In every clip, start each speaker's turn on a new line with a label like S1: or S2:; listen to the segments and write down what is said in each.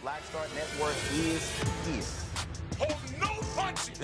S1: Black Star Network is here.
S2: Hold no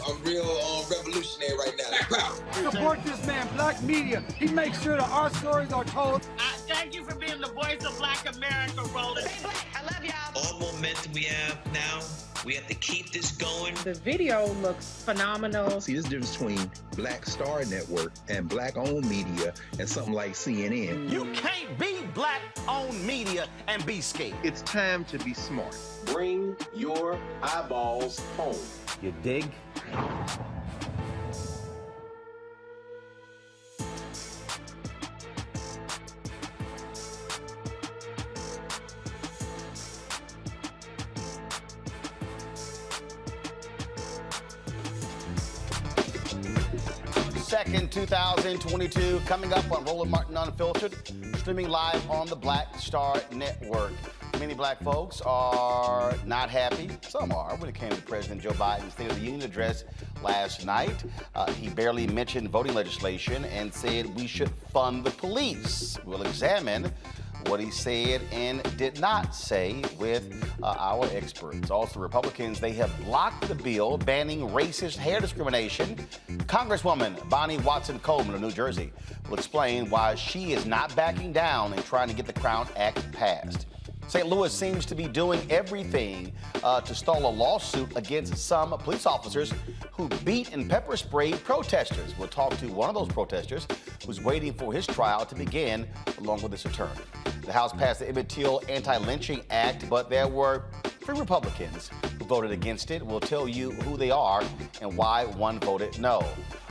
S1: I'm real revolutionary right now.
S2: Support this man, Black media. He makes sure that our stories are told.
S3: Thank you for being the voice of Black America, Roland.
S4: Hey, Black, I love y'all.
S5: All momentum we have now, we have to keep this going.
S6: The video looks phenomenal.
S7: See, there's a difference between Black Star Network and Black-owned media and something like CNN.
S8: You can't be Black-owned media and be scared.
S9: It's time to be smart.
S10: Bring your eyeballs home.
S8: You dig? Second 2022 coming up on Roland Martin Unfiltered, streaming live on the Black Star Network. Many black folks are not happy. Some are when it came to President Joe Biden's State of the Union address last night. He barely mentioned voting legislation and said we should fund the police. We'll examine what he said and did not say with our experts. Also, Republicans, they have blocked the bill banning racist hair discrimination. Congresswoman Bonnie Watson Coleman of New Jersey will explain why she is not backing down and trying to get the Crown Act passed. St. Louis seems to be doing everything to stall a lawsuit against some police officers who beat and pepper sprayed protesters. We'll talk to one of those protesters who's waiting for his trial to begin along with his attorney. The House passed the Emmett Till Antilynching Act, but there were 3 Republicans who voted against it. We'll tell you who they are and why one voted no.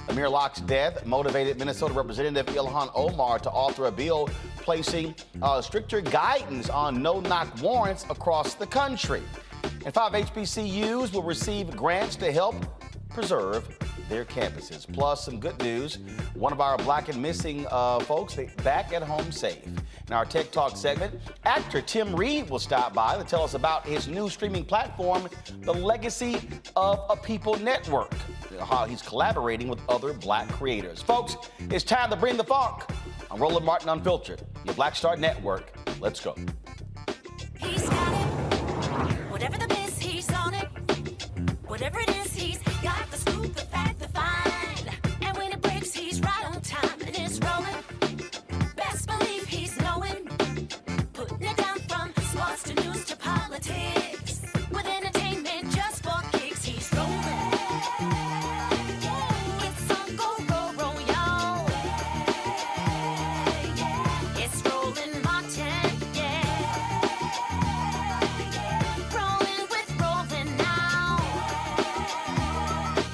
S8: Amir Locke's death motivated Minnesota Representative Ilhan Omar to author a bill placing stricter guidance on no-knock warrants across the country. And 5 HBCUs will receive grants to help preserve their campuses. Plus, some good news. One of our black and missing folks, they back at home safe. In our Tech Talk segment, actor Tim Reid will stop by to tell us about his new streaming platform, The Legacy of a People Network, how he's collaborating with other black creators. Folks, it's time to bring the funk. I'm Roland Martin Unfiltered, the Black Star Network. Let's go.
S11: He's got it. Whatever the miss, he's on it. Whatever it is, he's got the scoop, the fact, the find. And when it breaks, he's right on time and it's rolling. Best believe he's knowing. Putting it down from sports to news to politics. With entertainment just for kicks, he's rolling. It's on go, roll, roll, y'all. It's Roland Martin, yeah. Rolling with Roland now.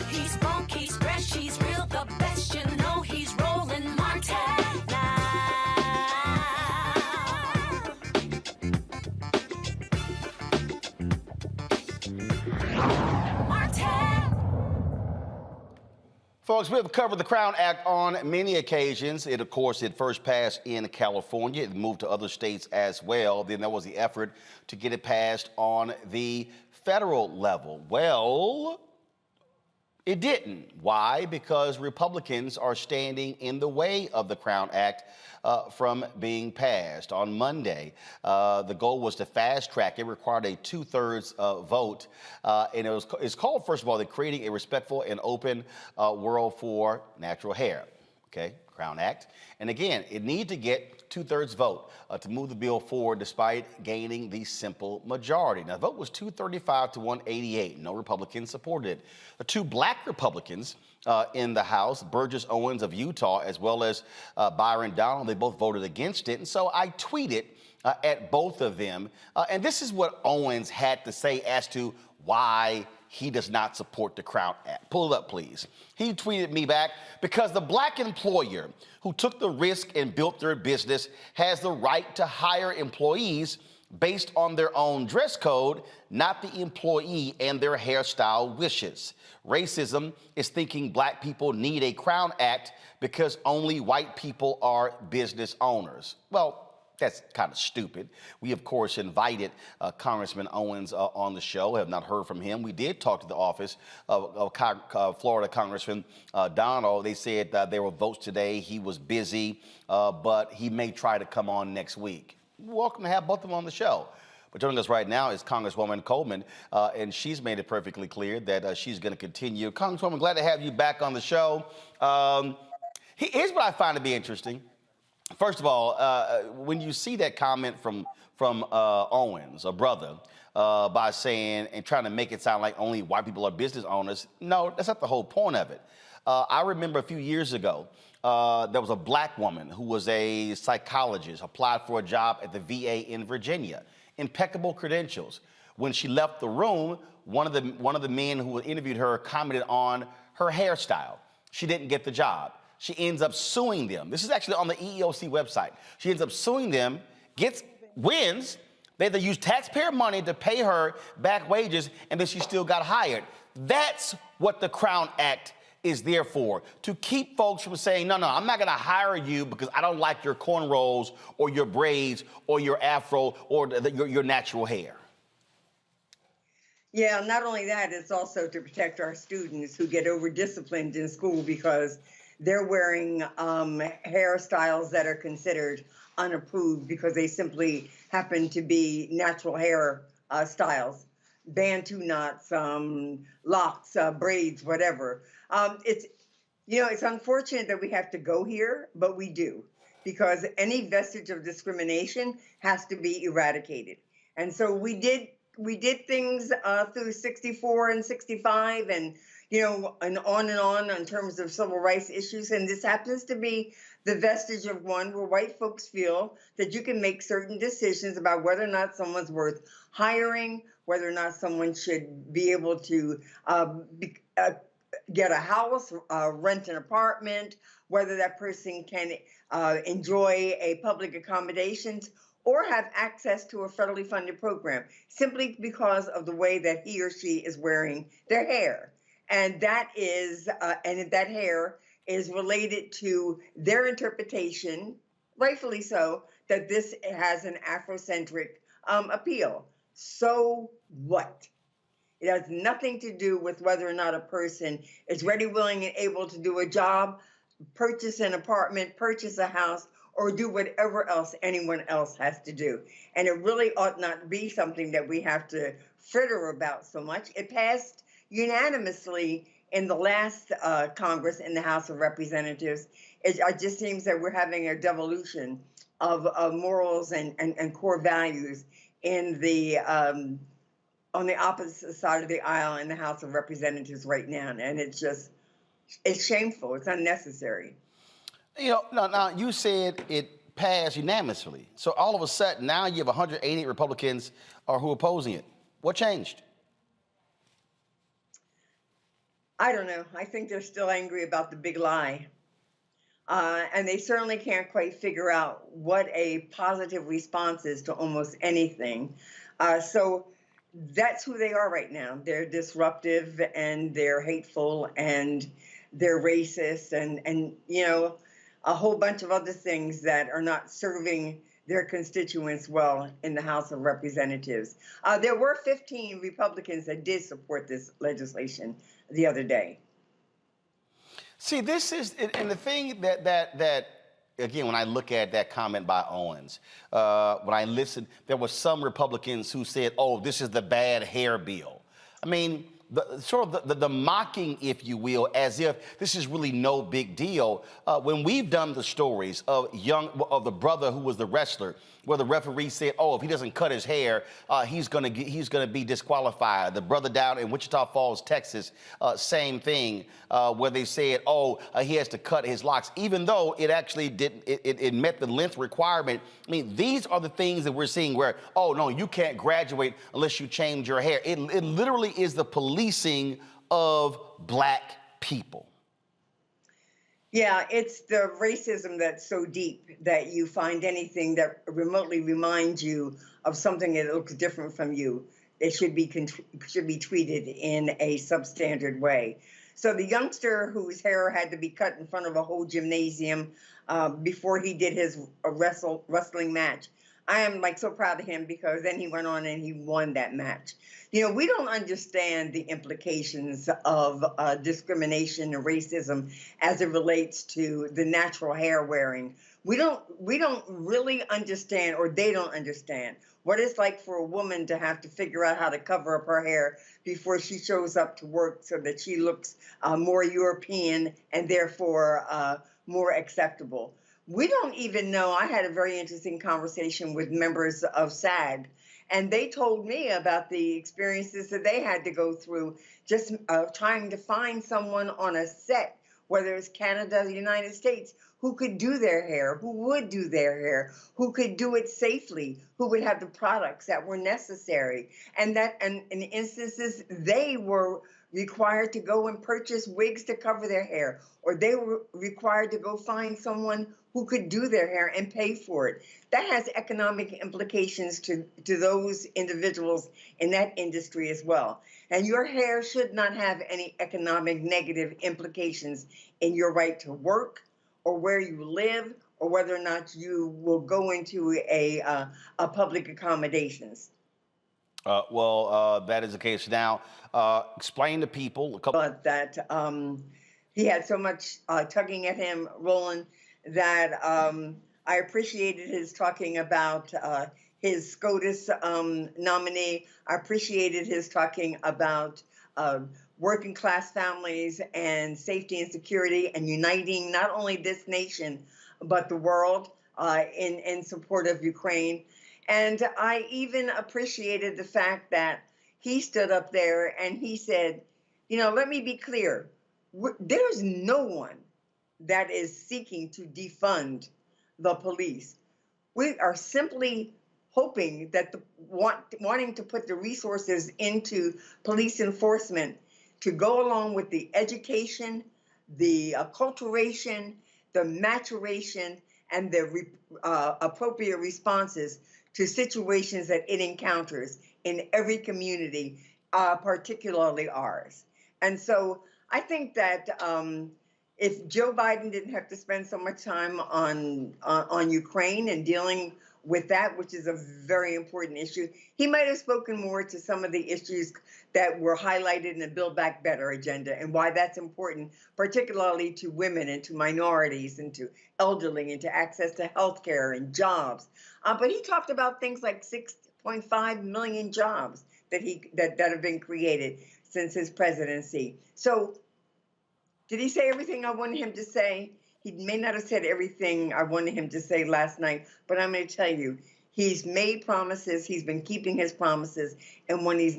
S11: He's funk, he's fresh, he's real, the best, you know he's Roland Martin now.
S8: Folks, we have covered the Crown Act on many occasions. Of course, it first passed in California. It moved to other states as well. Then there was the effort to get it passed on the federal level. Well, it didn't. Why? Because Republicans are standing in the way of the Crown Act from being passed. On Monday, the goal was to fast track. It required a 2/3 vote. And it's called, first of all, they're creating a respectful and open world for natural hair. Okay, Crown Act. And again, it needed to get 2/3 vote to move the bill forward despite gaining the simple majority. Now, the vote was 235 to 188. No Republicans supported it. The 2 black Republicans in the House, Burgess Owens of Utah, as well as Byron Donald, they both voted against it. And so I tweeted at both of them. And this is what Owens had to say as to why he does not support the Crown Act. Pull it up, please. He tweeted me back, because the black employer who took the risk and built their business has the right to hire employees based on their own dress code, not the employee and their hairstyle wishes. Racism is thinking black people need a Crown Act because only white people are business owners. Well, that's kind of stupid. We, of course, invited Congressman Owens on the show. Have not heard from him. We did talk to the office of Florida Congressman Donald. They said that there were votes today. He was busy, but he may try to come on next week. Welcome to have both of them on the show. But joining us right now is Congresswoman Coleman, and she's made it perfectly clear that she's going to continue. Congresswoman, glad to have you back on the show. Here's what I find to be interesting. First of all, when you see that comment from Owens, a brother, by saying and trying to make it sound like only white people are business owners, no, that's not the whole point of it. I remember a few years ago, there was a black woman who was a psychologist, applied for a job at the VA in Virginia. Impeccable credentials. When she left the room, one of the men who interviewed her commented on her hairstyle. She didn't get the job. She ends up suing them. This is actually on the EEOC website. She ends up suing them, wins. They had to use taxpayer money to pay her back wages, and then she still got hired. That's what the Crown Act is there for, to keep folks from saying, no, I'm not gonna hire you because I don't like your cornrows or your braids or your afro or your natural hair.
S4: Yeah, not only that, it's also to protect our students who get over-disciplined in school because they're wearing hairstyles that are considered unapproved because they simply happen to be natural hair styles, bantu knots, locks, braids, whatever. It's unfortunate that we have to go here, but we do, because any vestige of discrimination has to be eradicated. And so we did things through 64 and 65 and on in terms of civil rights issues. And this happens to be the vestige of one where white folks feel that you can make certain decisions about whether or not someone's worth hiring, whether or not someone should be able to get a house, rent an apartment, whether that person can enjoy a public accommodations or have access to a federally funded program simply because of the way that he or she is wearing their hair. And that hair is related to their interpretation, rightfully so, that this has an Afrocentric appeal. So what? It has nothing to do with whether or not a person is ready, willing, and able to do a job, purchase an apartment, purchase a house, or do whatever else anyone else has to do. And it really ought not be something that we have to fritter about so much. It passed unanimously in the last Congress in the House of Representatives. It just seems that we're having a devolution of morals and core values in the on the opposite side of the aisle in the House of Representatives right now. And it's shameful. It's unnecessary.
S8: Now you said it passed unanimously. So all of a sudden, now you have 180 Republicans who are opposing it. What changed?
S4: I don't know. I think they're still angry about the big lie. And they certainly can't quite figure out what a positive response is to almost anything. So that's who they are right now. They're disruptive and they're hateful and they're racist and a whole bunch of other things that are not serving their constituents well in the House of Representatives. There were 15 Republicans that did support this legislation the other day.
S8: See, this is, and the thing that again, when I look at that comment by Owens, when I listened, there were some Republicans who said, oh, this is the bad hair bill. I mean, the mocking, if you will, as if this is really no big deal. When we've done the stories of the brother who was the wrestler, where the referee said, "Oh, if he doesn't cut his hair, he's gonna be disqualified." The brother down in Wichita Falls, Texas, same thing, where they said, "Oh, he has to cut his locks," even though it actually didn't. It met the length requirement. I mean, these are the things that we're seeing where, oh no, you can't graduate unless you change your hair. It literally is the policing of black people.
S4: Yeah, it's the racism that's so deep that you find anything that remotely reminds you of something that looks different from you. It should be treated in a substandard way. So the youngster whose hair had to be cut in front of a whole gymnasium before he did his wrestling match, I am so proud of him because then he went on and he won that match. We don't understand the implications of discrimination and racism as it relates to the natural hair wearing. We don't really understand, or they don't understand, what it's like for a woman to have to figure out how to cover up her hair before she shows up to work so that she looks more European and therefore more acceptable. We don't even know. I had a very interesting conversation with members of SAG, and they told me about the experiences that they had to go through just trying to find someone on a set, whether it's Canada or the United States, who could do their hair, who would do their hair, who could do it safely, who would have the products that were necessary. And that, and in instances, they were required to go and purchase wigs to cover their hair, or they were required to go find someone who could do their hair and pay for it. That has economic implications to those individuals in that industry as well. And your hair should not have any economic negative implications in your right to work, or where you live, or whether or not you will go into a public accommodations.
S8: That is the case now. Explain to people.
S4: But that he had so much tugging at him, Roland, that I appreciated his talking about his SCOTUS nominee. I appreciated his talking about working class families and safety and security and uniting not only this nation, but the world in support of Ukraine. And I even appreciated the fact that he stood up there and he said, you know, let me be clear. There's no one that is seeking to defund the police. We are simply hoping that wanting to put the resources into police enforcement to go along with the education, the acculturation, the maturation, and the appropriate responses to situations that it encounters in every community, particularly ours. And so I think that if Joe Biden didn't have to spend so much time on Ukraine and dealing with that, which is a very important issue, he might have spoken more to some of the issues that were highlighted in the Build Back Better agenda and why that's important, particularly to women and to minorities and to elderly and to access to health care and jobs. But he talked about things like 6.5 million jobs that have been created since his presidency. So did he say everything I wanted him to say? He may not have said everything I wanted him to say last night, but I'm going to tell you, he's made promises. He's been keeping his promises. And when he's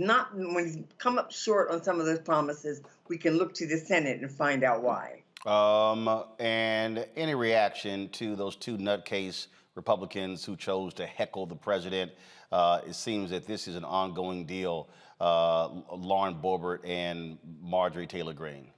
S4: come up short on some of those promises, we can look to the Senate and find out why.
S8: And any reaction to those two nutcase Republicans who chose to heckle the president? It seems that this is an ongoing deal, Lauren Boebert and Marjorie Taylor Greene.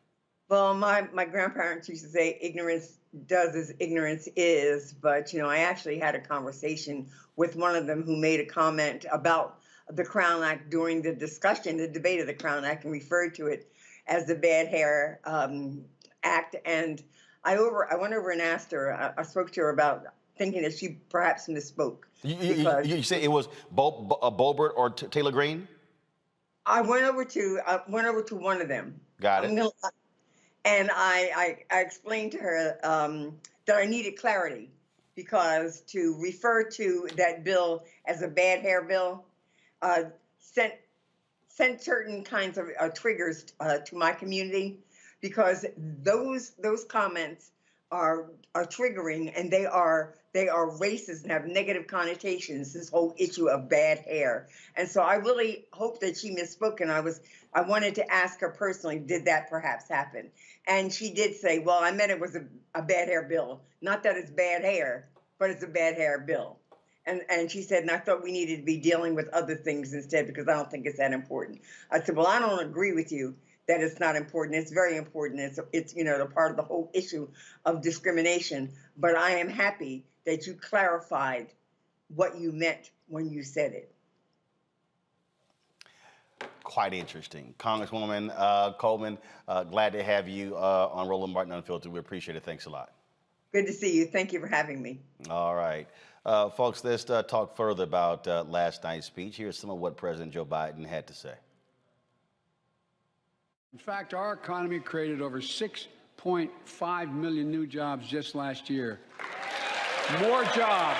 S4: Well, my grandparents used to say ignorance does as ignorance is, but, you know, I actually had a conversation with one of them who made a comment about the Crown Act during the discussion, the debate of the Crown Act, and referred to it as the Bad Hair Act. And I went over and asked her, I spoke to her about thinking that she perhaps misspoke.
S8: You said it was Boebert or Taylor Greene?
S4: I went over to one of them.
S8: Got it.
S4: And I explained to her that I needed clarity, because to refer to that bill as a bad hair bill sent certain kinds of triggers to my community, because those comments are triggering, and they are racist and have negative connotations, this whole issue of bad hair. And so I really hope that she misspoke, and I wanted to ask her personally, did that perhaps happen? And she did say, well, I meant it was a bad hair bill. Not that it's bad hair, but it's a bad hair bill. And she said, and I thought we needed to be dealing with other things instead, because I don't think it's that important. I said, well, I don't agree with you that it's not important. It's very important. It's you know, the part of the whole issue of discrimination. But I am happy that you clarified what you meant when you said it.
S8: Quite interesting. Congresswoman Coleman, glad to have you on Roland Martin Unfiltered. We appreciate it. Thanks a lot.
S4: Good to see you. Thank you for having me.
S8: All right. Folks, let's talk further about last night's speech. Here's some of what President Joe Biden had to say.
S2: In fact, our economy created over 6.5 million new jobs just last year. More jobs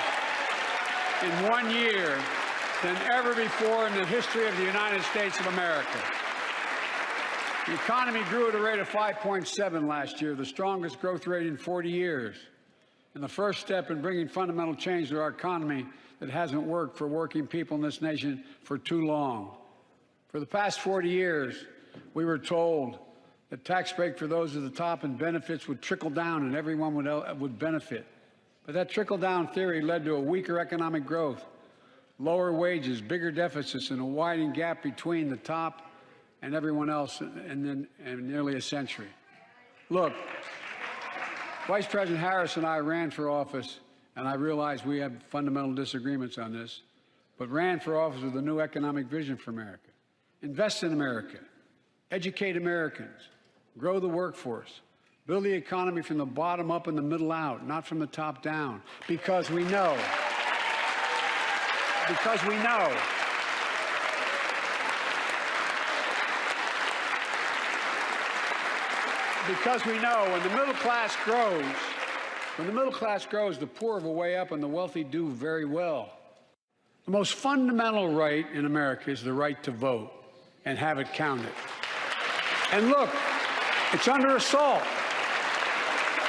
S2: in 1 year than ever before in the history of the United States of America. The economy grew at a rate of 5.7 last year, the strongest growth rate in 40 years. And the first step in bringing fundamental change to our economy that hasn't worked for working people in this nation for too long. For the past 40 years, we were told that tax break for those at the top and benefits would trickle down and everyone would benefit. But that trickle-down theory led to a weaker economic growth, lower wages, bigger deficits, and a widening gap between the top and everyone else in nearly a century. Look, Vice President Harris and I ran for office, and I realize we have fundamental disagreements on this, but ran for office with a new economic vision for America. Invest in America, educate Americans, grow the workforce, build the economy from the bottom up and the middle out, not from the top down, because we know when the middle class grows, the poor have a way up and the wealthy do very well. The most fundamental right in America is the right to vote and have it counted. And look, it's under assault.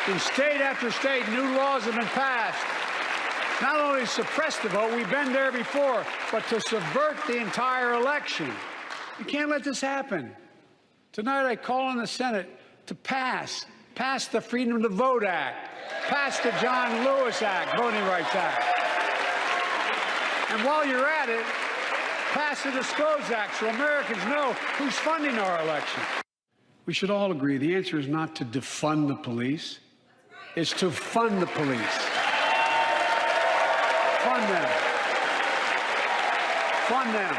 S2: In state after state, new laws have been passed. Not only to suppress the vote, we've been there before, but to subvert the entire election. You can't let this happen. Tonight I call on the Senate to pass the Freedom to Vote Act, pass the John Lewis Act, Voting Rights Act. And while you're at it, pass the Disclose Act so Americans know who's funding our election. We should all agree the answer is not to defund the police, it's to fund the police. Fund them. Fund them.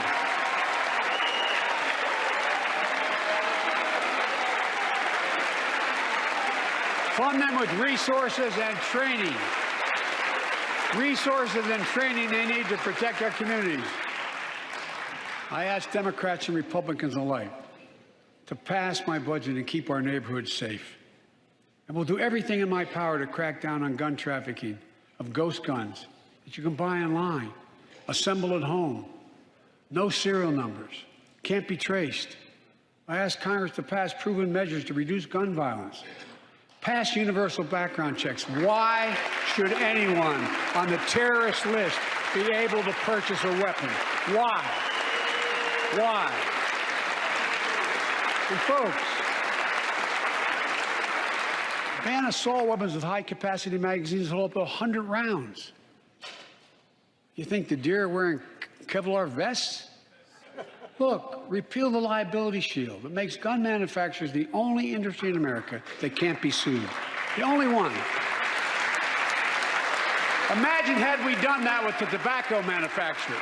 S2: Fund them with resources and training. Resources and training they need to protect our communities. I ask Democrats and Republicans alike to pass my budget and keep our neighborhoods safe. And we'll do everything in my power to crack down on gun trafficking, of ghost guns that you can buy online, assemble at home, no serial numbers, can't be traced. I ask Congress to pass proven measures to reduce gun violence. Pass universal background checks. Why should anyone on the terrorist list be able to purchase a weapon? Why? Why? And folks, ban assault weapons with high-capacity magazines hold up to 100 rounds. You think the deer are wearing Kevlar vests? Look, repeal the liability shield. It makes gun manufacturers the only industry in America that can't be sued. The only one. Imagine had we done that with the tobacco manufacturers.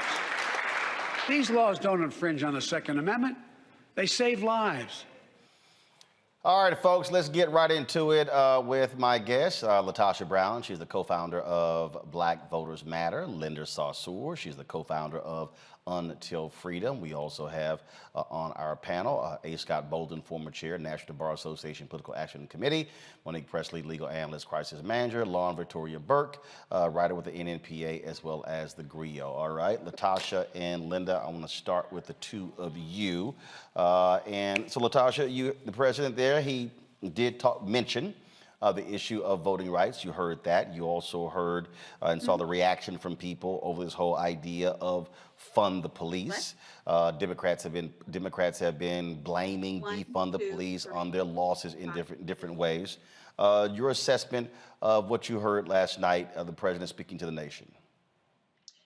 S2: These laws don't infringe on the Second Amendment. They save lives.
S8: All right, folks, let's get right into it with my guest, LaTosha Brown. She's the co-founder of Black Voters Matter. Linda Saussure, she's the co-founder of Until Freedom. We also have on our panel A. Scott Bolden, former chair, National Bar Association Political Action Committee, Monique Presley, legal analyst, crisis manager, Lauren Victoria Burke, writer with the NNPA, as well as the GRIO. All right, LaTosha and Linda, I want to start with the two of you. And so, LaTosha, the president there, he did mention the issue of voting rights. You heard that. You also heard and saw the reaction from people over this whole idea of fund the police. Democrats have been blaming defund the police on their losses in different ways. Your assessment of what you heard last night of the president speaking to the nation.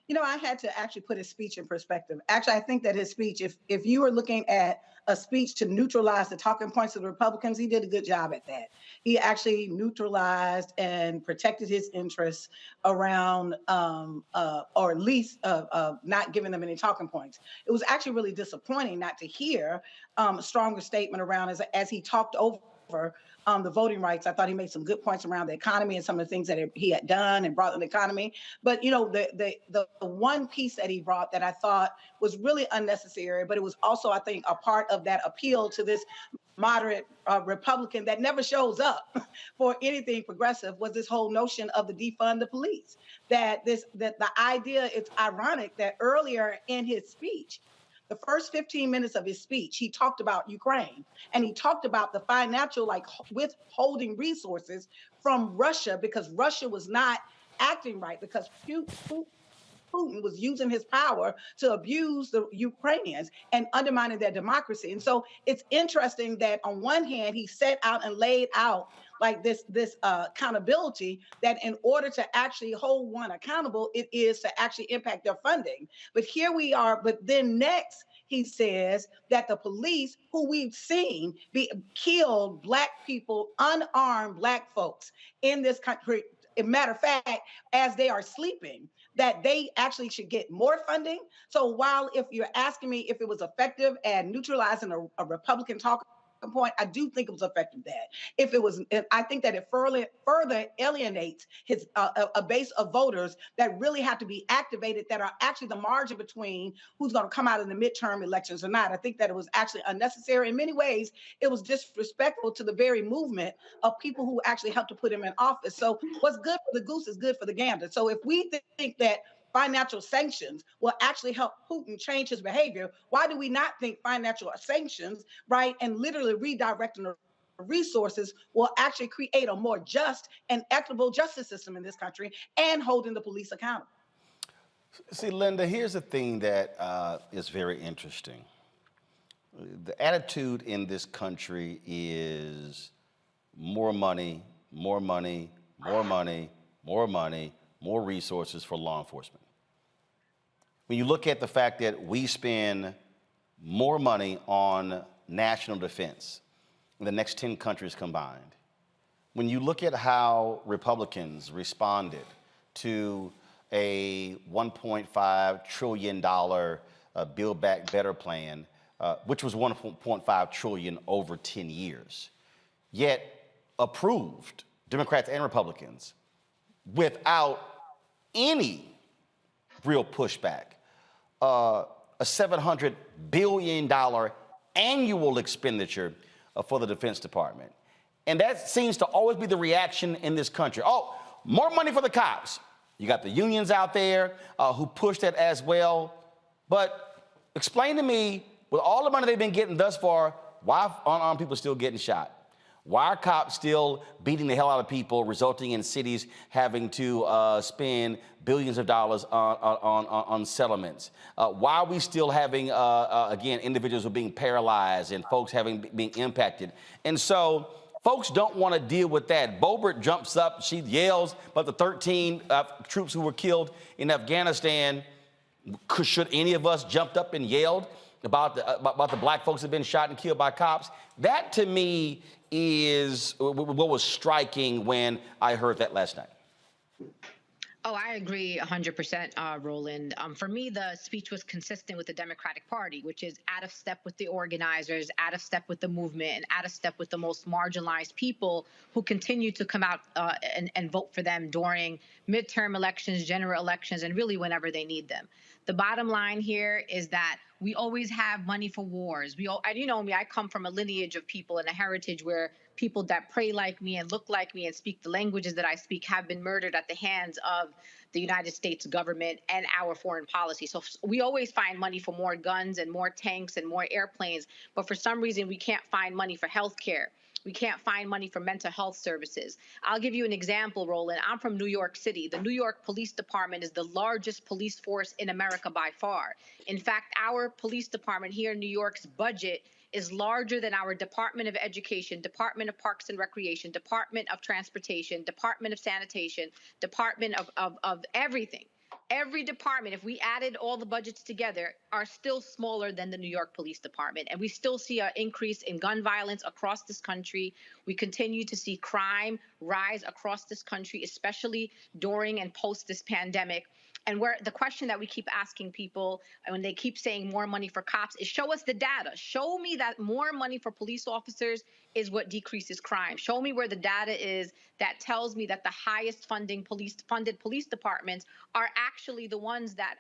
S12: You know, I had to actually put his speech in perspective. Actually, I think that his speech, if you were looking at a speech to neutralize the talking points of the Republicans, he did a good job at that. He actually neutralized and protected his interests around, or at least not giving them any talking points. It was actually really disappointing not to hear a stronger statement around as he talked over the voting rights. I thought he made some good points around the economy and some of the things that he had done and brought in the economy. But the one piece that he brought that I thought was really unnecessary, but it was also, I think, a part of that appeal to this moderate Republican that never shows up for anything progressive, was this whole notion of the defund the police. That the idea, it's ironic that earlier in his speech, the first 15 minutes of his speech, he talked about Ukraine, and he talked about the financial, withholding resources from Russia because Russia was not acting right, because Putin was using his power to abuse the Ukrainians and undermining their democracy. And so it's interesting that on one hand, he set out and laid out this accountability, that in order to actually hold one accountable, it is to actually impact their funding. But here we are, but then next he says that the police, who we've seen killed Black people, unarmed Black folks in this country, as a matter of fact, as they are sleeping, that they actually should get more funding. So while if you're asking me if it was effective at neutralizing a Republican talking point, I do think it was effective that. If it was, I think that it further alienates a base of voters that really have to be activated, that are actually the margin between who's going to come out in the midterm elections or not. I think that it was actually unnecessary. In many ways, it was disrespectful to the very movement of people who actually helped to put him in office. So what's good for the goose is good for the gander. So if we think that financial sanctions will actually help Putin change his behavior, why do we not think financial sanctions, right, and literally redirecting the resources will actually create a more just and equitable justice system in this country and holding the police accountable?
S8: See, Linda, here's the thing that is very interesting. The attitude in this country is more money, more money, more money, more money, more resources for law enforcement. When you look at the fact that we spend more money on national defense than the next 10 countries combined, when you look at how Republicans responded to a $1.5 trillion Build Back Better plan, which was $1.5 trillion over 10 years, yet approved, Democrats and Republicans, without any real pushback, a $700 billion annual expenditure for the Defense Department. And that seems to always be the reaction in this country. Oh, more money for the cops. You got the unions out there who push that as well. But explain to me, with all the money they've been getting thus far, why unarmed people still getting shot? Why are cops still beating the hell out of people, resulting in cities having to spend billions of dollars on settlements? Why are we still having, again, individuals who are being paralyzed and folks being impacted? And so folks don't want to deal with that. Boebert jumps up, she yells about the 13 troops who were killed in Afghanistan. Should any of us jumped up and yelled about the Black folks that have been shot and killed by cops? That, to me, is what was striking when I heard that last night.
S13: Oh, I agree 100%, Roland. For me, the speech was consistent with the Democratic Party, which is out of step with the organizers, out of step with the movement, and out of step with the most marginalized people who continue to come out and vote for them during midterm elections, general elections, and really whenever they need them. The bottom line here is that we always have money for wars. And you know me, I come from a lineage of people and a heritage where people that pray like me and look like me and speak the languages that I speak have been murdered at the hands of the United States government and our foreign policy. So we always find money for more guns and more tanks and more airplanes, but for some reason we can't find money for healthcare. We can't find money for mental health services. I'll give you an example, Roland. I'm from New York City. The New York Police Department is the largest police force in America by far. In fact, our police department here in New York's budget is larger than our Department of Education, Department of Parks and Recreation, Department of Transportation, Department of Sanitation, Department of everything. Every department, if we added all the budgets together, are still smaller than the New York Police Department. And we still see an increase in gun violence across this country. We continue to see crime rise across this country, especially during and post this pandemic. And where the question that we keep asking people, and when they keep saying more money for cops, is show us the data. Show me that more money for police officers is what decreases crime. Show me where the data is that tells me that the highest funded police departments are actually the ones that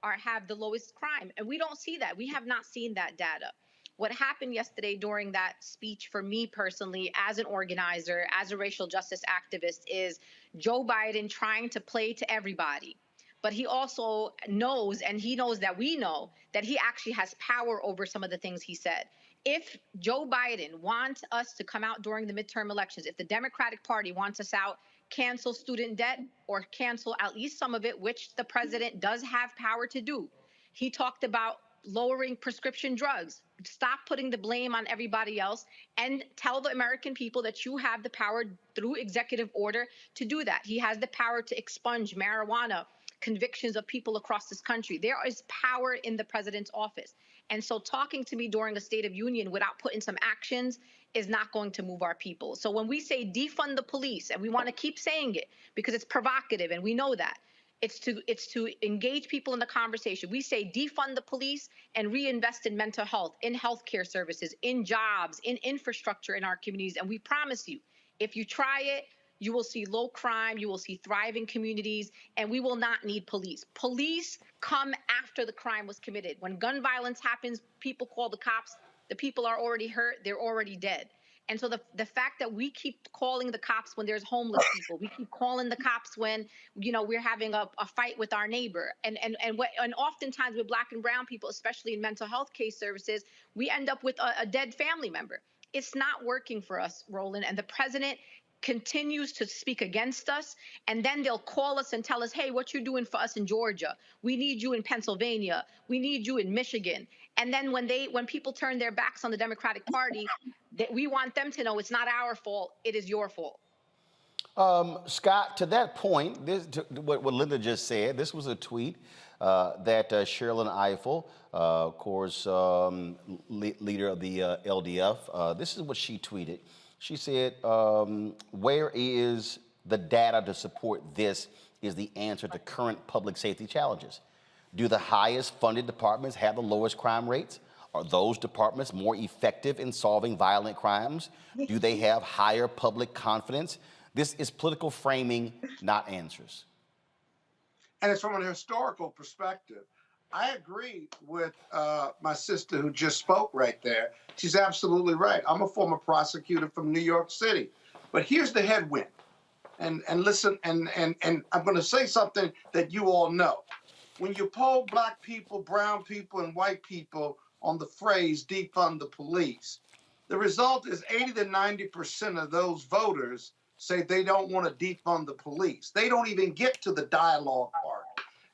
S13: have the lowest crime. And we don't see that. We have not seen that data. What happened yesterday during that speech for me personally, as an organizer, as a racial justice activist, is Joe Biden trying to play to everybody. But he also knows, and he knows that we know, that he actually has power over some of the things he said. If Joe Biden wants us to come out during the midterm elections, if the Democratic Party wants us out, cancel student debt or cancel at least some of it, which the president does have power to do. He talked about lowering prescription drugs. Stop putting the blame on everybody else and tell the American people that you have the power through executive order to do that. He has the power to expunge marijuana convictions of people across this country. There is power in the president's office. And so talking to me during the State of Union without putting some actions is not going to move our people. So when we say defund the police, and we want to keep saying it because it's provocative and we know that, it's to engage people in the conversation. We say defund the police and reinvest in mental health, in healthcare services, in jobs, in infrastructure in our communities. And we promise you, if you try it, you will see low crime, you will see thriving communities, and we will not need police. Police come after the crime was committed. When gun violence happens, people call the cops. The people are already hurt, they're already dead. And so the fact that we keep calling the cops when there's homeless people, we keep calling the cops when, you know, we're having a fight with our neighbor. And oftentimes with Black and brown people, especially in mental health case services, we end up with a dead family member. It's not working for us, Roland, and the president continues to speak against us, and then they'll call us and tell us, hey, what you're doing for us in Georgia, we need you in Pennsylvania, we need you in Michigan. And then when people turn their backs on the Democratic Party, we want them to know it's not our fault, it is your fault.
S8: Scott, to that point, what Linda just said, this was a tweet that Sherilyn Ifill, of course, leader of the LDF, this is what she tweeted. She said, where is the data to support this is the answer to current public safety challenges? Do the highest funded departments have the lowest crime rates? Are those departments more effective in solving violent crimes? Do they have higher public confidence? This is political framing, not answers.
S14: And it's from an historical perspective. I agree with my sister who just spoke right there. She's absolutely right. I'm a former prosecutor from New York City. But here's the headwind. And listen, and I'm going to say something that you all know. When you poll Black people, brown people, and white people on the phrase defund the police, the result is 80 to 90% of those voters say they don't want to defund the police. They don't even get to the dialogue part.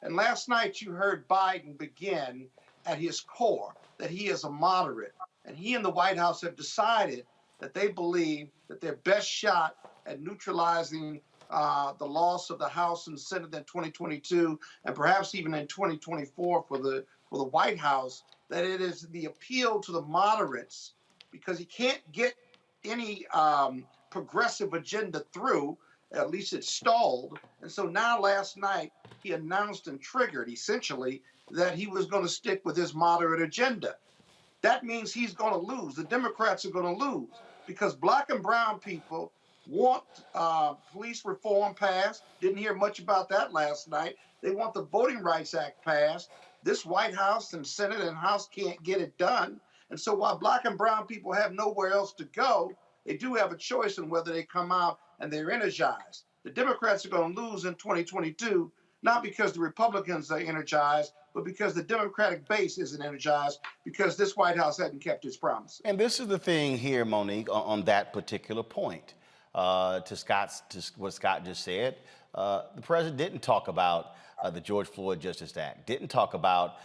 S14: And last night you heard Biden begin at his core that he is a moderate. And he and the White House have decided that they believe that their best shot at neutralizing the loss of the House and Senate in 2022 and perhaps even in 2024 for the White House, that it is the appeal to the moderates because he can't get any progressive agenda through. At least it's stalled. And so now last night he announced and triggered essentially that he was going to stick with his moderate agenda. That means he's going to lose. The Democrats are going to lose because Black and brown people want police reform passed. Didn't hear much about that last night. They want the Voting Rights Act passed. This White House and Senate and House can't get it done. And so while Black and brown people have nowhere else to go, they do have a choice in whether they come out and they're energized. The Democrats are going to lose in 2022, not because the Republicans are energized, but because the Democratic base isn't energized because this White House hadn't kept its promise.
S8: And this is the thing here, Monique, on that particular point. To what Scott just said, the president didn't talk about the George Floyd Justice Act, didn't talk about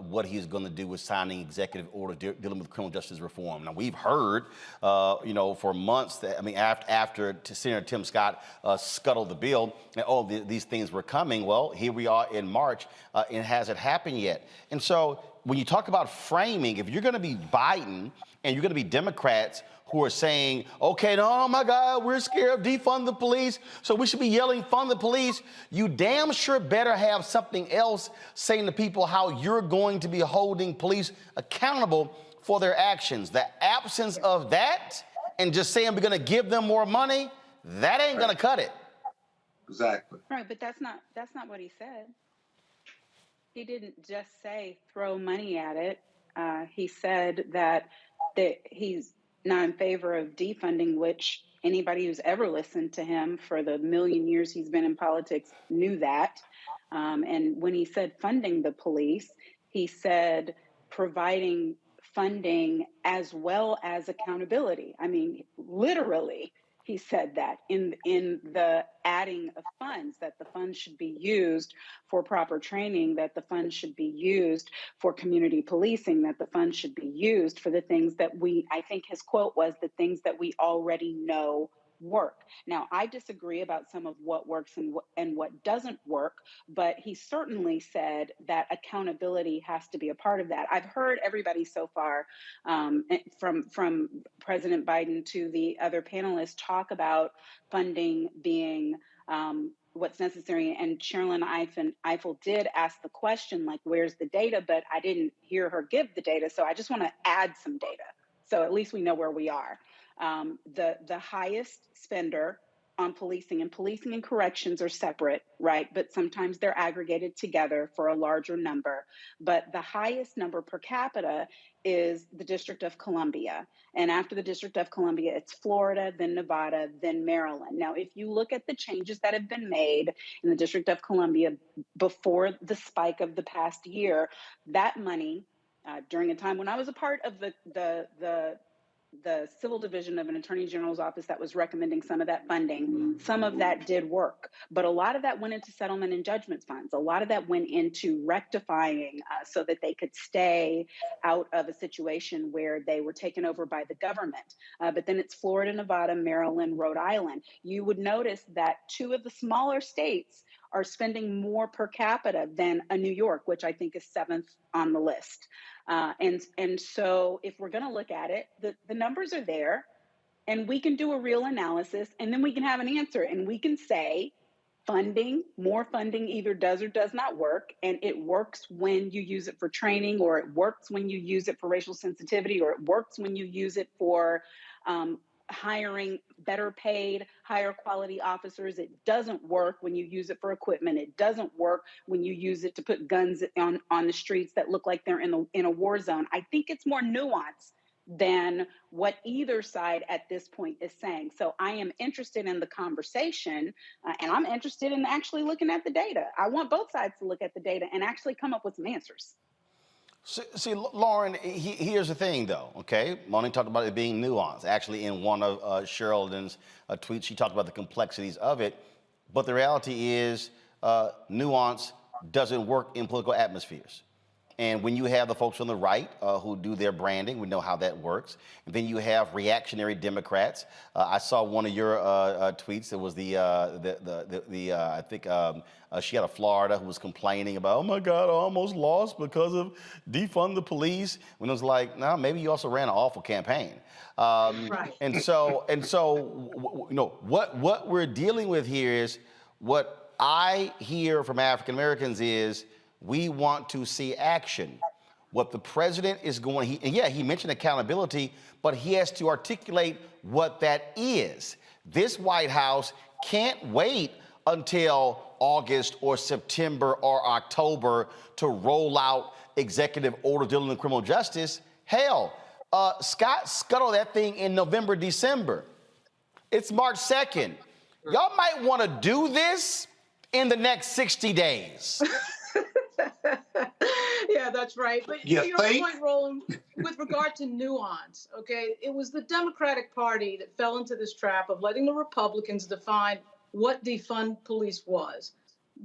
S8: what he's going to do with signing executive order dealing with criminal justice reform. Now, we've heard, for months that, I mean, after Senator Tim Scott scuttled the bill, and these things were coming. Well, here we are in March, and it hasn't happened yet. And so when you talk about framing, if you're going to be Biden and you're going to be Democrats who are saying, okay, no, oh my God, we're scared, defund the police, so we should be yelling, fund the police. You damn sure better have something else saying to people how you're going to be holding police accountable for their actions. The absence of that and just saying we're going to give them more money, that ain't going to cut it.
S14: Exactly.
S15: Right, but that's not what he said. He didn't just say throw money at it. He said that he's not in favor of defunding, which anybody who's ever listened to him for the million years he's been in politics knew that. And when he said funding the police, he said providing funding as well as accountability. I mean, literally, he said that in the adding of funds, that the funds should be used for proper training, that the funds should be used for community policing, that the funds should be used for the things that I think his quote was, the things that we already know work. Now, I disagree about some of what works and what doesn't work, but he certainly said that accountability has to be a part of that. I've heard everybody so far, from President Biden to the other panelists, talk about funding being what's necessary. And Sherilyn Ifill did ask the question, like, where's the data? But I didn't hear her give the data. So I just want to add some data, so at least we know where we are. The highest spender on policing and corrections are separate, right? But sometimes they're aggregated together for a larger number. But the highest number per capita is the District of Columbia. And after the District of Columbia, it's Florida, then Nevada, then Maryland. Now, if you look at the changes that have been made in the District of Columbia before the spike of the past year, that money, during a time when I was a part of the civil division of an attorney general's office that was recommending some of that funding, some of that did work, but a lot of that went into settlement and judgment funds. A lot of that went into rectifying so that they could stay out of a situation where they were taken over by the government. But then it's Florida, Nevada, Maryland, Rhode Island. You would notice that two of the smaller states are spending more per capita than a New York, which I think is 7th on the list. And so if we're going to look at it, the numbers are there, and we can do a real analysis, and then we can have an answer, and we can say more funding either does or does not work. And it works when you use it for training, or it works when you use it for racial sensitivity, or it works when you use it for hiring better paid, higher quality officers. It doesn't work when you use it for equipment. It doesn't work when you use it to put guns on the streets that look like they're in a war zone. I think it's more nuanced than what either side at this point is saying. So I am interested in the conversation, and I'm interested in actually looking at the data. I want both sides to look at the data and actually come up with some answers.
S8: See, Lauren, here's the thing, though, okay? Bonnie talked about it being nuanced. Actually, in one of Sherilyn's tweets, she talked about the complexities of it. But the reality is nuance doesn't work in political atmospheres. And when you have the folks on the right who do their branding, we know how that works. And then you have reactionary Democrats. I saw one of your tweets. It was I think she had a Florida who was complaining about, oh my God, I almost lost because of defund the police. When it was like, no, maybe you also ran an awful campaign.
S12: Right.
S8: And so, you know, what we're dealing with here is, what I hear from African Americans is, we want to see action. What the president is going, he mentioned accountability, but he has to articulate what that is. This White House can't wait until August or September or October to roll out executive orders dealing with criminal justice. Hell, Scott scuttled that thing in November, December. It's March 2nd. Y'all might want to do this in the next 60 days.
S6: Yeah, that's right. But to your point, Roland, with regard to nuance, okay, it was the Democratic Party that fell into this trap of letting the Republicans define what defund police was.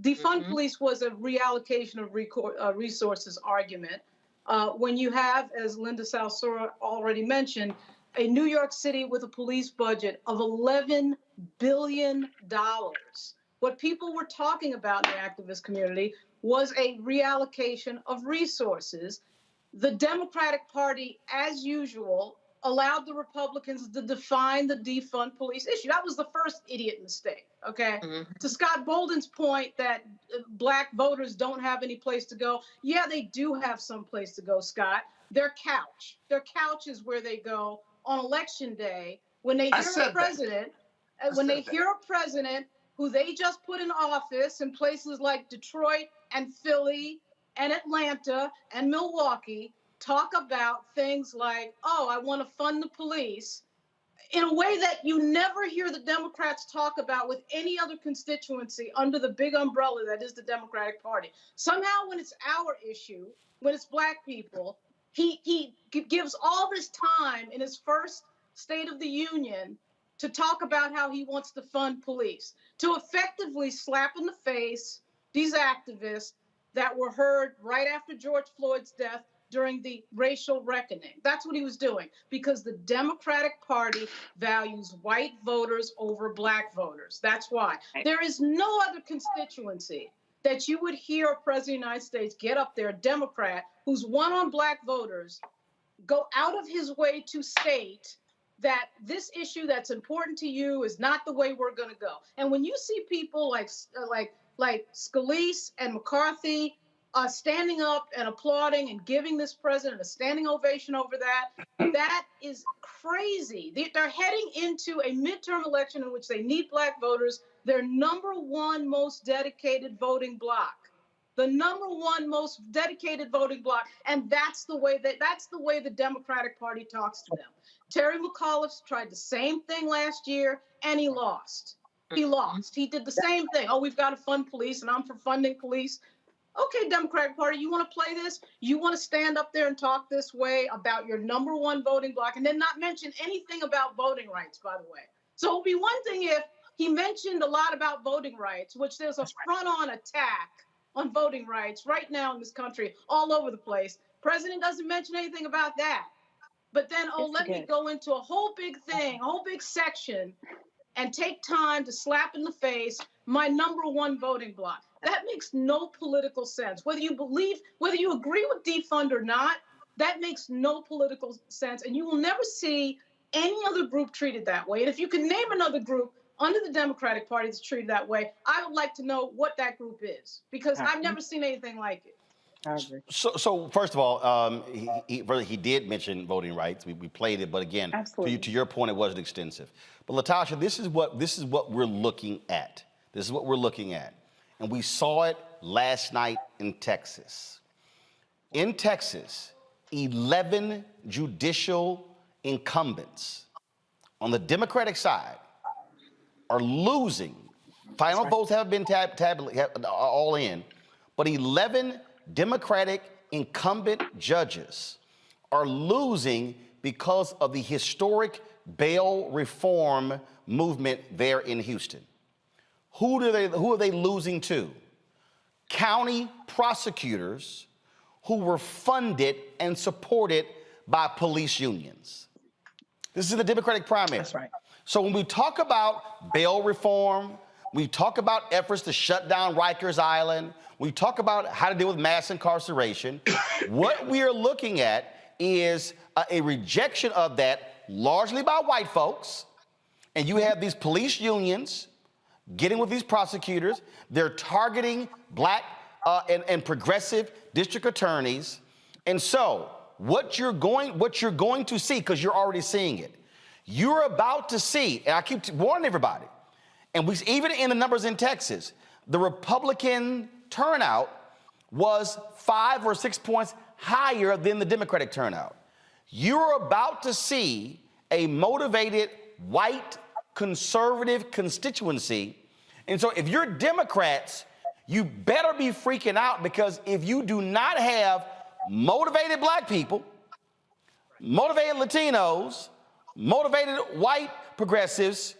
S6: Defund police was a reallocation of resources argument. When you have, as Linda Salsora already mentioned, a New York City with a police budget of $11 billion. What people were talking about in the activist community was a reallocation of resources. The Democratic Party, as usual, allowed the Republicans to define the defund police issue. That was the first idiot mistake, okay? To Scott Bolden's point that Black voters don't have any place to go. Yeah, they do have some place to go, Scott. Their couch. Their couch is where they go on election day when they hear a president, hear a president who they just put in office in places like Detroit and Philly and Atlanta and Milwaukee, talk about things like, oh, I want to fund the police, in a way that you never hear the Democrats talk about with any other constituency under the big umbrella that is the Democratic Party. Somehow when it's our issue, when it's Black people, he gives all this time in his first State of the Union to talk about how he wants to fund police, to effectively slap in the face these activists that were heard right after George Floyd's death during the racial reckoning. That's what he was doing, because the Democratic Party values white voters over Black voters. That's why. There is no other constituency that you would hear a president of the United States get up there, a Democrat who's won on Black voters, go out of his way to state that this issue that's important to you is not the way we're going to go. And when you see people like Scalise and McCarthy standing up and applauding and giving this president a standing ovation over that, that is crazy. They're heading into a midterm election in which they need Black voters, their number one most dedicated voting bloc. The number one most dedicated voting bloc, and that's the way the Democratic Party talks to them. Terry McAuliffe tried the same thing last year, and he lost. He lost. He did the same thing. Oh, we've got to fund police, and I'm for funding police. Okay, Democratic Party, you want to play this? You want to stand up there and talk this way about your number one voting bloc, and then not mention anything about voting rights, by the way. So it would be one thing if he mentioned a lot about voting rights, which there's a front-on attack on voting rights right now in this country, all over the place. President doesn't mention anything about that. But then, let me go into a whole big thing, a whole big section, and take time to slap in the face my number one voting bloc. That makes no political sense. Whether you agree with defund or not, that makes no political sense. And you will never see any other group treated that way. And if you can name another group under the Democratic Party that's treated that way, I would like to know what that group is, because I've never seen anything like it.
S8: So first of all, he did mention voting rights. We played it, but again, to your point, it wasn't extensive. But Latasha, this is what we're looking at. This is what we're looking at, and we saw it last night in Texas. In Texas, 11 judicial incumbents on the Democratic side are losing. Final votes haven't been all in, but 11 Democratic incumbent judges are losing because of the historic bail reform movement there in Houston. Who are they losing to? County prosecutors who were funded and supported by police unions. This is the Democratic primary.
S12: That's right.
S8: So when we talk about bail reform, we talk about efforts to shut down Rikers Island, we talk about how to deal with mass incarceration, what we are looking at is a rejection of that largely by white folks. And you have these police unions getting with these prosecutors. They're targeting Black and progressive district attorneys. And so what you're going to see, because you're already seeing it, you're about to see, and I keep warning everybody, and even in the numbers in Texas, the Republican turnout was 5 or 6 points higher than the Democratic turnout. You're about to see a motivated white conservative constituency. And so if you're Democrats, you better be freaking out, because if you do not have motivated Black people, motivated Latinos, motivated white progressives,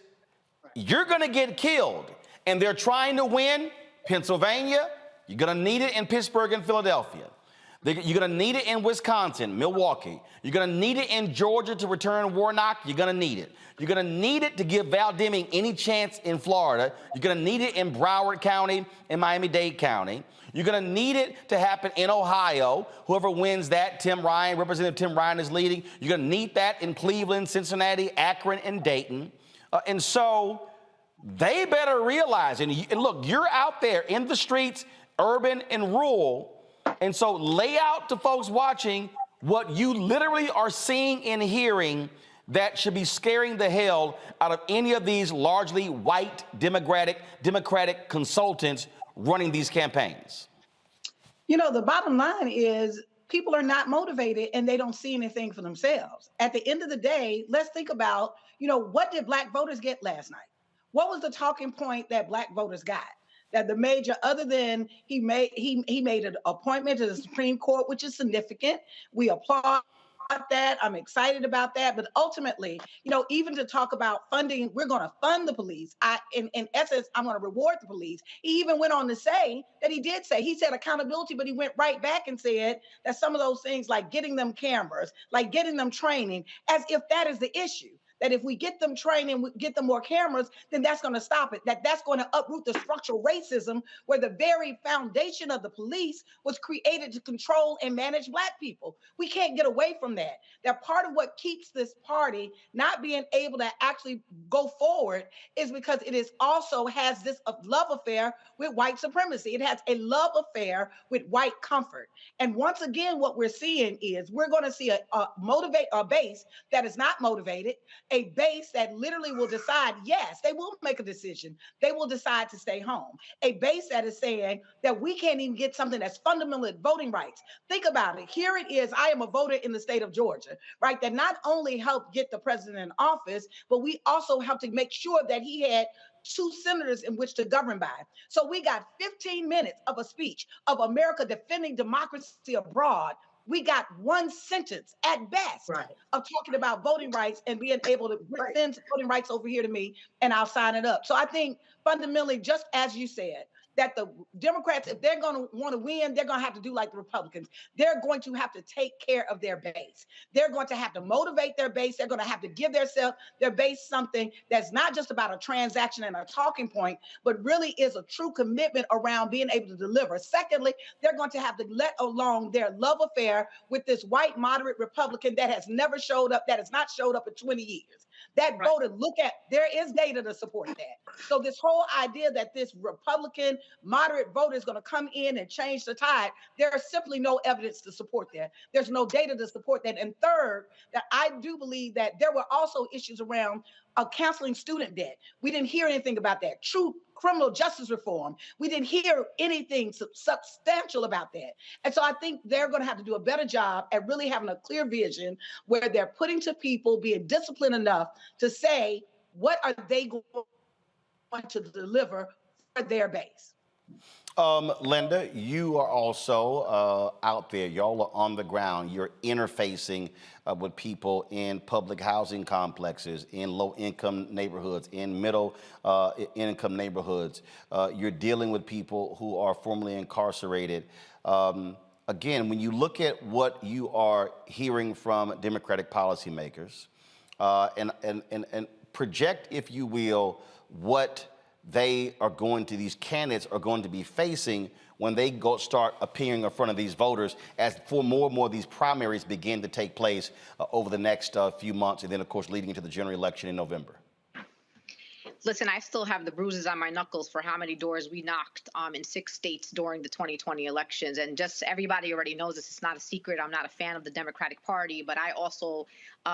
S8: you're going to get killed. And they're trying to win Pennsylvania. You're going to need it in Pittsburgh and Philadelphia. You're going to need it in Wisconsin, Milwaukee. You're going to need it in Georgia to return Warnock. You're going to need it. You're going to need it to give Val Deming any chance in Florida. You're going to need it in Broward County and Miami-Dade County. You're going to need it to happen in Ohio. Whoever wins that, Representative Tim Ryan is leading. You're going to need that in Cleveland, Cincinnati, Akron, and Dayton. And so they better realize, and look, you're out there in the streets, urban and rural. And so lay out to folks watching what you literally are seeing and hearing that should be scaring the hell out of any of these largely white Democratic consultants running these campaigns.
S12: You know, the bottom line is people are not motivated and they don't see anything for themselves. At the end of the day, let's think about, you know, what did Black voters get last night? What was the talking point that Black voters got? That the major, other than he made an appointment to the Supreme Court, which is significant. We applaud that. I'm excited about that. But ultimately, you know, even to talk about funding, we're going to fund the police. In essence, I'm going to reward the police. He even went on to say that he said accountability, but he went right back and said that some of those things like getting them cameras, like getting them training, as if that is the issue. That if we get them trained and we get them more cameras, then that's going to stop it. That's going to uproot the structural racism where the very foundation of the police was created to control and manage Black people. We can't get away from that. That part of what keeps this party not being able to actually go forward is because it is also has this love affair with white supremacy. It has a love affair with white comfort. And once again, what we're seeing is we're going to see a base that is not motivated, a base that literally will decide, yes, they will make a decision. They will decide to stay home. A base that is saying that we can't even get something that's fundamental voting rights. Think about it. Here it is. I am a voter in the state of Georgia, right? That not only helped get the president in office, but we also helped to make sure that he had 2 senators in which to govern by. So we got 15 minutes of a speech of America defending democracy abroad. We got 1 sentence at best of talking about voting rights and being able to send voting rights over here to me and I'll sign it up. So I think fundamentally, just as you said, that the Democrats, if they're going to want to win, they're going to have to do like the Republicans. They're going to have to take care of their base. They're going to have to motivate their base. They're going to have to give their base something that's not just about a transaction and a talking point, but really is a true commitment around being able to deliver. Secondly, they're going to have to let alone their love affair with this white moderate Republican that has never showed up, that has not showed up in 20 years. That voted, there is data to support that. So this whole idea that this Republican moderate voter is going to come in and change the tide, there is simply no evidence to support that. There's no data to support that. And third, that I do believe that there were also issues around canceling student debt. We didn't hear anything about that. True criminal justice reform. We didn't hear anything substantial about that. And so I think they're going to have to do a better job at really having a clear vision where they're putting to people, being disciplined enough to say, what are they going to deliver for their base?
S8: Linda, you are also out there. Y'all are on the ground. You're interfacing with people in public housing complexes, in low-income neighborhoods, in middle-income neighborhoods. You're dealing with people who are formerly incarcerated. Again, when you look at what you are hearing from Democratic policymakers and project, if you will, what these candidates are going to be facing when they start appearing in front of these voters as more and more of these primaries begin to take place over the next few months, and then, of course, leading into the general election in November.
S13: Listen, I still have the bruises on my knuckles for how many doors we knocked in 6 states during the 2020 elections. And just everybody already knows this. It's not a secret. I'm not a fan of the Democratic Party, but I also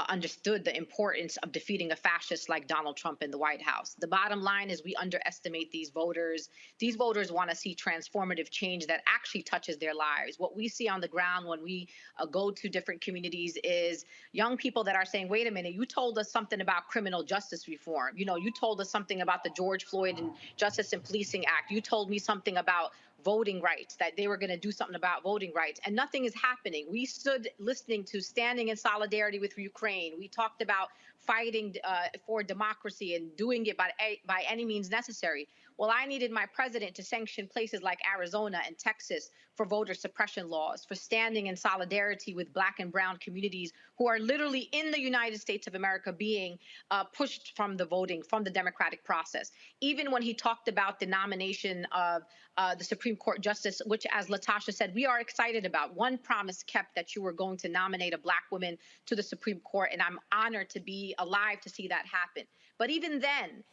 S13: understood the importance of defeating a fascist like Donald Trump in the White House. The bottom line is we underestimate these voters. These voters want to see transformative change that actually touches their lives. What we see on the ground when we go to different communities is young people that are saying, wait a minute, you told us something about criminal justice reform. You know, you told us something about the George Floyd and Justice and Policing Act. You told me something about voting rights, that they were going to do something about voting rights, and nothing is happening. We stood listening to standing in solidarity with Ukraine. We talked about fighting for democracy and doing it by any means necessary. Well, I needed my president to sanction places like Arizona and Texas for voter suppression laws, for standing in solidarity with Black and brown communities who are literally in the United States of America being pushed from the voting, from the democratic process. Even when he talked about the nomination of the Supreme Court justice, which, as Latasha said, we are excited about. One promise kept, that you were going to nominate a Black woman to the Supreme Court, and I'm honored to be alive to see that happen. But even then,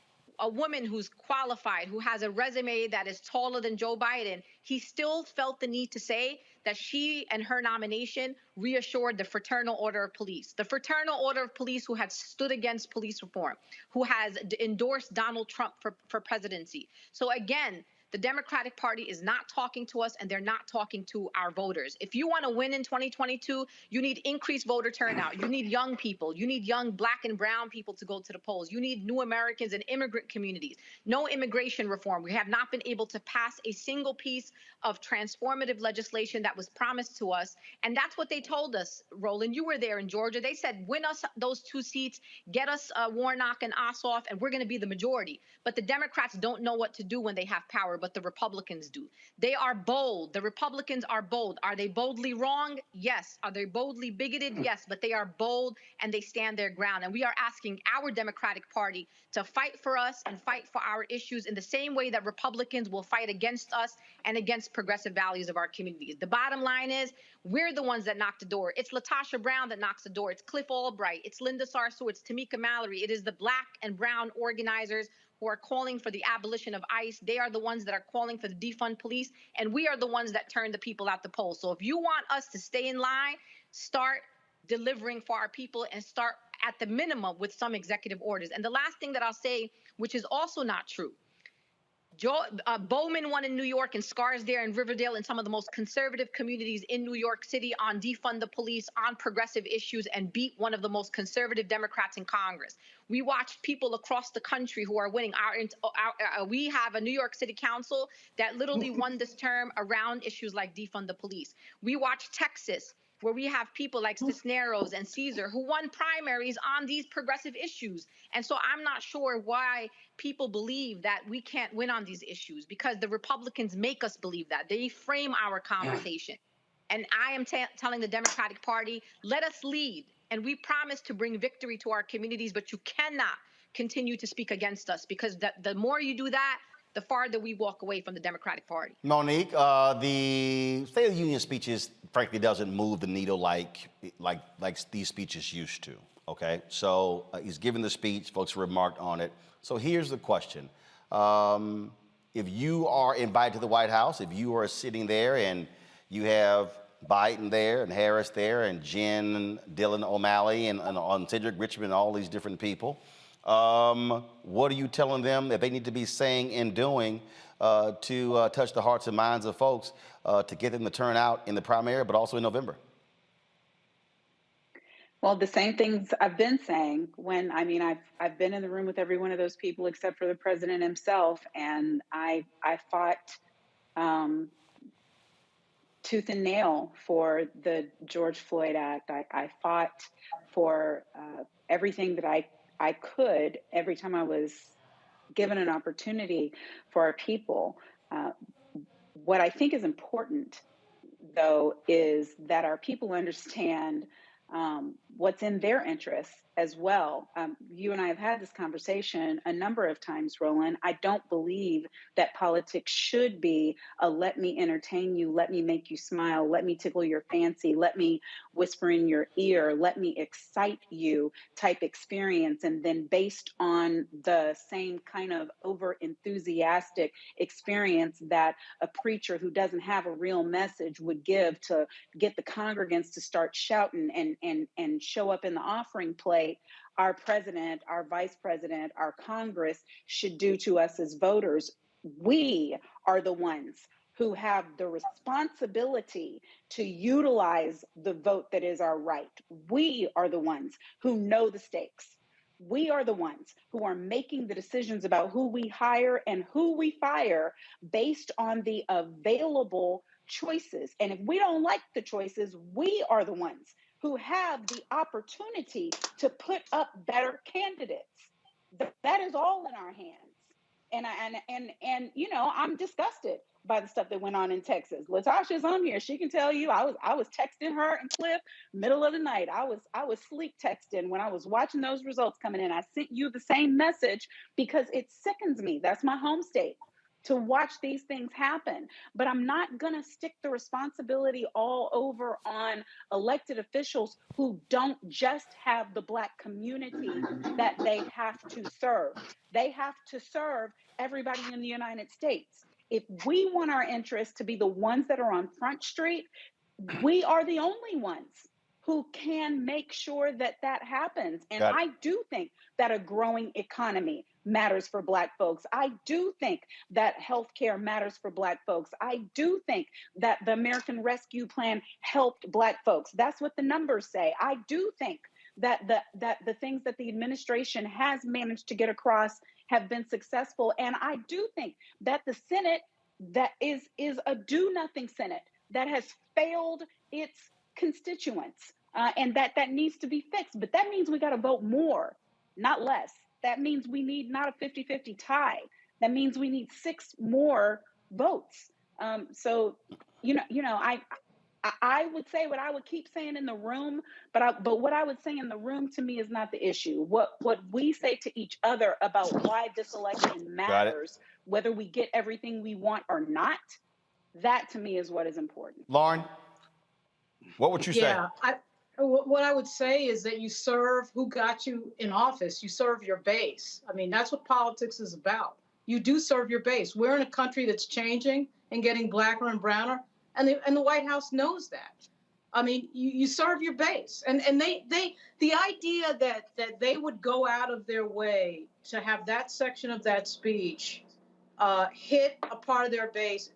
S13: a woman who's qualified, who has a resume that is taller than Joe Biden, he still felt the need to say that she and her nomination reassured the Fraternal Order of Police. The Fraternal Order of Police, who had stood against police reform, who has endorsed Donald Trump for presidency. So again, the Democratic Party is not talking to us, and they're not talking to our voters. If you want to win in 2022, you need increased voter turnout. You need young people. You need young Black and brown people to go to the polls. You need new Americans and immigrant communities. No immigration reform. We have not been able to pass a single piece of transformative legislation that was promised to us. And that's what they told us, Roland. You were there in Georgia. They said, win us those 2 seats, get us Warnock and Ossoff, and we're going to be the majority. But the Democrats don't know what to do when they have power, but the Republicans do. They are bold. The Republicans are bold. Are they boldly wrong? Yes. Are they boldly bigoted? Yes. But they are bold, and they stand their ground. And we are asking our Democratic Party to fight for us and fight for our issues in the same way that Republicans will fight against us and against progressive values of our communities. The bottom line is, we're the ones that knock the door. It's Latasha Brown that knocks the door. It's Cliff Albright. It's Linda Sarsour. It's Tamika Mallory. It is the Black and brown organizers who are calling for the abolition of ICE. They are the ones that are calling for the defund police, and we are the ones that turn the people out the polls. So if you want us to stay in line, start delivering for our people, and start at the minimum with some executive orders. And the last thing that I'll say, which is also not true, Bowman won in New York, and Scarsdale and Riverdale, and some of the most conservative communities in New York City, on defund the police, on progressive issues, and beat one of the most conservative Democrats in Congress. We watched people across the country who are winning. We have a New York City Council that literally won this term around issues like defund the police. We watched Texas, where we have people like Cisneros and Caesar who won primaries on these progressive issues. And so I'm not sure why people believe that we can't win on these issues, because the Republicans make us believe that. They frame our conversation. And I am telling the Democratic Party, let us lead. And we promise to bring victory to our communities, but you cannot continue to speak against us, because the more you do that, the farther we walk away from the Democratic Party.
S8: Monique, the State of the Union speeches, frankly, doesn't move the needle like these speeches used to, okay? So he's given the speech, folks remarked on it. So here's the question. If you are invited to the White House, if you are sitting there and you have Biden there and Harris there and Jen, Dylan O'Malley and Cedric Richmond and all these different people, what are you telling them that they need to be saying and doing to touch the hearts and minds of folks to get them to turn out in the primary, but also in November?
S15: Well, the same things I've been saying. I've been in the room with every one of those people except for the president himself, and I fought tooth and nail for the George Floyd Act. I fought for everything that I could every time I was given an opportunity for our people. What I think is important, though, is that our people understand what's in their interests as well. You and I have had this conversation a number of times, Roland. I don't believe that politics should be a let me entertain you, let me make you smile, let me tickle your fancy, let me whisper in your ear, let me excite you type experience. And then based on the same kind of over enthusiastic experience that a preacher who doesn't have a real message would give to get the congregants to start shouting and show up in the offering plate, our president, our vice president, our Congress should do to us as voters. We are the ones who have the responsibility to utilize the vote that is our right. We are the ones who know the stakes. We are the ones who are making the decisions about who we hire and who we fire based on the available choices. And if we don't like the choices, we are the ones who have the opportunity to put up better candidates. That is all in our hands. And you know, I'm disgusted by the stuff that went on in Texas. Latasha's on here. She can tell you I was texting her and Cliff middle of the night. I was sleep texting when I was watching those results coming in. I sent you the same message because it sickens me. That's my home state, to watch these things happen. But I'm not going to stick the responsibility all over on elected officials who don't just have the Black community that they have to serve. They have to serve everybody in the United States. If we want our interests to be the ones that are on Front Street, we are the only ones who can make sure that that happens. And I do think that a growing economy matters for Black folks. I do think that healthcare matters for Black folks. I do think that the American Rescue Plan helped Black folks. That's what the numbers say. I do think that the things that the administration has managed to get across have been successful. And I do think that the Senate that is a do-nothing Senate that has failed its constituents, and that needs to be fixed. But that means we got to vote more, not less. That means we need not a 50-50 tie. That means we need 6 more votes. So, you know, I would say what I would keep saying in the room, but what I would say in the room to me is not the issue. What we say to each other about why this election matters, whether we get everything we want or not, that to me is what is important.
S8: Lauren, what would you say?
S6: Yeah, what I would say is that you serve who got you in office. You serve your base. I mean, that's what politics is about. You do serve your base. We're in a country that's changing and getting blacker and browner, and the White House knows that. I mean, you serve your base, and the idea that they would go out of their way to have that section of that speech hit a part of their base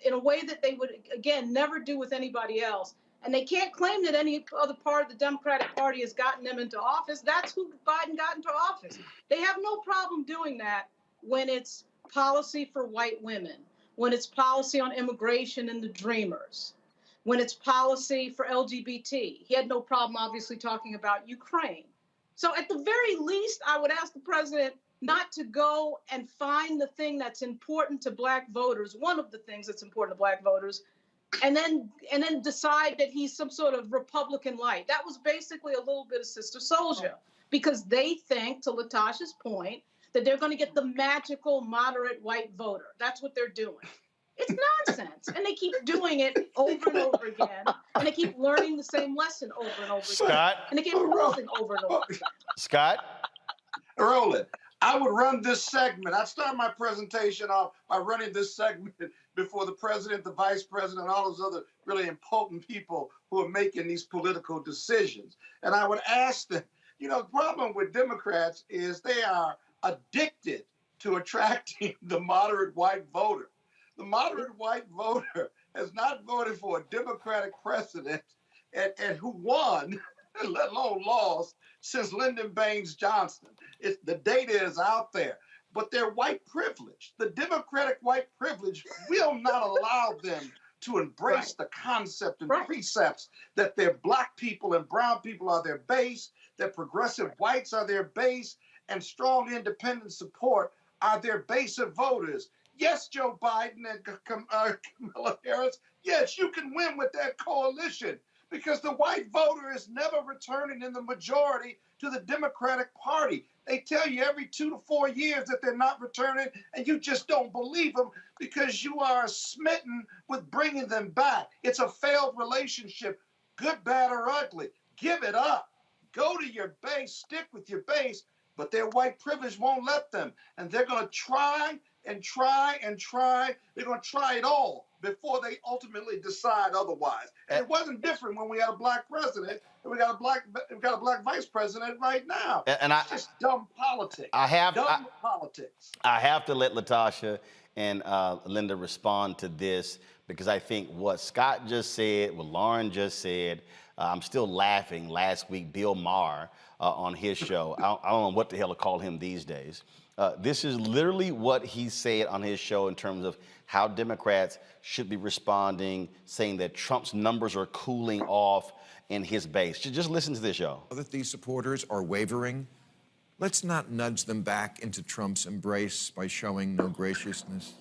S6: in a way that they would, again, never do with anybody else. And they can't claim that any other part of the Democratic Party has gotten them into office. That's who Biden got into office. They have no problem doing that when it's policy for white women, when it's policy on immigration and the Dreamers, when it's policy for LGBT. He had no problem, obviously, talking about Ukraine. So at the very least, I would ask the president not to go and find the thing that's important to Black voters, one of the things that's important to Black voters, and then decide that he's some sort of Republican light. That was basically a little bit of Sister Souljah, because they think, to Latasha's point, that they're going to get the magical moderate white voter. That's what they're doing. It's nonsense. And they keep doing it over and over again. And they keep learning the same lesson over and over again. And they keep losing over and over again.
S8: Scott?
S14: Roland, I would run this segment. I'd start my presentation off by running this segment before the president, the vice president, and all those other really important people who are making these political decisions. And I would ask them, you know, the problem with Democrats is they are addicted to attracting the moderate white voter. The moderate white voter has not voted for a Democratic president and who won, let alone lost, since Lyndon Baines Johnson. The data is out there. But they're white privilege. The Democratic white privilege will not allow them to embrace the concept and precepts that their Black people and brown people are their base, that progressive whites are their base, and strong independent support are their base of voters. Yes, Joe Biden and Kamala Harris, yes, you can win with that coalition, because the white voter is never returning in the majority to the Democratic Party. They tell you every 2 to 4 years that they're not returning, and you just don't believe them because you are smitten with bringing them back. It's a failed relationship, good, bad, or ugly. Give it up. Go to your base, stick with your base, but their white privilege won't let them. And they're going to try and try and try. They're going to try it all before they ultimately decide otherwise. And it wasn't different when we had a Black president, and we got a black vice president right now.
S8: And
S14: it's just dumb politics. Politics.
S8: I have to let Latasha and Linda respond to this, because I think what Scott just said, what Lauren just said, I'm still laughing. Last week, Bill Maher on his show, I don't know what the hell to call him these days. This is literally what he said on his show in terms of how Democrats should be responding, saying that Trump's numbers are cooling off. in his base. Just listen to this, y'all.
S16: That these supporters are wavering, let's not nudge them back into Trump's embrace by showing no graciousness.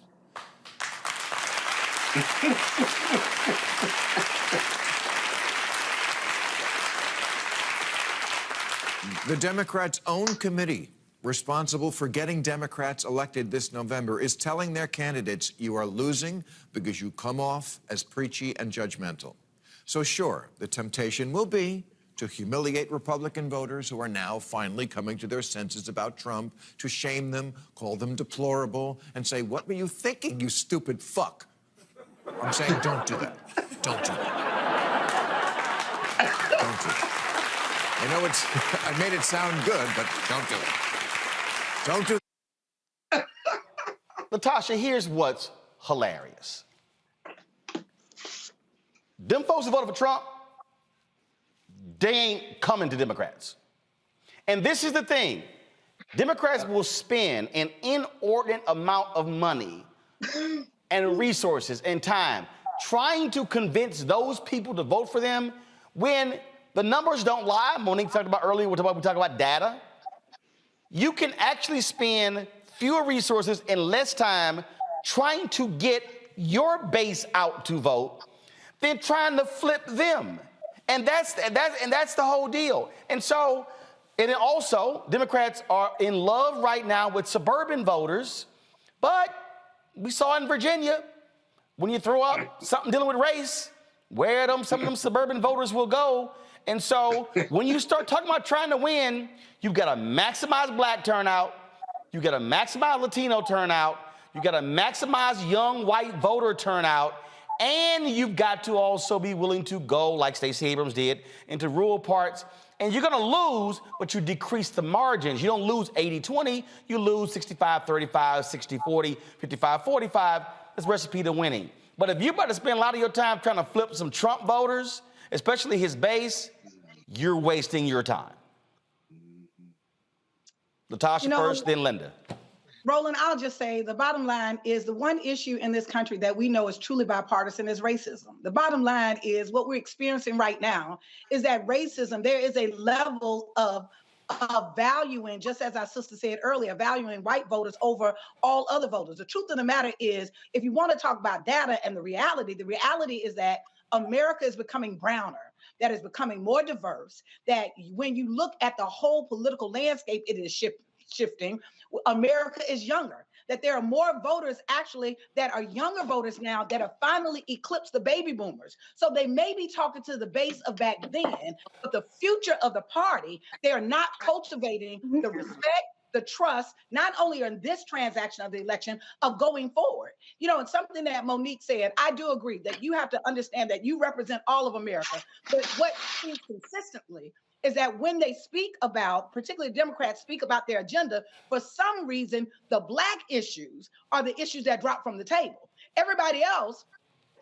S16: The Democrats' own committee responsible for getting Democrats elected this November is telling their candidates you are losing because you come off as preachy and judgmental. So sure, the temptation will be to humiliate Republican voters who are now finally coming to their senses about Trump, to shame them, call them deplorable, and say, what were you thinking, you stupid fuck? I'm saying don't do that. Don't do that. Don't do it. I know I made it sound good, but don't do it. Don't do it.
S8: Latasha, here's what's hilarious. Them folks who voted for Trump, they ain't coming to Democrats. And this is the thing. Democrats will spend an inordinate amount of money and resources and time trying to convince those people to vote for them when the numbers don't lie. Monique talked about earlier, we talked about data. You can actually spend fewer resources and less time trying to get your base out to vote than trying to flip them. And that's the whole deal. And so, and then also, Democrats are in love right now with suburban voters, but we saw in Virginia, when you throw up something dealing with race, where some of them suburban voters will go. And so when you start talking about trying to win, you've got to maximize black turnout, you've got to maximize Latino turnout, you've got to maximize young white voter turnout, and you've got to also be willing to go, like Stacey Abrams did, into rural parts. And you're going to lose, but you decrease the margins. You don't lose 80-20, you lose 65-35, 60-40, 55-45. That's recipe to winning. But if you're about to spend a lot of your time trying to flip some Trump voters, especially his base, you're wasting your time. Latasha first, then Linda.
S12: Roland, I'll just say the bottom line is the one issue in this country that we know is truly bipartisan is racism. The bottom line is what we're experiencing right now is that racism, there is a level of valuing, just as our sister said earlier, valuing white voters over all other voters. The truth of the matter is, if you want to talk about data and the reality is that America is becoming browner, that is becoming more diverse, that when you look at the whole political landscape, it is shifting. America is younger, that there are more voters actually that are younger voters now that have finally eclipsed the baby boomers. So they may be talking to the base of back then, but the future of the party, they are not cultivating the respect, the trust, not only in this transaction of the election, of going forward. You know, and something that Monique said, I do agree that you have to understand that you represent all of America. But what seems consistently is that when they speak about, particularly Democrats speak about their agenda, for some reason, the Black issues are the issues that drop from the table. Everybody else,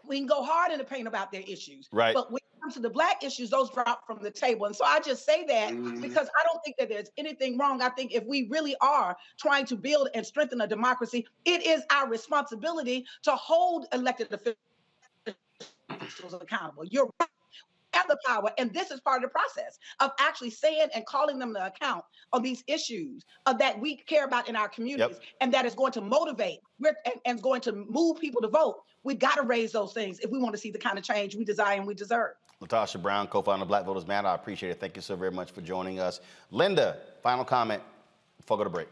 S12: we can go hard in the paint about their issues.
S8: Right.
S12: But when it comes to the Black issues, those drop from the table. And so I just say that because I don't think that there's anything wrong. I think if we really are trying to build and strengthen a democracy, it is our responsibility to hold elected officials accountable. You're right. Have the power, and this is part of the process of actually saying and calling them to account on these issues that we care about in our communities, and that is going to motivate and is going to move people to vote. We got to raise those things if we want to see the kind of change we desire and we deserve.
S8: Latasha Brown, co-founder of Black Voters Matter. I appreciate it. Thank you so very much for joining us. Linda, final comment before I go to break.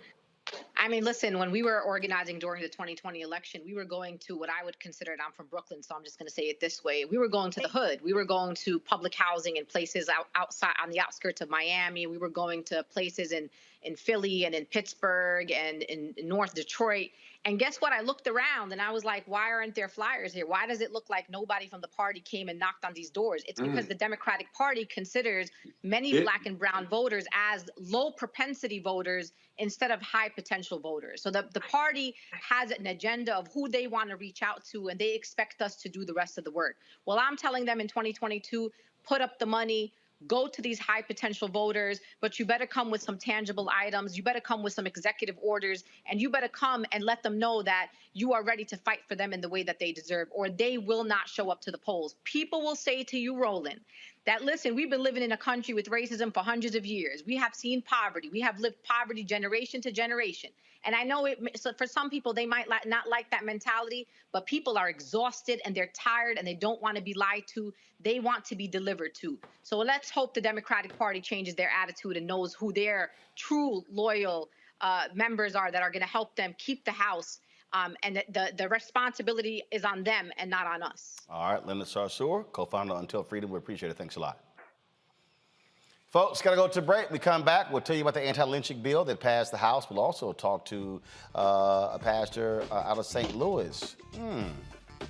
S13: I mean, listen, when we were organizing during the 2020 election, we were going to what I would consider, and I'm from Brooklyn, so I'm just going to say it this way. We were going to the hood. We were going to public housing in places outside on the outskirts of Miami. We were going to places in Philly and in Pittsburgh and in North Detroit. And guess what? I looked around and I was like, why aren't there flyers here? Why does it look like nobody from the party came and knocked on these doors? It's because the Democratic Party considers many Black and brown voters as low propensity voters instead of high potential voters. So the party has an agenda of who they want to reach out to, and they expect us to do the rest of the work. Well, I'm telling them in 2022, put up the money, go to these high potential voters, but you better come with some tangible items. You better come with some executive orders, and you better come and let them know that you are ready to fight for them in the way that they deserve, or they will not show up to the polls. People will say to you, Roland, that, listen, we've been living in a country with racism for hundreds of years. We have seen poverty. We have lived poverty generation to generation. And I know so for some people, they might not like that mentality, but people are exhausted and they're tired and they don't want to be lied to. They want to be delivered to. So let's hope the Democratic Party changes their attitude and knows who their true loyal members are that are going to help them keep the House. And the responsibility is on them and not on us.
S8: All right, Linda Sarsour, co-founder of Until Freedom. We appreciate it. Thanks a lot. Folks, got to go to break. We come back. We'll tell you about the anti-lynching bill that passed the House. We'll also talk to a pastor out of St. Louis.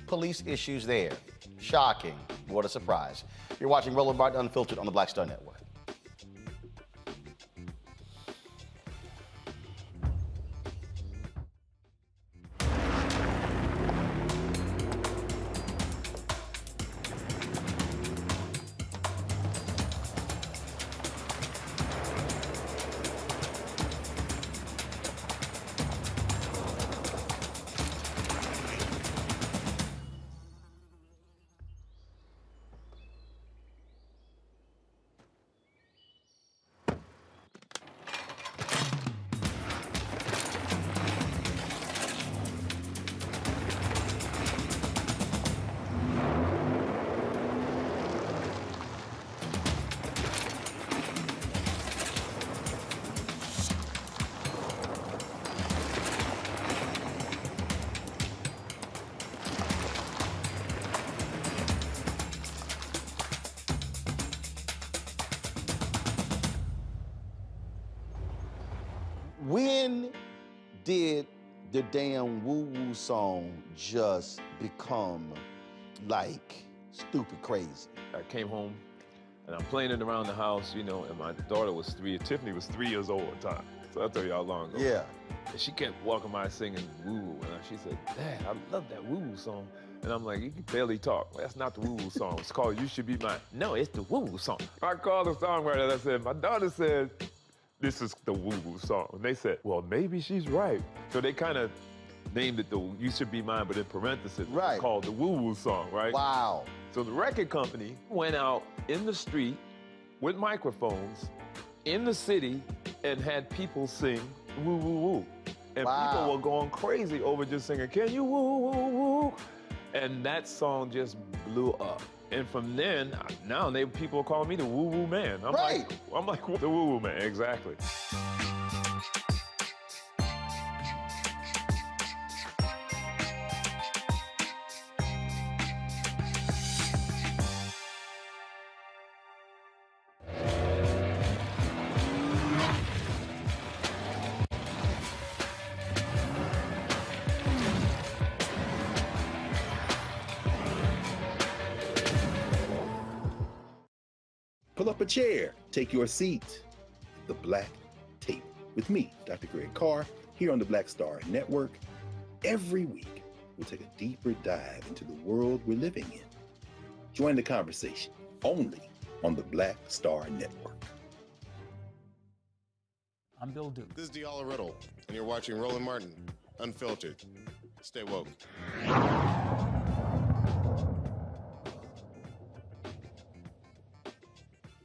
S8: Police issues there. Shocking. What a surprise. You're watching Roland Martin Unfiltered on the Black Star Network. When did the damn woo-woo song just become like stupid crazy?
S17: I came home and I'm playing it around the house, you know, and my daughter was 3, Tiffany was 3 years old at the time. So I'll tell you how long ago.
S8: Yeah.
S17: And she kept walking by singing woo-woo, and she said, Dad, I love that woo-woo song. And I'm like, you can barely talk. Well, that's not the woo-woo song. It's called You Should Be Mine. No, it's the woo-woo song. I called the songwriter and I said, my daughter said, this is the woo-woo song. And they said, well, maybe she's right. So they kind of named it the You Should Be Mine, but in parentheses,
S8: right.
S17: It's called the woo-woo song, right?
S8: Wow.
S17: So the record company went out in the street with microphones in the city and had people sing woo-woo-woo. And people were going crazy over just singing, can you woo-woo-woo? And that song just blew up. And from then, now people call me the woo-woo man. I'm like, the woo-woo man, exactly.
S18: Pull up a chair, take your seat. The Black Tape with me, Dr. Greg Carr, here on the Black Star Network. Every week, we'll take a deeper dive into the world we're living in. Join the conversation only on the Black Star Network.
S19: I'm Bill Duke.
S20: This is Diala Riddle, and you're watching Roland Martin Unfiltered. Stay woke.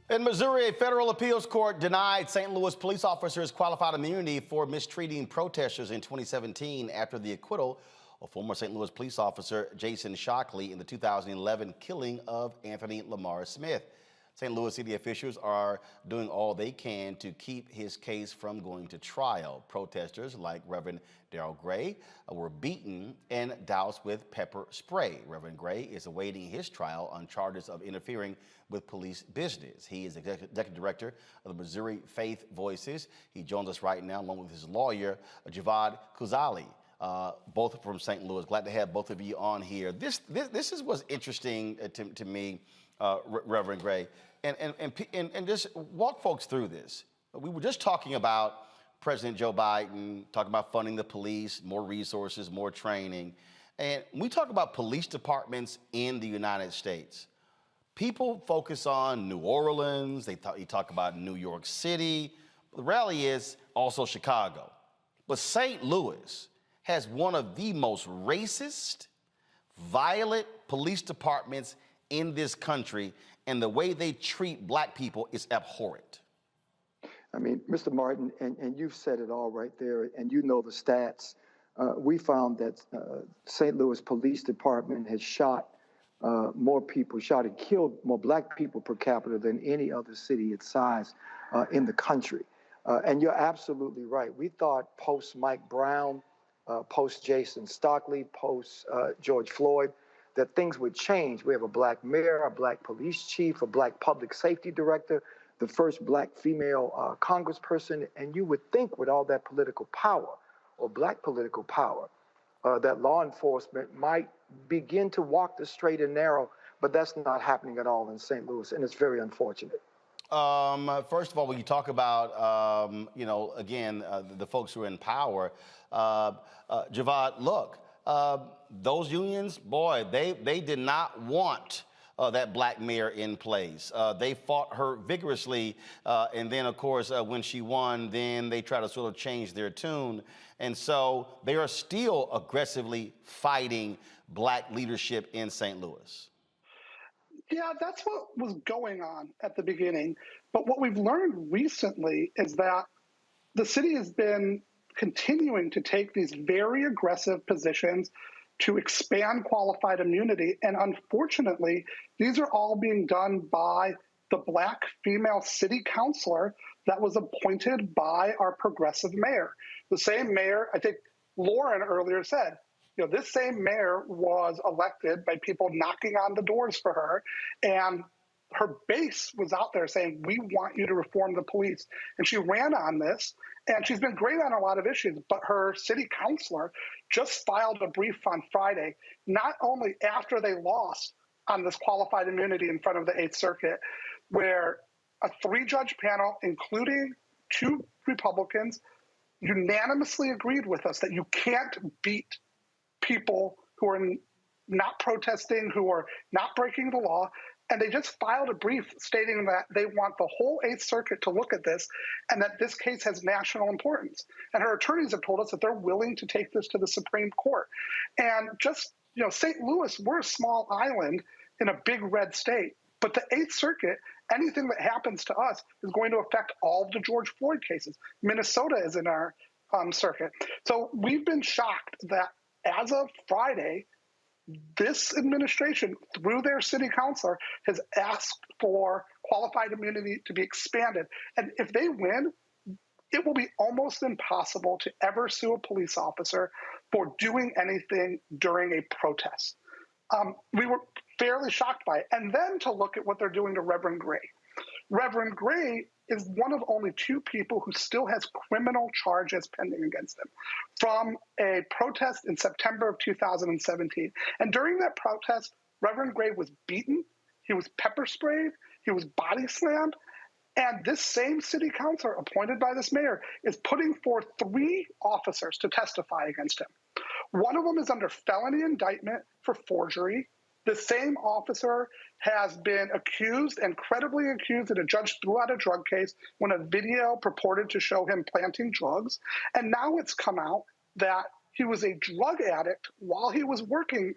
S8: In Missouri, a federal appeals court denied St. Louis police officers qualified immunity for mistreating protesters in 2017 after the acquittal of former St. Louis police officer Jason Shockley in the 2011 killing of Anthony Lamar Smith. St. Louis city officials are doing all they can to keep his case from going to trial. Protesters like Reverend Darrell Gray were beaten and doused with pepper spray. Reverend Gray is awaiting his trial on charges of interfering with police business. He is executive director of the Missouri Faith Voices. He joins us right now along with his lawyer, Javad Khuzali, both from St. Louis. Glad to have both of you on here. This is what's interesting to me, Reverend Gray. And just walk folks through this. We were just talking about President Joe Biden, talking about funding the police, more resources, more training. And when we talk about police departments in the United States, people focus on New Orleans, you talk about New York City. The reality is also Chicago. But St. Louis has one of the most racist, violent police departments in this country, and the way they treat black people is abhorrent.
S19: I mean, Mr. Martin, and you've said it all right there, and you know the stats. We found that St. Louis Police Department has shot more people, shot and killed more black people per capita than any other city its size in the country. And you're absolutely right. We thought post Mike Brown, post Jason Stockley, post George Floyd, that things would change. We have a black mayor, a black police chief, a black public safety director, the first black female congressperson, and you would think with all that political power, or black political power, that law enforcement might begin to walk the straight and narrow, but that's not happening at all in St. Louis, and it's very unfortunate.
S8: First of all, when you talk about, again, the folks who are in power, Javad, look, those unions, boy, they did not want that black mayor in place. They fought her vigorously, and then, of course, when she won, then they tried to sort of change their tune. And so they are still aggressively fighting black leadership in St. Louis.
S19: Yeah, that's what was going on at the beginning. But what we've learned recently is that the city has been continuing to take these very aggressive positions to expand qualified immunity. And unfortunately, these are all being done by the black female city councilor that was appointed by our progressive mayor. The same mayor, I think Lauren earlier said, this same mayor was elected by people knocking on the doors for her, and her base was out there saying, we want you to reform the police. And she ran on this, and she's been great on a lot of issues, but her city councilor just filed a brief on Friday, not only after they lost on this qualified immunity in front of the 8th Circuit, where a 3-judge panel, including 2 Republicans, unanimously agreed with us that you can't beat people who are not protesting, who are not breaking the law. And they just filed a brief stating that they want the whole 8th Circuit to look at this and that this case has national importance. And her attorneys have told us that they're willing to take this to the Supreme Court. And just, St. Louis, we're a small island in a big red state. But the 8th Circuit, anything that happens to us is going to affect all of the George Floyd cases. Minnesota is in our circuit. So we've been shocked that as of Friday, this administration, through their city councilor, has asked for qualified immunity to be expanded. And if they win, it will be almost impossible to ever sue a police officer for doing anything during a protest. We were fairly shocked by it. And then to look at what they're doing to Reverend Gray. Reverend Gray is one of only 2 people who still has criminal charges pending against him from a protest in September of 2017. And during that protest, Reverend Gray was beaten, he was pepper sprayed, he was body slammed, and this same city councilor appointed by this mayor is putting forth 3 officers to testify against him. One of them is under felony indictment for forgery. The same officer has been accused and credibly accused that a judge threw out a drug case when a video purported to show him planting drugs. And now it's come out that he was a drug addict while he was working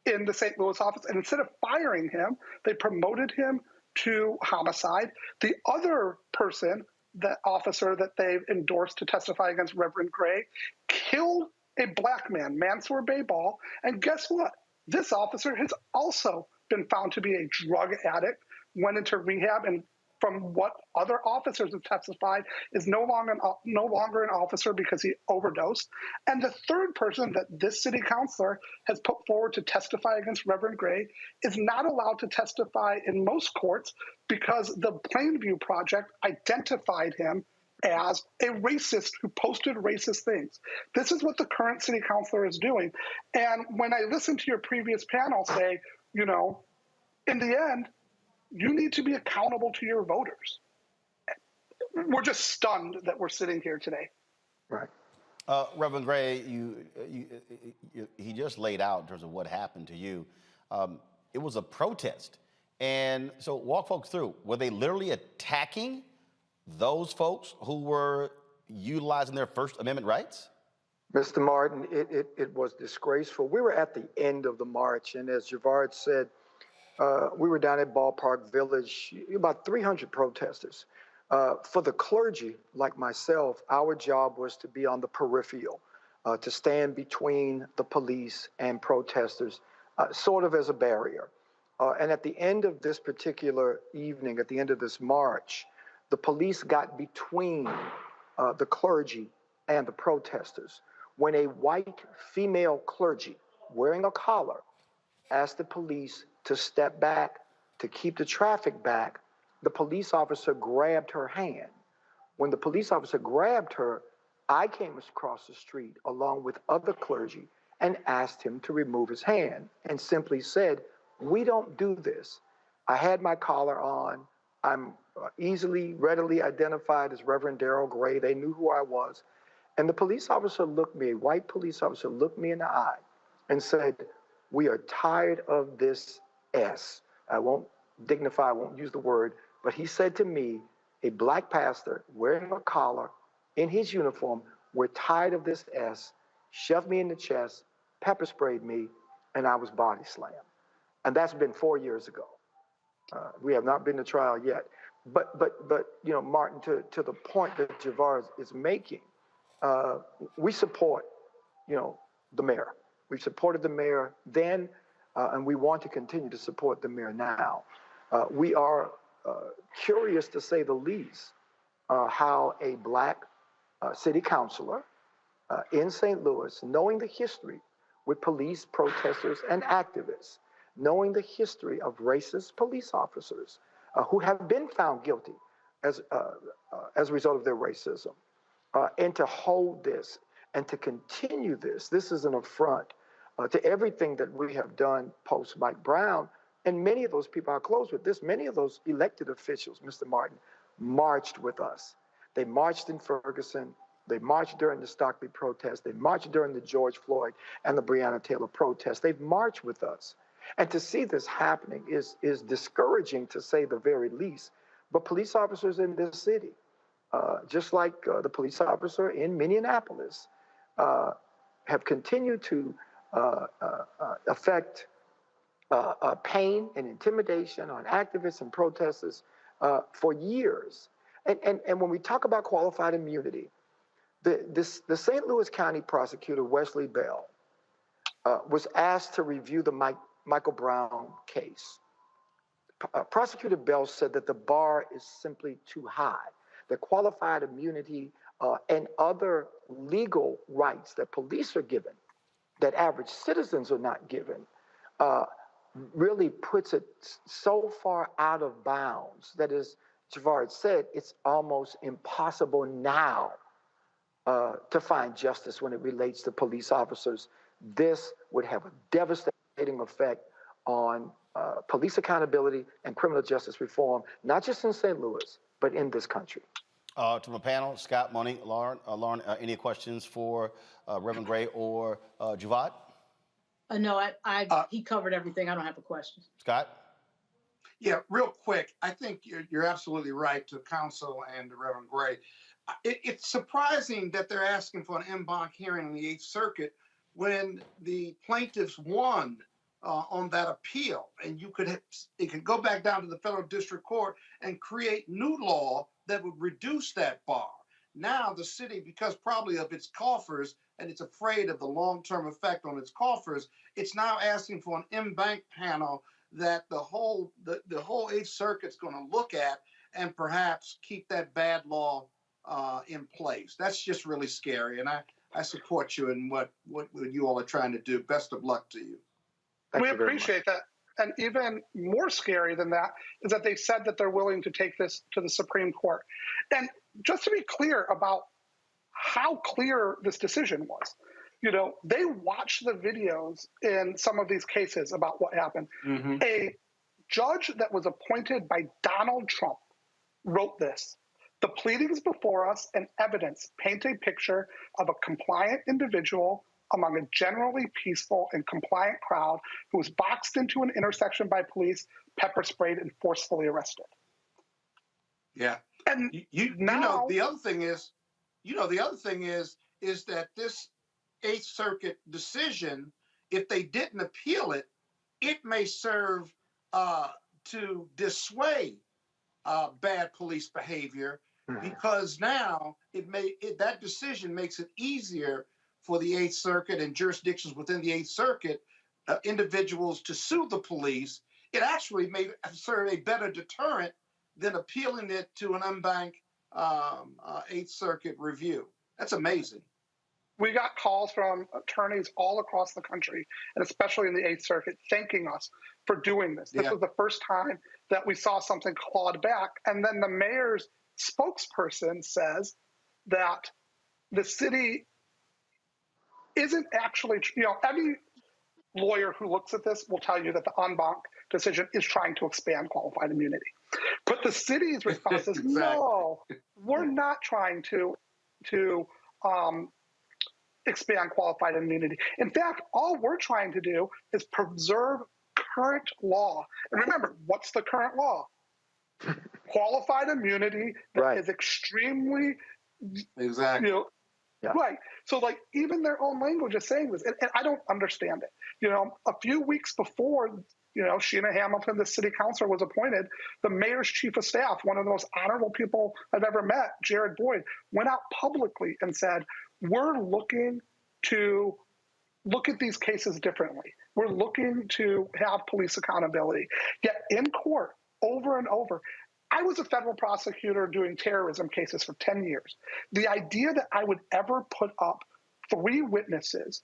S19: in the St. Louis office. And instead of firing him, they promoted him to homicide. The other person, the officer that they've endorsed to testify against Reverend Gray, killed a black man, Mansour Baybal. And guess what? This officer has also been found to be a drug addict, went into rehab, and from what other officers have testified, is no longer an officer because he overdosed. And the third person that this city councilor has put forward to testify against Reverend Gray is not allowed to testify in most courts because the Plainview Project identified him as a racist who posted racist things. This is what the current city councilor is doing. And when I listened to your previous panel say, in the end, you need to be accountable to your voters. We're just stunned that we're sitting here today. Right.
S8: Reverend Gray, he just laid out in terms of what happened to you. It was a protest. And so walk folks through. Were they literally attacking those folks who were utilizing their First Amendment rights?
S19: Mr. Martin, it was disgraceful. We were at the end of the march, and as Javard said,
S21: we were down at Ballpark Village, about 300 protesters. For the clergy, like myself, our job was to be on the peripheral, to stand between the police and protesters, sort of as a barrier. And at the end of this particular evening, at the end of this march, the police got between the clergy and the protesters when a white female clergy wearing a collar asked the police to step back, to keep the traffic back. The police officer grabbed her hand. When the police officer grabbed her, I came across the street along with other clergy and asked him to remove his hand and simply said, "We don't do this." I had my collar on. I'm readily identified as Reverend Darrell Gray. They knew who I was. And the police officer looked me, a white police officer looked me in the eye and said, "We are tired of this S." I won't dignify, I won't use the word, but he said to me, a black pastor wearing a collar in his uniform, "We're tired of this S," shoved me in the chest, pepper sprayed me, and I was body slammed. And that's been 4 years ago. We have not been to trial yet. But you know, Martin, to the point that Javar is making, we support, you know, the mayor. We supported the mayor then, and we want to continue to support the mayor now. We are curious, to say the least, how a black city councilor in St. Louis, knowing the history with police, protesters, and activists, knowing the history of racist police officers who have been found guilty as a result of their racism, and to hold this and to continue this is an affront to everything that we have done post Mike Brown. And many of those people, I'll close with this, many of those elected officials, Mr. Martin, marched with us. They marched in Ferguson. They marched during the Stockley protest. They marched during the George Floyd and the Breonna Taylor protest. They've marched with us. And to see this happening is discouraging, to say the very least. But police officers in this city, just like the police officer in Minneapolis, have continued to affect pain and intimidation on activists and protesters for years. And when we talk about qualified immunity, the St. Louis County prosecutor, Wesley Bell, was asked to review the Michael Brown case. Prosecutor Bell said that the bar is simply too high, that qualified immunity and other legal rights that police are given, that average citizens are not given, really puts it so far out of bounds that, as Javard said, it's almost impossible now to find justice when it relates to police officers. This would have a devastating effect on police accountability and criminal justice reform, not just in St. Louis, but in this country.
S8: To my panel, Scott, Monique, Lauren, any questions for Reverend Gray or Javad?
S6: No, he covered everything. I don't have a question.
S8: Scott?
S14: Yeah, real quick. I think you're absolutely right, to counsel and to Reverend Gray. It's surprising that they're asking for an en banc hearing in the Eighth Circuit when the plaintiffs won on that appeal, and it could go back down to the federal district court and create new law that would reduce that bar. Now the city, because probably of its coffers, and it's afraid of the long-term effect on its coffers, it's now asking for an en banc panel that the whole Eighth Circuit's going to look at and perhaps keep that bad law in place. That's just really scary, and I support you in what you all are trying to do. Best of luck to you.
S19: We appreciate that. And even more scary than that is that they said that they're willing to take this to the Supreme Court. And just to be clear about how clear this decision was, you know, they watched the videos in some of these cases about what happened. Mm-hmm. A judge that was appointed by Donald Trump wrote this: "The pleadings before us and evidence paint a picture of a compliant individual among a generally peaceful and compliant crowd who was boxed into an intersection by police, pepper sprayed, and forcefully arrested."
S14: Yeah.
S19: And
S14: the other thing is that this Eighth Circuit decision, if they didn't appeal it, it may serve to dissuade bad police behavior, because now that decision makes it easier for the Eighth Circuit and jurisdictions within the Eighth Circuit, individuals to sue the police. It actually made serve a better deterrent than appealing it to an unbanked Eighth Circuit review. That's amazing.
S19: We got calls from attorneys all across the country, and especially in the Eighth Circuit, thanking us for doing this. This was the first time that we saw something clawed back. And then the mayor's spokesperson says that the city isn't actually, any lawyer who looks at this will tell you that the en banc decision is trying to expand qualified immunity. But the city's response is, no, we're not trying to expand qualified immunity. In fact, all we're trying to do is preserve current law. And remember, what's the current law? Qualified immunity that is extremely right. So like even their own language is saying this, and I don't understand it. A few weeks before Sheena Hamilton, the city councilor, was appointed, the mayor's chief of staff, one of the most honorable people I've ever met, Jared Boyd, went out publicly and said, we're looking to look at these cases differently. We're looking to have police accountability. Yet in court, over and over, I was a federal prosecutor doing terrorism cases for 10 years. The idea that I would ever put up 3 witnesses,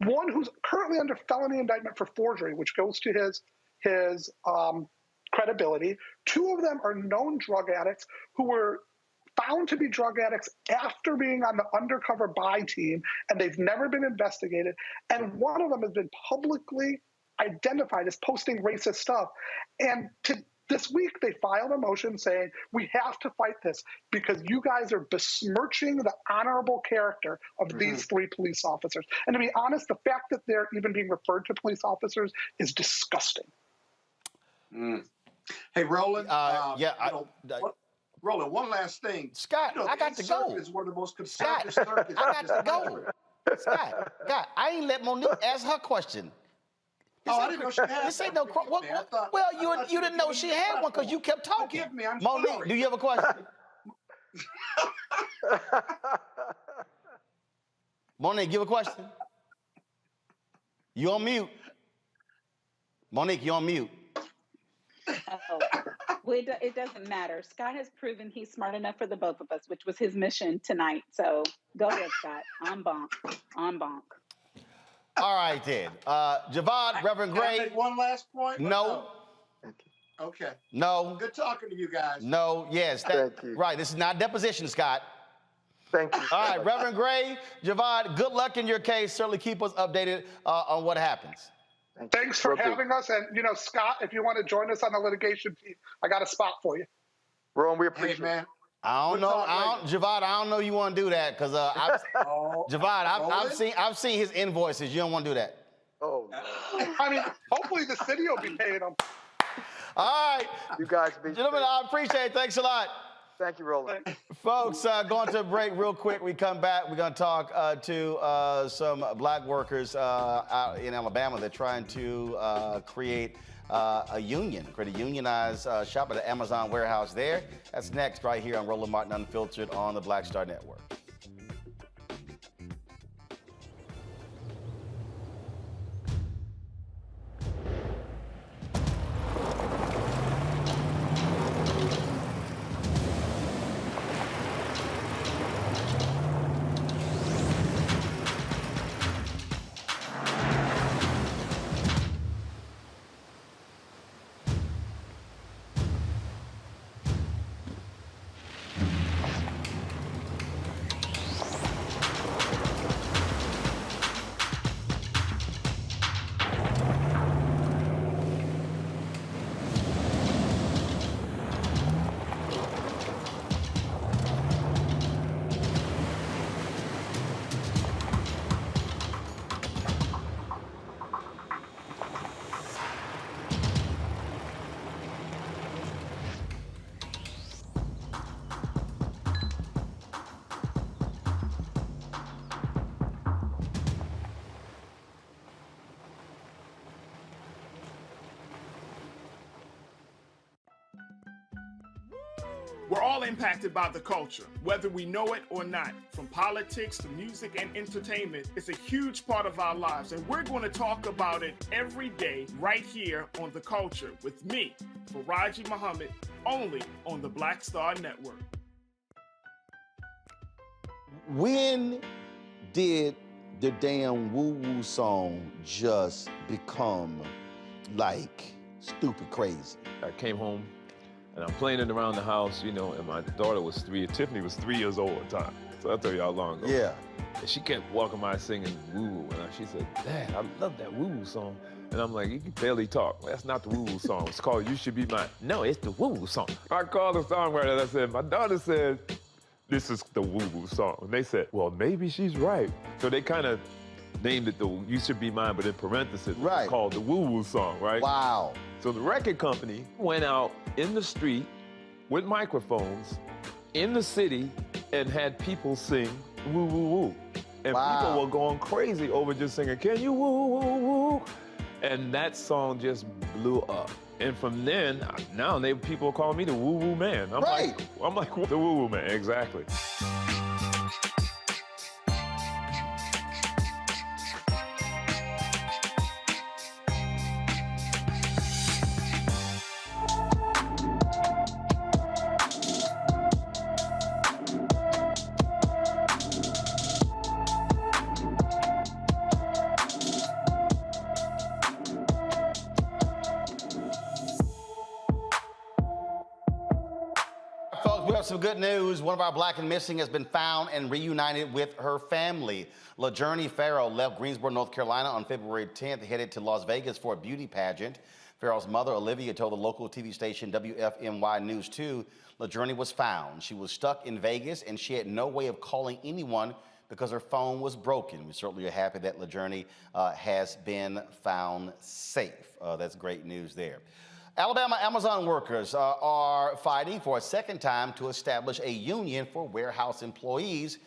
S19: one who's currently under felony indictment for forgery, which goes to his credibility. 2 of them are known drug addicts who were found to be drug addicts after being on the undercover buy team, and they've never been investigated. And one of them has been publicly identified as posting racist stuff. And this week, they filed a motion saying, we have to fight this because you guys are besmirching the honorable character of these 3 police officers. And to be honest, the fact that they're even being referred to police officers is disgusting.
S14: Hey, Roland. Roland, one last thing.
S8: Scott, I got to go.
S14: It's one of the most conservative circuits.
S8: I got to go. Scott, I ain't let Monique ask her question.
S14: I didn't know she had
S8: This ain't no. Well, you didn't know she had one because you kept talking.
S14: Forgive me, I'm
S8: Monique,
S14: sorry.
S8: do you have a question? Monique, you have a question? You on mute? Monique, you on mute?
S15: Well, it doesn't matter. Scott has proven he's smart enough for the both of us, which was his mission tonight. So go ahead, Scott. En banc. En banc.
S8: All right, then. Javad, Reverend Gray.
S14: Can I make one last point?
S8: No.
S14: Okay.
S8: No.
S14: Good talking to you guys.
S8: No. Yes.
S21: Thank you.
S8: Right. This is not deposition, Scott.
S21: Thank you.
S8: All right, Reverend Gray, Javad, good luck in your case. Certainly keep us updated on what happens.
S19: Thanks for having us. And, Scott, if you want to join us on the litigation team, I got a spot for you.
S21: Ron, we appreciate it.
S14: Man.
S8: I don't know, Javad. I don't know you want to do that because Javad, I've seen his invoices. You don't want to do that.
S21: Oh, no.
S19: I mean, hopefully the city will be paying them.
S8: All right,
S21: you guys be
S8: gentlemen.
S21: safe.
S8: I appreciate it. Thanks a lot.
S21: Thank you, Roland.
S8: Folks, going to a break real quick. We come back. We're going to talk to some black workers out in Alabama. They're trying to create a unionized shop at the Amazon warehouse there. That's next right here on Roland Martin Unfiltered on the Black Star Network.
S1: We're all impacted by the culture, whether we know it or not. From politics to music and entertainment, it's a huge part of our lives, and we're going to talk about it every day right here on The Culture with me, Faraji Muhammad, only on the Black Star Network.
S8: When did the damn woo-woo song just become like stupid crazy?
S17: I came home and I'm playing it around the house, you know, and my daughter was 3. Tiffany was 3 years old at the time. So I'll tell you how long ago.
S8: Yeah.
S17: And she kept walking by singing woo-woo. And she said, Dad, I love that woo-woo song. And I'm like, you can barely talk. That's not the woo-woo song. It's called You Should Be Mine. No, it's the woo-woo song. I called the songwriter and I said, my daughter said, this is the woo-woo song. And they said, well, maybe she's right. So they kind of named it the You Should Be Mine, but in parentheses,
S8: right,
S17: called the woo-woo song, right?
S8: Wow.
S17: So the record company went out in the street with microphones in the city and had people sing woo-woo-woo. And people were going crazy over just singing, can you woo-woo-woo? And that song just blew up. And from then, now people call me the woo-woo man. I'm like, the woo-woo man, exactly.
S8: Folks, we have some good news. One of our black and missing has been found and reunited with her family. LaJourney Farrell left Greensboro, North Carolina on February 10th, headed to Las Vegas for a beauty pageant. Farrell's mother, Olivia, told the local TV station WFMY News 2, LaJourney was found. She was stuck in Vegas and she had no way of calling anyone because her phone was broken. We certainly are happy that LaJourney has been found safe. That's great news there. Alabama Amazon workers are fighting for a second time to establish a union for warehouse employees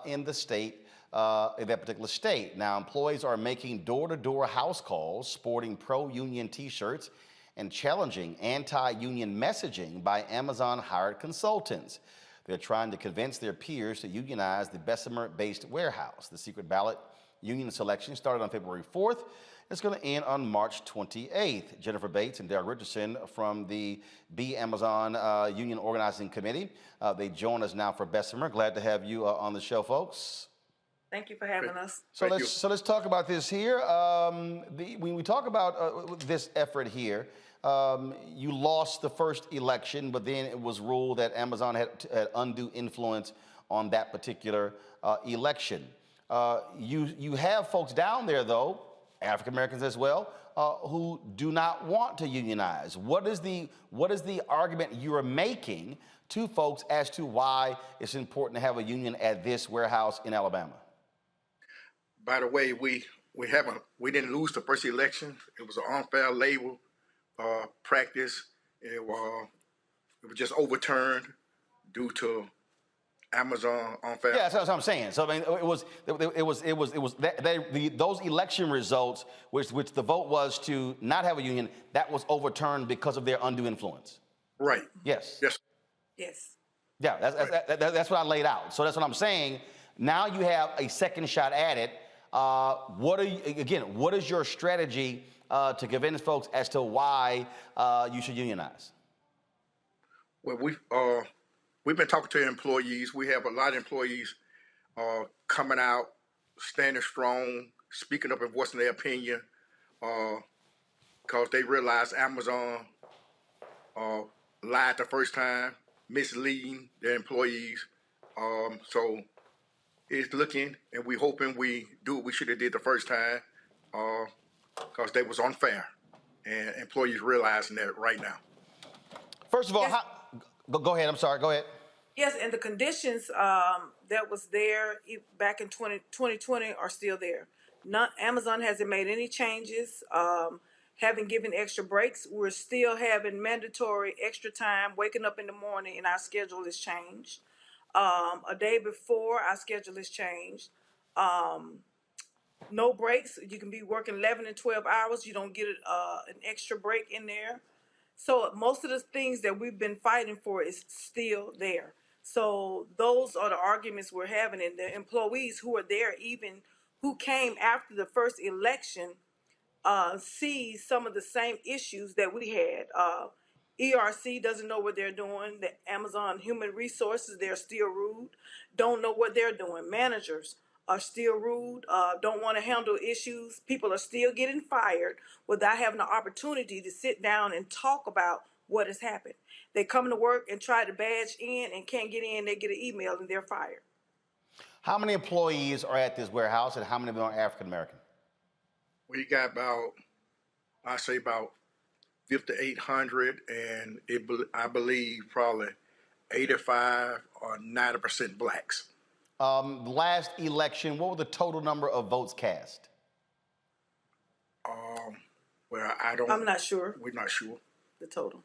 S8: in the state, in that particular state. Now, employees are making door-to-door house calls, sporting pro-union T-shirts, and challenging anti-union messaging by Amazon-hired consultants. They're trying to convince their peers to unionize the Bessemer-based warehouse. The secret ballot union selection started on February 4th. It's going to end on March 28th. Jennifer Bates and Derek Richardson from the B Amazon Union Organizing Committee. They join us now for Bessemer. Glad to have you on the show, folks.
S22: Thank you for having us.
S8: So let's talk about this here. When we talk about this effort here, you lost the first election, but then it was ruled that Amazon had undue influence on that particular election. You have folks down there, though, African Americans as well, who do not want to unionize. What is the argument you are making to folks as to why it's important to have a union at this warehouse in Alabama?
S23: By the way, we didn't lose the first election. It was an unfair labor practice. It was just overturned due to Amazon unfair.
S8: Yeah, that's what I'm saying. So I mean, those election results, which the vote was to not have a union, that was overturned because of their undue influence.
S23: Right.
S8: Yes.
S23: Yes.
S22: Yes.
S8: Yeah, that's what I laid out. So that's what I'm saying. Now you have a second shot at it. What is your strategy to convince folks as to why you should unionize?
S23: Well, we've been talking to employees. We have a lot of employees coming out, standing strong, speaking up and voicing their opinion, because they realize Amazon lied the first time, misleading their employees. So it's looking, and we're hoping we do what we should have did the first time, because they was unfair, and employees realizing that right now.
S8: First of all, go ahead. I'm sorry. Go ahead.
S22: Yes, and the conditions that was there back in 2020 are still there. Amazon hasn't made any changes, haven't given extra breaks. We're still having mandatory extra time, waking up in the morning, and our schedule is changed. A day before, our schedule is changed. No breaks. You can be working 11 and 12 hours. You don't get an extra break in there. So most of the things that we've been fighting for is still there. So those are the arguments we're having, and the employees who are there, even who came after the first election, see some of the same issues that we had. ERC doesn't know what they're doing. The Amazon Human Resources, they're still rude, don't know what they're doing. Managers are still rude, don't want to handle issues. People are still getting fired without having the opportunity to sit down and talk about what has happened. They come to work and try to badge in and can't get in. They get an email and they're fired.
S8: How many employees are at this warehouse, and how many of them are African American?
S23: We got about, I say about 5,800, and I believe probably 85 or 90% blacks.
S8: Last election, what were the total number of votes cast?
S23: Well,
S22: I'm not sure.
S23: We're not sure.
S22: The total.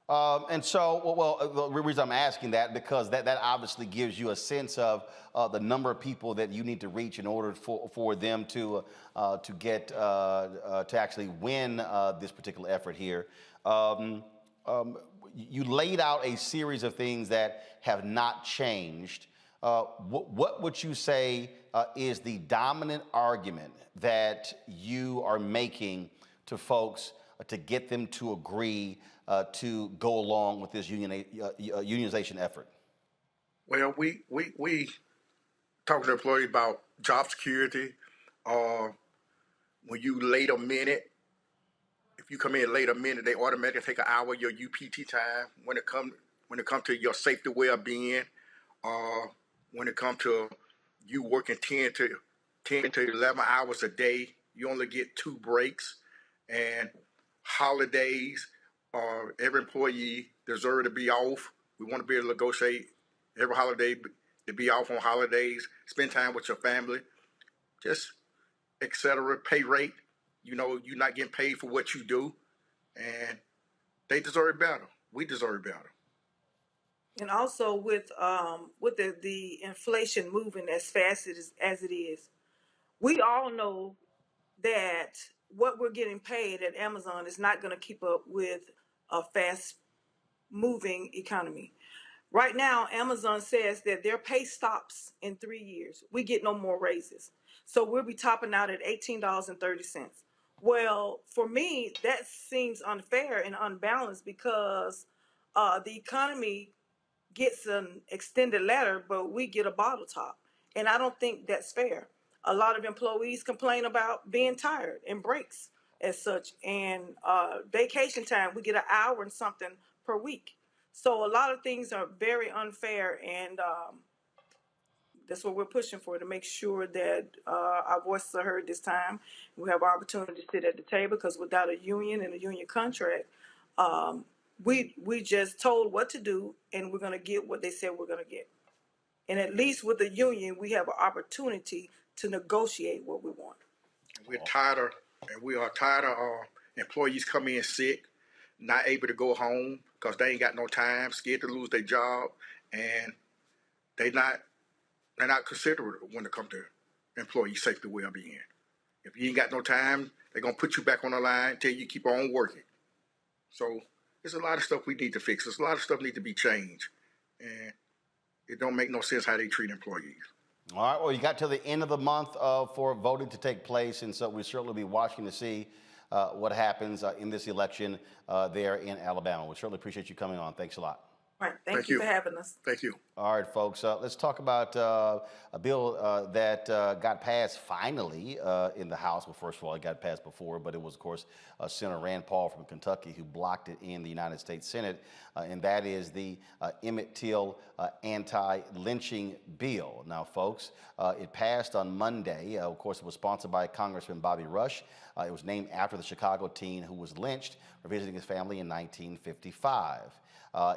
S8: And so, the reason I'm asking that, because that obviously gives you a sense of the number of people that you need to reach in order for them to get to actually win this particular effort here. You laid out a series of things that have not changed. What would you say is the dominant argument that you are making to folks to get them to agree to go along with this unionization effort?
S23: Well, we talk to employees about job security. When you late a minute, if you come in late a minute, they automatically take an hour of your UPT time. When it come to your safety, well-being, when it comes to you working 10 to 11 hours a day, you only get 2 breaks. And holidays, every employee deserves to be off. We want to be able to negotiate every holiday to be off on holidays, spend time with your family, just etc. Pay rate, you're not getting paid for what you do, and they deserve better. We deserve better.
S22: And also with the inflation moving as fast as it is, we all know that what we're getting paid at Amazon is not going to keep up with a fast moving economy. Right now, Amazon says that their pay stops in 3 years. We get no more raises. So we'll be topping out at $18.30. Well, for me, that seems unfair and unbalanced because the economy gets an extended ladder, but we get a bottle top. And I don't think that's fair. A lot of employees complain about being tired and breaks as such. And vacation time, we get an hour and something per week. So a lot of things are very unfair, and that's what we're pushing for, to make sure that our voices are heard this time. We have our opportunity to sit at the table, because without a union and a union contract, we just told what to do, and we're going to get what they said we're going to get. And at least with the union, we have an opportunity to negotiate what we want.
S23: We are tired of employees coming in sick, not able to go home because they ain't got no time, scared to lose their job, and they're not considerate when it comes to employee safety, well-being. If you ain't got no time, they're gonna put you back on the line, tell you keep on working. So there's a lot of stuff we need to fix. There's a lot of stuff need to be changed, and it don't make no sense how they treat employees.
S8: All right, well, you got till the end of the month for voting to take place, and so we'll certainly be watching to see what happens in this election there in Alabama. We certainly appreciate you coming on. Thanks a lot.
S22: All right, thank you for having us.
S23: Thank you.
S8: All right, folks, let's talk about a bill that got passed finally in the House. Well, first of all, it got passed before, but it was, of course, Senator Rand Paul from Kentucky who blocked it in the United States Senate, and that is the Emmett Till Antilynching bill. Now, folks, it passed on Monday. Of course, it was sponsored by Congressman Bobby Rush. It was named after the Chicago teen who was lynched for visiting his family in 1955.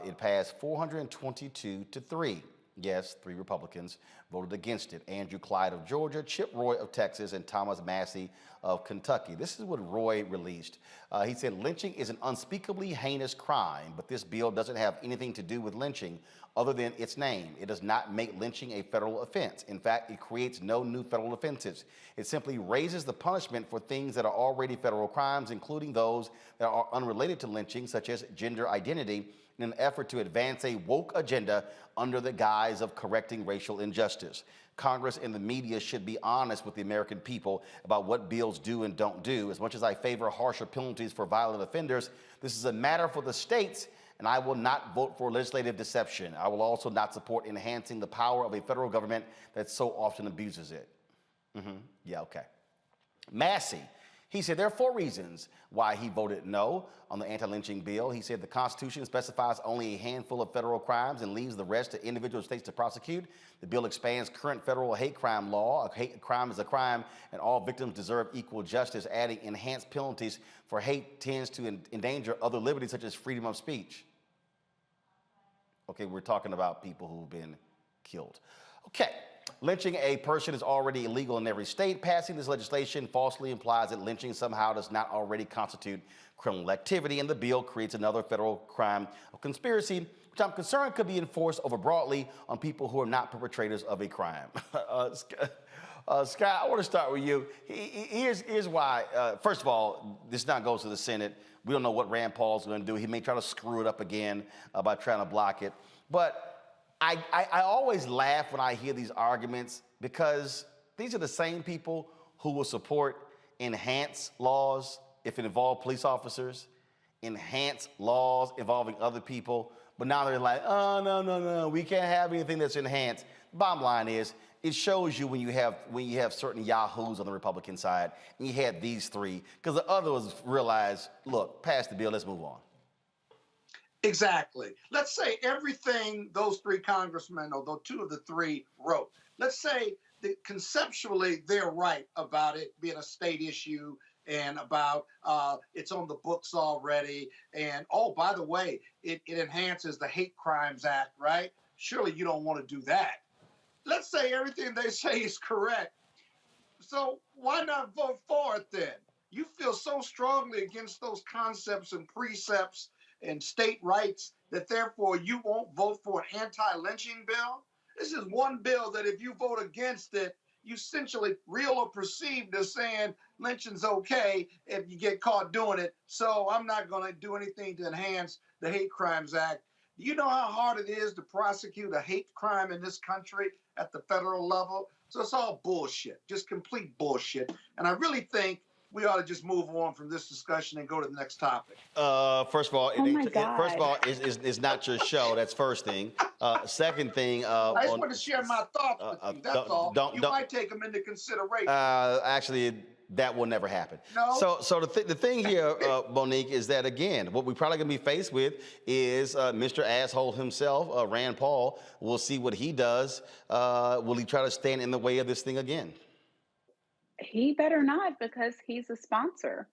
S8: It passed 422 to 3. Yes, 3 Republicans voted against it. Andrew Clyde of Georgia, Chip Roy of Texas, and Thomas Massey of Kentucky. This is what Roy released. He said, lynching is an unspeakably heinous crime, but this bill doesn't have anything to do with lynching other than its name. It does not make lynching a federal offense. In fact, it creates no new federal offenses. It simply raises the punishment for things that are already federal crimes, including those that are unrelated to lynching, such as gender identity, in an effort to advance a woke agenda under the guise of correcting racial injustice. Congress and the media should be honest with the American people about what bills do and don't do. As much as I favor harsher penalties for violent offenders, this is a matter for the states, and I will not vote for legislative deception. I will also not support enhancing the power of a federal government that so often abuses it. Yeah, okay. Massey. He said there are 4 reasons why he voted no on the anti-lynching bill. He said the Constitution specifies only a handful of federal crimes and leaves the rest to individual states to prosecute. The bill expands current federal hate crime law. A hate crime is a crime, and all victims deserve equal justice. Adding enhanced penalties for hate tends to endanger other liberties, such as freedom of speech. Okay, we're talking about people who've been killed. Okay. Lynching a person is already illegal in every state. Passing this legislation falsely implies that lynching somehow does not already constitute criminal activity, and the bill creates another federal crime of conspiracy, which I'm concerned could be enforced overbroadly on people who are not perpetrators of a crime. Scott, I want to start with you. Here's why. First of all, this now goes to the Senate. We don't know what Rand Paul's going to do. He may try to screw it up again by trying to block it. But I always laugh when I hear these arguments because these are the same people who will support enhanced laws if it involves police officers, enhanced laws involving other people, but now they're like, oh, no, we can't have anything that's enhanced. Bottom line is, it shows you when you have certain yahoos on the Republican side, and you had these 3, because the others realize, look, pass the bill, let's move on.
S14: Exactly. Let's say everything those 3 congressmen, although 2 of the 3 wrote, let's say that conceptually they're right about it being a state issue and about it's on the books already. And, oh, by the way, it enhances the Hate Crimes Act, right? Surely you don't want to do that. Let's say everything they say is correct. So why not vote for it then? You feel so strongly against those concepts and precepts and state rights that therefore you won't vote for an anti-lynching bill? This is one bill that if you vote against it, you essentially real or perceived as saying lynching's okay if you get caught doing it. So I'm not going to do anything to enhance the Hate Crimes Act. Do you know how hard it is to prosecute a hate crime in this country at the federal level? So it's all bullshit, just complete bullshit. And I really think we ought to just move on from this discussion and go to the next topic.
S8: First of all, it's not your show. That's first thing. Second thing,
S14: I just want to share my thoughts with you. That's all. You might take them into consideration.
S8: Actually, that will never happen.
S14: No.
S8: So the thing here, Monique, is that again, what we're probably going to be faced with is Mr. Asshole himself, Rand Paul. We'll see what he does. Will he try to stand in the way of this thing again?
S15: He better not, because he's a sponsor.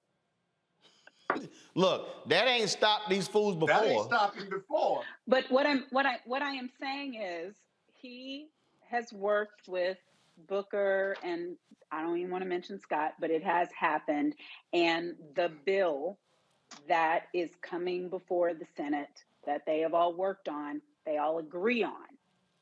S8: Look, that ain't stopped these fools before.
S14: That ain't stopping before.
S15: But what I am saying is he has worked with Booker, and I don't even want to mention Scott, but it has happened. And the bill that is coming before the Senate that they have all worked on, they all agree on.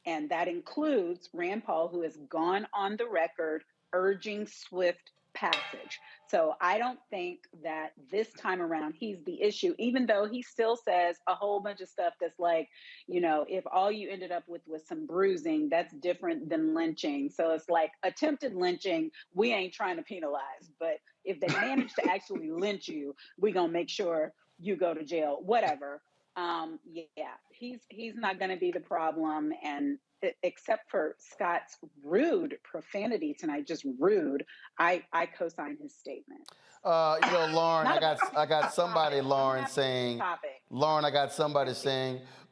S15: And that includes Rand Paul, who has gone on the record urging swift passage. So I don't think that this time around he's the issue, even though he still says a whole bunch of stuff that's like, you know, if all you ended up with was some bruising, that's different than lynching. So it's like attempted lynching, we ain't trying to penalize, but if they manage to actually lynch you, we're going to make sure you go to jail, whatever. He's not going to be the problem. And except for Scott's rude profanity tonight, just rude, I co-sign his statement.
S8: Lauren, I got somebody, Lauren, saying,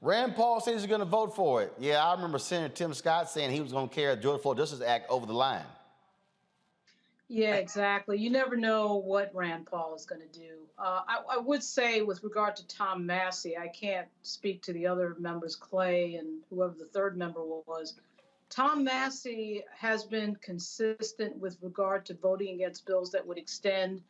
S8: Rand Paul says he's going to vote for it. Yeah, I remember Senator Tim Scott saying he was going to carry the Georgia Floyd Justice Act over the line.
S6: Yeah, exactly. You never know what Rand Paul is going to do. I would say, with regard to Tom Massey, I can't speak to the other members, Clay and whoever the third member was. Tom Massey has been consistent with regard to voting against bills that would extend,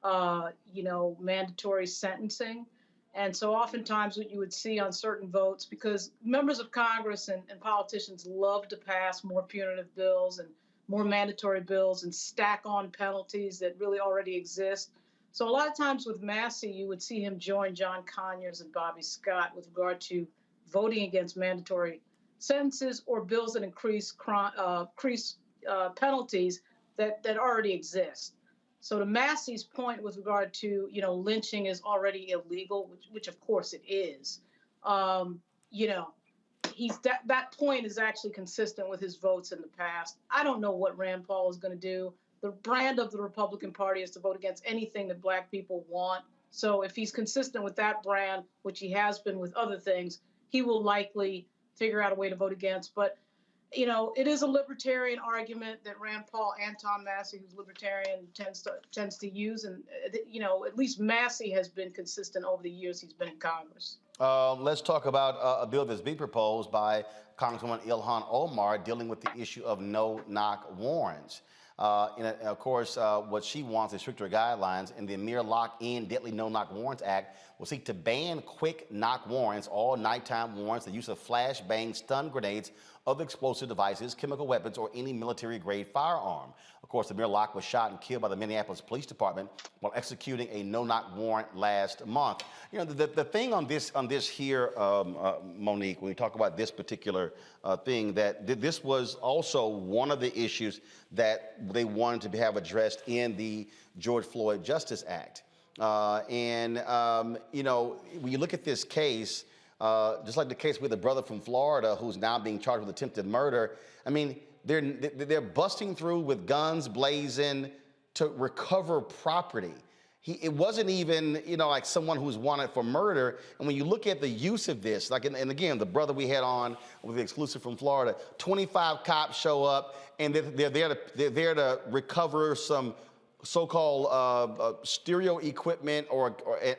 S6: mandatory sentencing. And so oftentimes what you would see on certain votes, because members of Congress and politicians love to pass more punitive bills and more mandatory bills and stack on penalties that really already exist. So a lot of times with Massey, you would see him join John Conyers and Bobby Scott with regard to voting against mandatory sentences or bills that increase penalties that already exist. So to Massey's point with regard to, lynching is already illegal, which of course it is. He's that point is actually consistent with his votes in the past. I don't know what Rand Paul is going to do. The brand of the Republican Party is to vote against anything that Black people want. So if he's consistent with that brand, which he has been with other things, he will likely figure out a way to vote against. But it is a libertarian argument that Rand Paul and Tom Massey, who's libertarian, tends to use, and at least Massey has been consistent over the years he's been in Congress.
S8: Let's talk about a bill that's being proposed by Congresswoman Ilhan Omar dealing with the issue of no-knock warrants. Of course, what she wants is stricter guidelines, and the Amir Lock-In Deadly No-Knock Warrants Act will seek to ban quick knock warrants, all nighttime warrants, the use of flashbang, stun grenades, other explosive devices, chemical weapons, or any military-grade firearm. Of course, Amir Locke was shot and killed by the Minneapolis Police Department while executing a no-knock warrant last month. The thing on this here, Monique, when we talk about this particular thing, that this was also one of the issues that they wanted to have addressed in the George Floyd Justice Act. When you look at this case, just like the case with the brother from Florida who's now being charged with attempted murder, I mean, they're busting through with guns blazing to recover property. It wasn't even, like someone who's wanted for murder. And when you look at the use of this, and again, the brother we had on with the exclusive from Florida, 25 cops show up and they're there to recover some so-called stereo equipment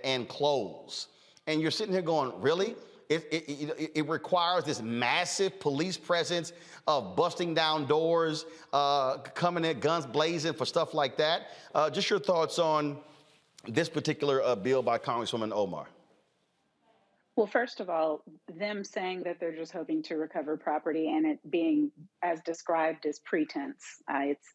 S8: and clothes. And you're sitting here going, really? It requires this massive police presence of busting down doors, coming in guns blazing for stuff like that. Just your thoughts on this particular bill by Congresswoman Omar.
S15: Well, first of all, them saying that they're just hoping to recover property and it being as described as pretense,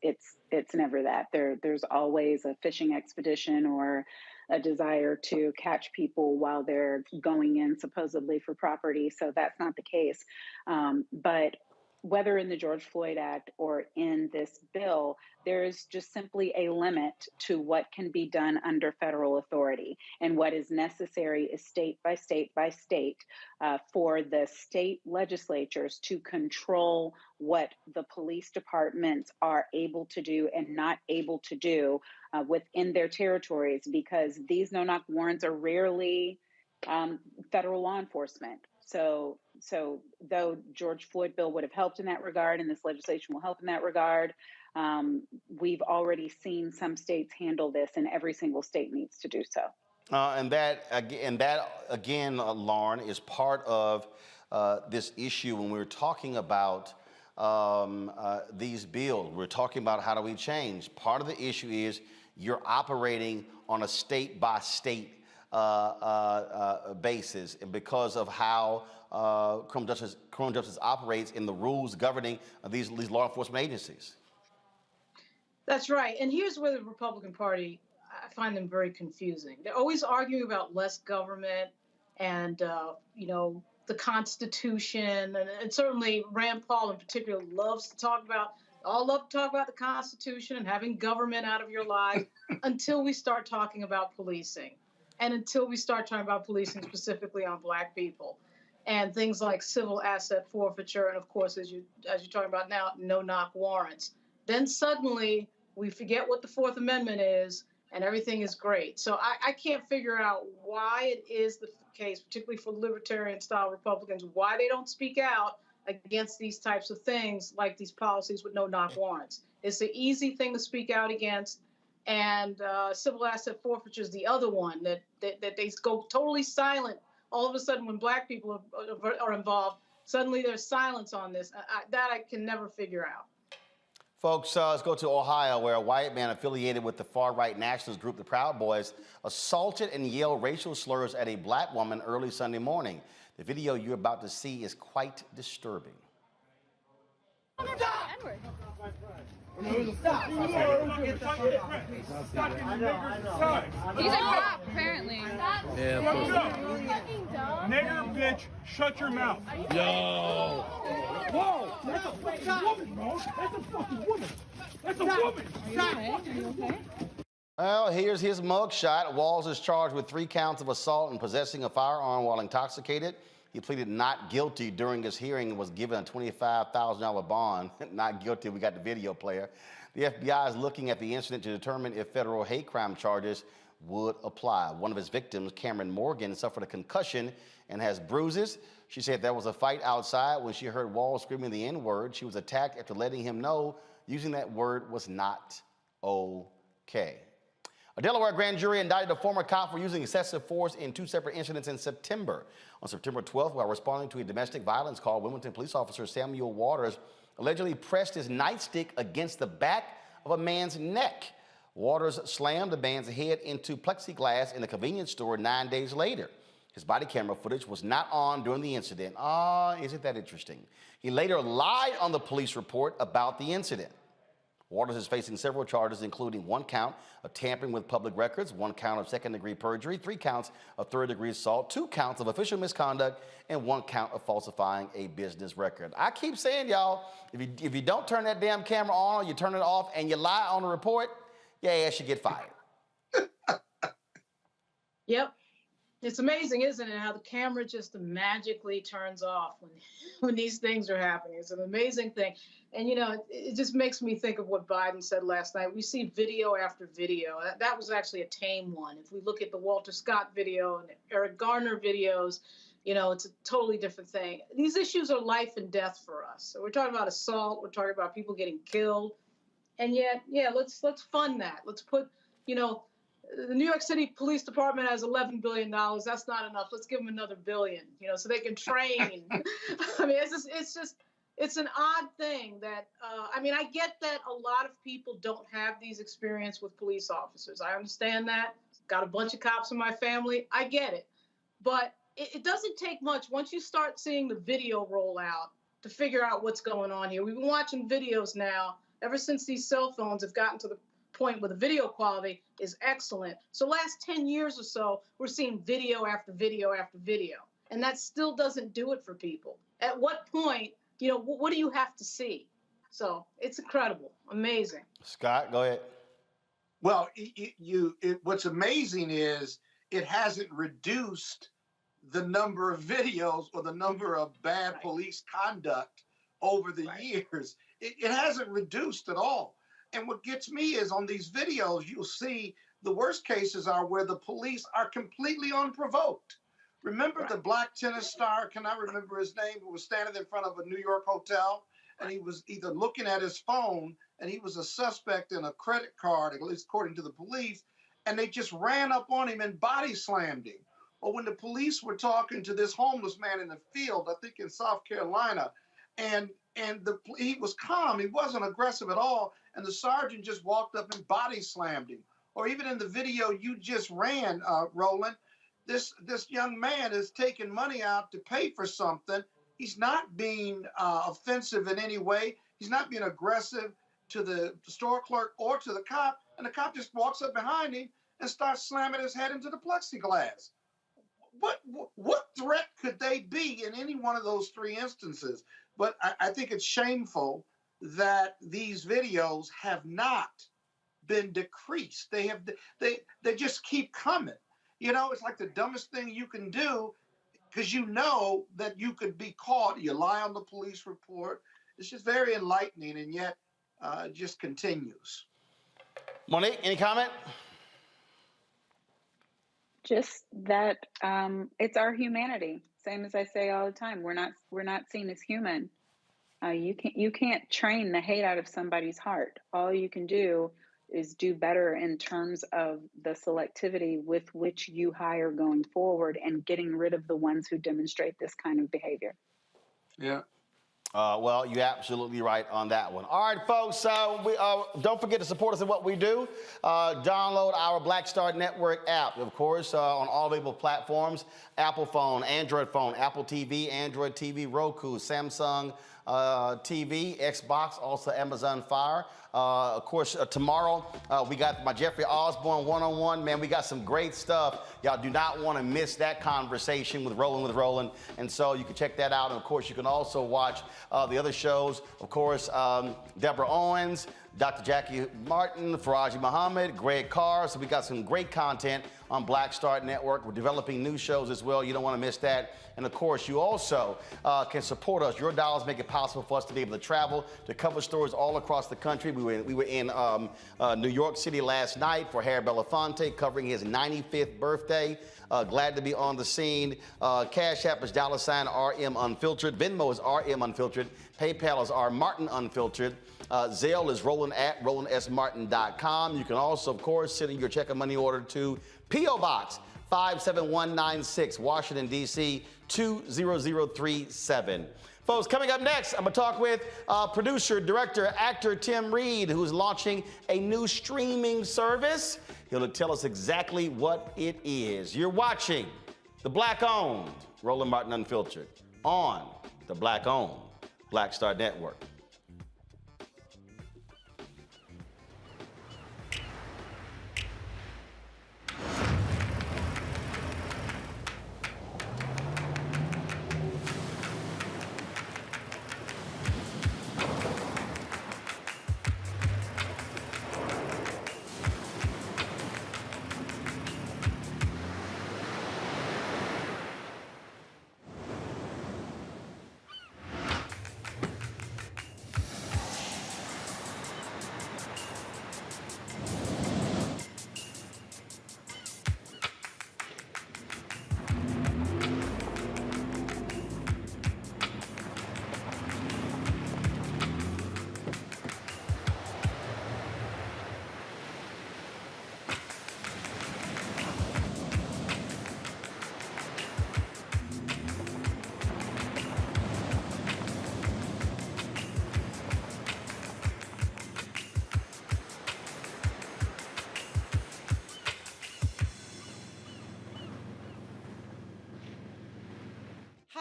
S15: it's never that. There's always a fishing expedition or a desire to catch people while they're going in supposedly for property. So that's not the case. But whether in the George Floyd Act or in this bill, there is just simply a limit to what can be done under federal authority. And what is necessary is state by state by state for the state legislatures to control what the police departments are able to do and not able to do within their territories, because these no-knock warrants are rarely federal law enforcement. So though George Floyd bill would have helped in that regard, and this legislation will help in that regard, we've already seen some states handle this, and every single state needs to do so.
S8: And that again, Lauren, is part of this issue when we're talking about these bills. We're talking about how do we change. Part of the issue is you're operating on a state-by-state basis, and because of how criminal justice operates in the rules governing these law enforcement agencies.
S6: That's right. And here's where the Republican Party, I find them very confusing. They're always arguing about less government and, the Constitution. And certainly Rand Paul in particular love to talk about the Constitution and having government out of your life until we start talking about policing. And until we start talking about policing specifically on Black people and things like civil asset forfeiture, and of course, as you're talking about now, no-knock warrants, then suddenly we forget what the Fourth Amendment is and everything is great. So I can't figure out why it is the case, particularly for libertarian-style Republicans, why they don't speak out against these types of things like these policies with no-knock warrants. It's an easy thing to speak out against. And civil asset forfeiture is the other one that they go totally silent. All of a sudden, when Black people are involved, suddenly there's silence on this. That I can never figure out.
S8: Folks, let's go to Ohio, where a white man affiliated with the far-right nationalist group, the Proud Boys, assaulted and yelled racial slurs at a Black woman early Sunday morning. The video you're about to see is quite disturbing.
S3: He's a cop, apparently.
S1: Nigger, bitch, shut your mouth.
S3: Yo.
S1: Whoa, that's a fucking woman, bro. That's a fucking woman. That's a woman.
S3: Are you okay?
S8: Well, here's his mugshot. Walls is charged with 3 counts of assault and possessing a firearm while intoxicated. He pleaded not guilty during his hearing and was given a $25,000 bond. Not guilty, we got the video player. The FBI is looking at the incident to determine if federal hate crime charges would apply. One of his victims, Cameron Morgan, suffered a concussion and has bruises. She said there was a fight outside when she heard Walls screaming the N-word. She was attacked after letting him know using that word was not okay. A Delaware grand jury indicted a former cop for using excessive force in 2 separate incidents in September. On September 12th, while responding to a domestic violence call, Wilmington police officer Samuel Waters allegedly pressed his nightstick against the back of a man's neck. Waters slammed the man's head into plexiglass in a convenience store 9 days later. His body camera footage was not on during the incident. Isn't that interesting? He later lied on the police report about the incident. Waters is facing several charges, including 1 count of tampering with public records, 1 count of second-degree perjury, 3 counts of third-degree assault, 2 counts of official misconduct, and 1 count of falsifying a business record. I keep saying, y'all, if you don't turn that damn camera on, or you turn it off, and you lie on the report, your ass should get fired.
S6: Yep. It's amazing, isn't it, how the camera just magically turns off when these things are happening. It's an amazing thing. And, you know, it just makes me think of what Biden said last night. We see video after video. That was actually a tame one. If we look at the Walter Scott video and Eric Garner videos, you know, it's a totally different thing. These issues are life and death for us. So we're talking about assault. We're talking about people getting killed. And yet, yeah, let's fund that. Let's put, you know, the New York City Police Department has $11 billion. That's not enough. Let's give them another $1 billion, you know, so they can train. I mean, it's an odd thing that, I mean, I get that a lot of people don't have these experience with police officers. I understand that. Got a bunch of cops in my family. I get it. But it doesn't take much once you start seeing the video roll out to figure out what's going on here. We've been watching videos now ever since these cell phones have gotten to the point where the video quality is excellent. So last 10 years or so, we're seeing video after video after video. And that still doesn't do it for people. At what point, you know, what do you have to see? So it's incredible, amazing.
S8: Scott, go ahead.
S14: Well, what's amazing is it hasn't reduced the number of videos or the number of bad police conduct over the years. It hasn't reduced at all. And what gets me is on these videos, you'll see the worst cases are where the police are completely unprovoked. Remember the black tennis star, can I remember his name, who was standing in front of a New York hotel, and he was either looking at his phone, and he was a suspect in a credit card, at least according to the police, and they just ran up on him and body slammed him. Or when the police were talking to this homeless man in the field, I think in South Carolina, and he was calm, he wasn't aggressive at all, and the sergeant just walked up and body slammed him. Or even in the video you just ran, Roland, this young man is taking money out to pay for something. He's not being offensive in any way. He's not being aggressive to the store clerk or to the cop, and the cop just walks up behind him and starts slamming his head into the plexiglass. What threat could they be in any one of those 3 instances? But I think it's shameful that these videos have not been decreased. They just keep coming. You know, it's like the dumbest thing you can do because you know that you could be caught. You lie on the police report. It's just very enlightening, and yet it just continues.
S8: Monique, any comment?
S15: Just that it's our humanity. Same as I say all the time. We're not seen as human. You can't train the hate out of somebody's heart. All you can do is do better in terms of the selectivity with which you hire going forward and getting rid of the ones who demonstrate this kind of behavior.
S14: Yeah.
S8: Well, you're absolutely right on that one. All right, folks, don't forget to support us in what we do. Download our Black Star Network app, of course, on all available platforms: Apple phone, Android phone, Apple TV, Android TV, Roku, Samsung TV, Xbox, also Amazon Fire. Of course, tomorrow we got my Jeffrey Osborne one-on-one. Man, we got some great stuff. Y'all do not want to miss that conversation with Roland. And so you can check that out. And of course, you can also watch the other shows. Of course, Deborah Owens, Dr. Jackie Martin, Faraji Muhammad, Greg Carr. So we got some great content on Black Star Network. We're developing new shows as well. You don't want to miss that. And of course, you also can support us. Your dollars make it possible for us to be able to travel, to cover stories all across the country. We were in New York City last night for Harry Belafonte, covering his 95th birthday. Glad to be on the scene. Cash App is $RM Unfiltered. Venmo is RM Unfiltered. PayPal is R Martin Unfiltered. Zelle is RolandSMartin.com. You can also, of course, send in your check and money order to P.O. Box 57196, Washington, D.C. 20037. Folks, coming up next, I'm going to talk with producer, director, actor Tim Reid, who's launching a new streaming service. He'll tell us exactly what it is. You're watching the Black-owned Roland Martin Unfiltered on the Black-owned Black Star Network.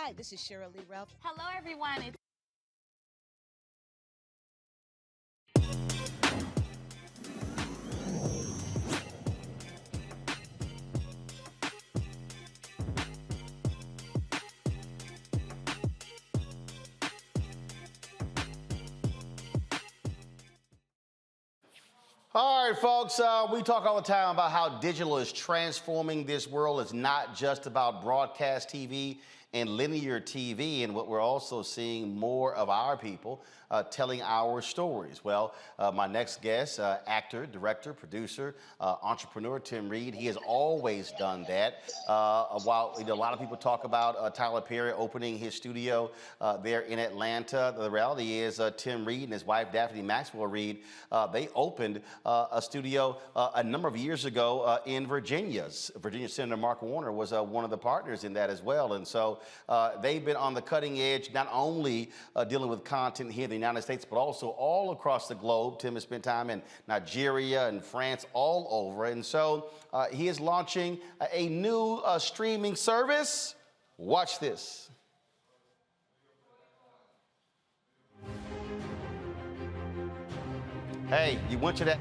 S5: Hi, this is Cheryl Lee Ralph.
S3: Hello, everyone.
S8: All right, folks, we talk all the time about how digital is transforming this world. It's not just about broadcast TV and linear TV, and what we're also seeing more of our people telling our stories. Well, my next guest, actor, director, producer, entrepreneur, Tim Reid, he has always done that. While a lot of people talk about Tyler Perry opening his studio there in Atlanta, the reality is Tim Reid and his wife, Daphne Maxwell Reid, they opened a studio a number of years ago in Virginia. Virginia Senator Mark Warner was one of the partners in that as well. And so they've been on the cutting edge, not only dealing with content here in the United States, but also all across the globe. Tim has spent time in Nigeria and France, all over. And so he is launching a new streaming service. Watch this. Hey, you went to that.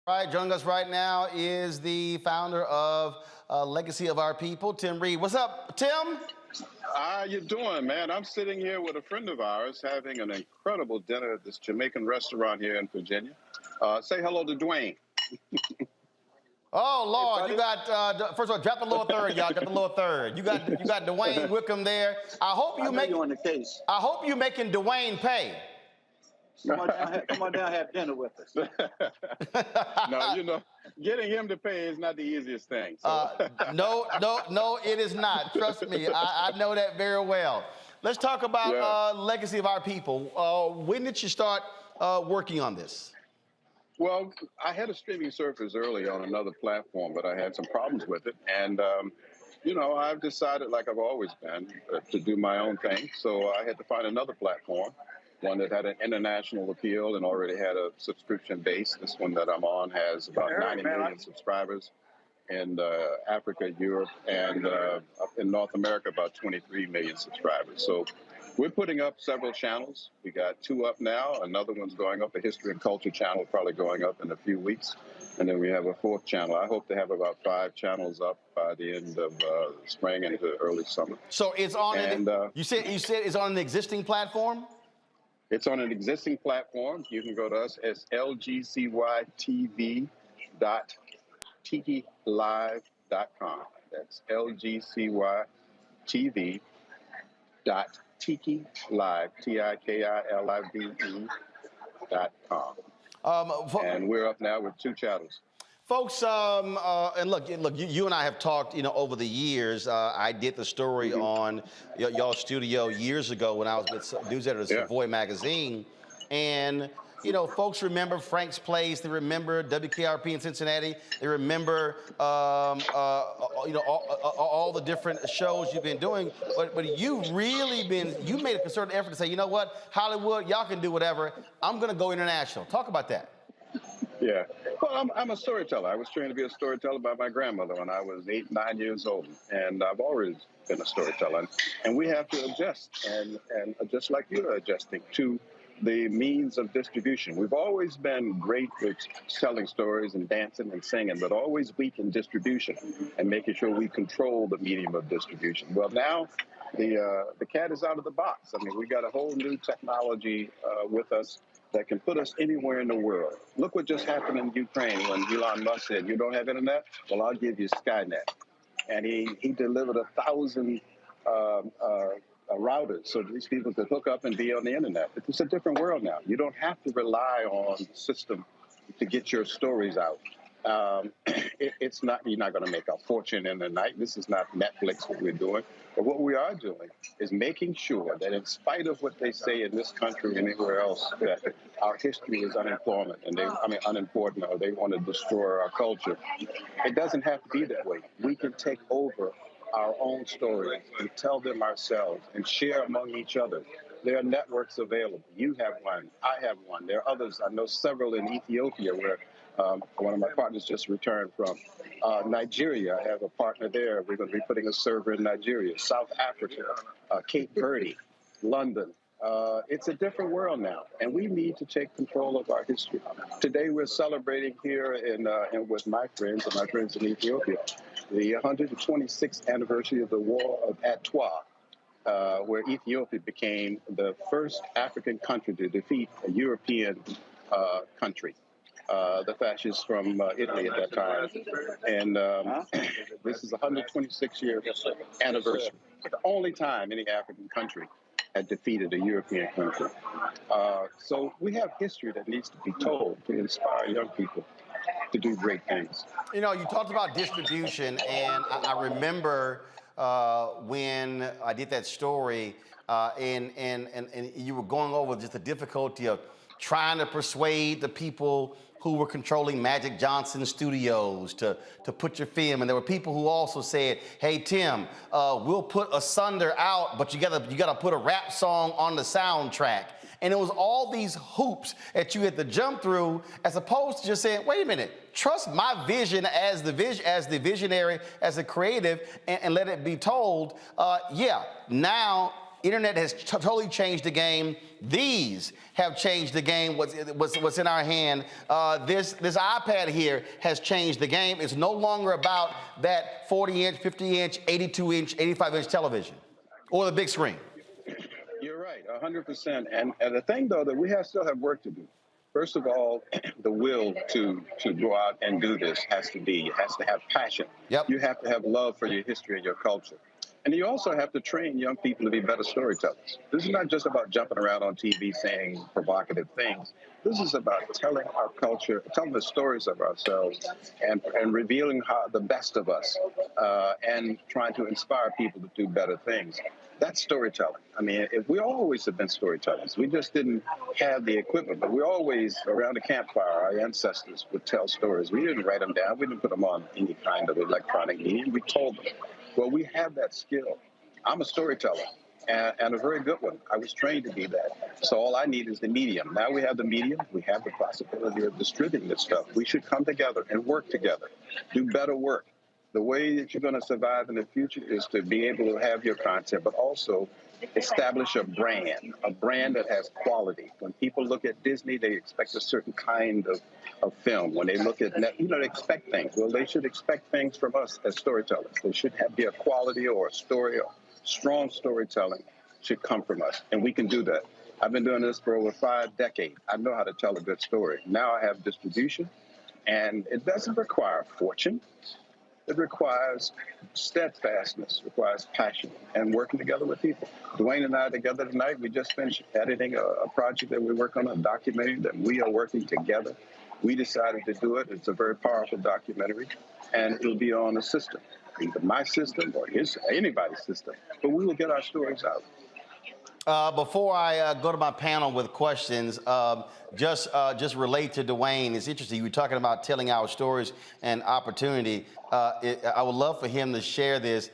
S8: All right, joining us right now is the founder of Legacy of Our People, Tim Reid. What's up, Tim?
S7: How you doing, man? I'm sitting here with a friend of ours having an incredible dinner at this Jamaican restaurant here in Virginia. Say hello to Dwayne.
S8: Oh Lord, you got first of all, drop the lower third, y'all. Drop the lower third. You got Dwayne Wickham there. I hope you make
S9: on the case.
S8: I hope you making Dwayne pay.
S9: Come on down, have dinner with us.
S7: No, you know, getting him to pay is not the easiest thing. So.
S8: No, it is not. Trust me, I know that very well. Let's talk about Legacy of Our People. When did you start working on this?
S7: Well, I had a streaming service early on another platform, but I had some problems with it. And, you know, I've decided, like I've always been, to do my own thing. So I had to find another platform, one that had an international appeal and already had a subscription base. This one that I'm on has about 90 million subscribers in Africa, Europe, and up in North America, about 23 million subscribers. So we're putting up several channels. We got 2 up now. Another one's going up, a history and culture channel, probably going up in a few weeks. And then we have a 4th channel. I hope to have about 5 channels up by the end of spring and into early summer.
S8: So it's on. You said it's on an existing platform.
S7: It's on an existing platform. You can go to us as lgcytv.tikilive.com. That's lgcytv.tikilive, TIKILIVE.com. And we're up now with 2 channels.
S8: Folks, and look, you and I have talked, you know, over the years. I did the story on y'all studio years ago when I was with news editor of Savoy magazine, and you know, folks remember Frank's Place. They remember WKRP in Cincinnati. They remember, you know, all the different shows you've been doing. But you made a concerted effort to say, you know what, Hollywood, y'all can do whatever. I'm going to go international. Talk about that.
S7: Yeah. Well, I'm a storyteller. I was trained to be a storyteller by my grandmother when I was 8, 9 years old. And I've always been a storyteller. And we have to adjust, and just like you're adjusting to the means of distribution. We've always been great with telling stories and dancing and singing, but always weak in distribution and making sure we control the medium of distribution. Well, now the cat is out of the box. I mean, we got a whole new technology with us that can put us anywhere in the world. Look what just happened in Ukraine when Elon Musk said, you don't have internet? Well, I'll give you Skynet. And he delivered 1,000 routers so these people could hook up and be on the internet. It's a different world now. You don't have to rely on the system to get your stories out. It's not, you're not going to make a fortune in the night. This is not Netflix what we're doing. But what we are doing is making sure that in spite of what they say in this country and anywhere else, that our history is unimportant, or they want to destroy our culture. It doesn't have to be that way. We can take over our own stories and tell them ourselves and share among each other. There are networks available. You have one. I have one. There are others. I know several in Ethiopia where one of my partners just returned from. Nigeria, I have a partner there. We're going to be putting a server in Nigeria. South Africa, Cape Verde, London. It's a different world now, and we need to take control of our history. Today we're celebrating here with my friends in Ethiopia, the 126th anniversary of the War of Atwa, where Ethiopia became the first African country to defeat a European country. The fascists from Italy at that time. And this is a 126-year anniversary. It's the only time any African country had defeated a European country. So we have history that needs to be told to inspire young people to do great things.
S8: You know, you talked about distribution, and I remember when I did that story, and you were going over just the difficulty of trying to persuade the people who were controlling Magic Johnson Studios to put your film. And there were people who also said, hey, Tim, we'll put Asunder out, but you gotta put a rap song on the soundtrack. And it was all these hoops that you had to jump through, as opposed to just saying, wait a minute, trust my vision as the visionary, as a creative, and let it be told, yeah, now Internet has totally changed the game. These have changed the game. What's in our hand. This iPad here has changed the game. It's no longer about that 40-inch, 50-inch, 82-inch, 85-inch television or the big screen.
S7: You're right, 100%. And the thing, though, that we still have work to do. First of all, the will to go out and do this has to have passion.
S8: Yep.
S7: You have to have love for your history and your culture. And you also have to train young people to be better storytellers. This is not just about jumping around on TV saying provocative things. This is about telling our culture, telling the stories of ourselves, and revealing the best of us, and trying to inspire people to do better things. That's storytelling. I mean, we always have been storytellers. We just didn't have the equipment, but we always, around the campfire, our ancestors would tell stories. We didn't write them down. We didn't put them on any kind of electronic medium. We told them. Well, we have that skill. I'm a storyteller, and a very good one. I was trained to be that. So all I need is the medium. Now we have the medium. We have the possibility of distributing this stuff. We should come together and work together, do better work. The way that you're going to survive in the future is to be able to have your content, but also establish a brand that has quality. When people look at Disney, they expect a certain kind of film. When they look at, they expect things. Well, they should expect things from us as storytellers. They should be a quality or a story, or strong storytelling should come from us, and we can do that. I've been doing this for over 5 decades. I know how to tell a good story. Now I have distribution, and it doesn't require a fortune. It requires steadfastness, requires passion, and working together with people. Dwayne and I together tonight, we just finished editing a project that we work on, a documentary that we are working together. We decided to do it. It's a very powerful documentary, and it'll be on a system, either my system or anybody's system. But we will get our stories out.
S8: Before I go to my panel with questions, just relate to Dwayne. It's interesting. You were talking about telling our stories and opportunity. I would love for him to share this.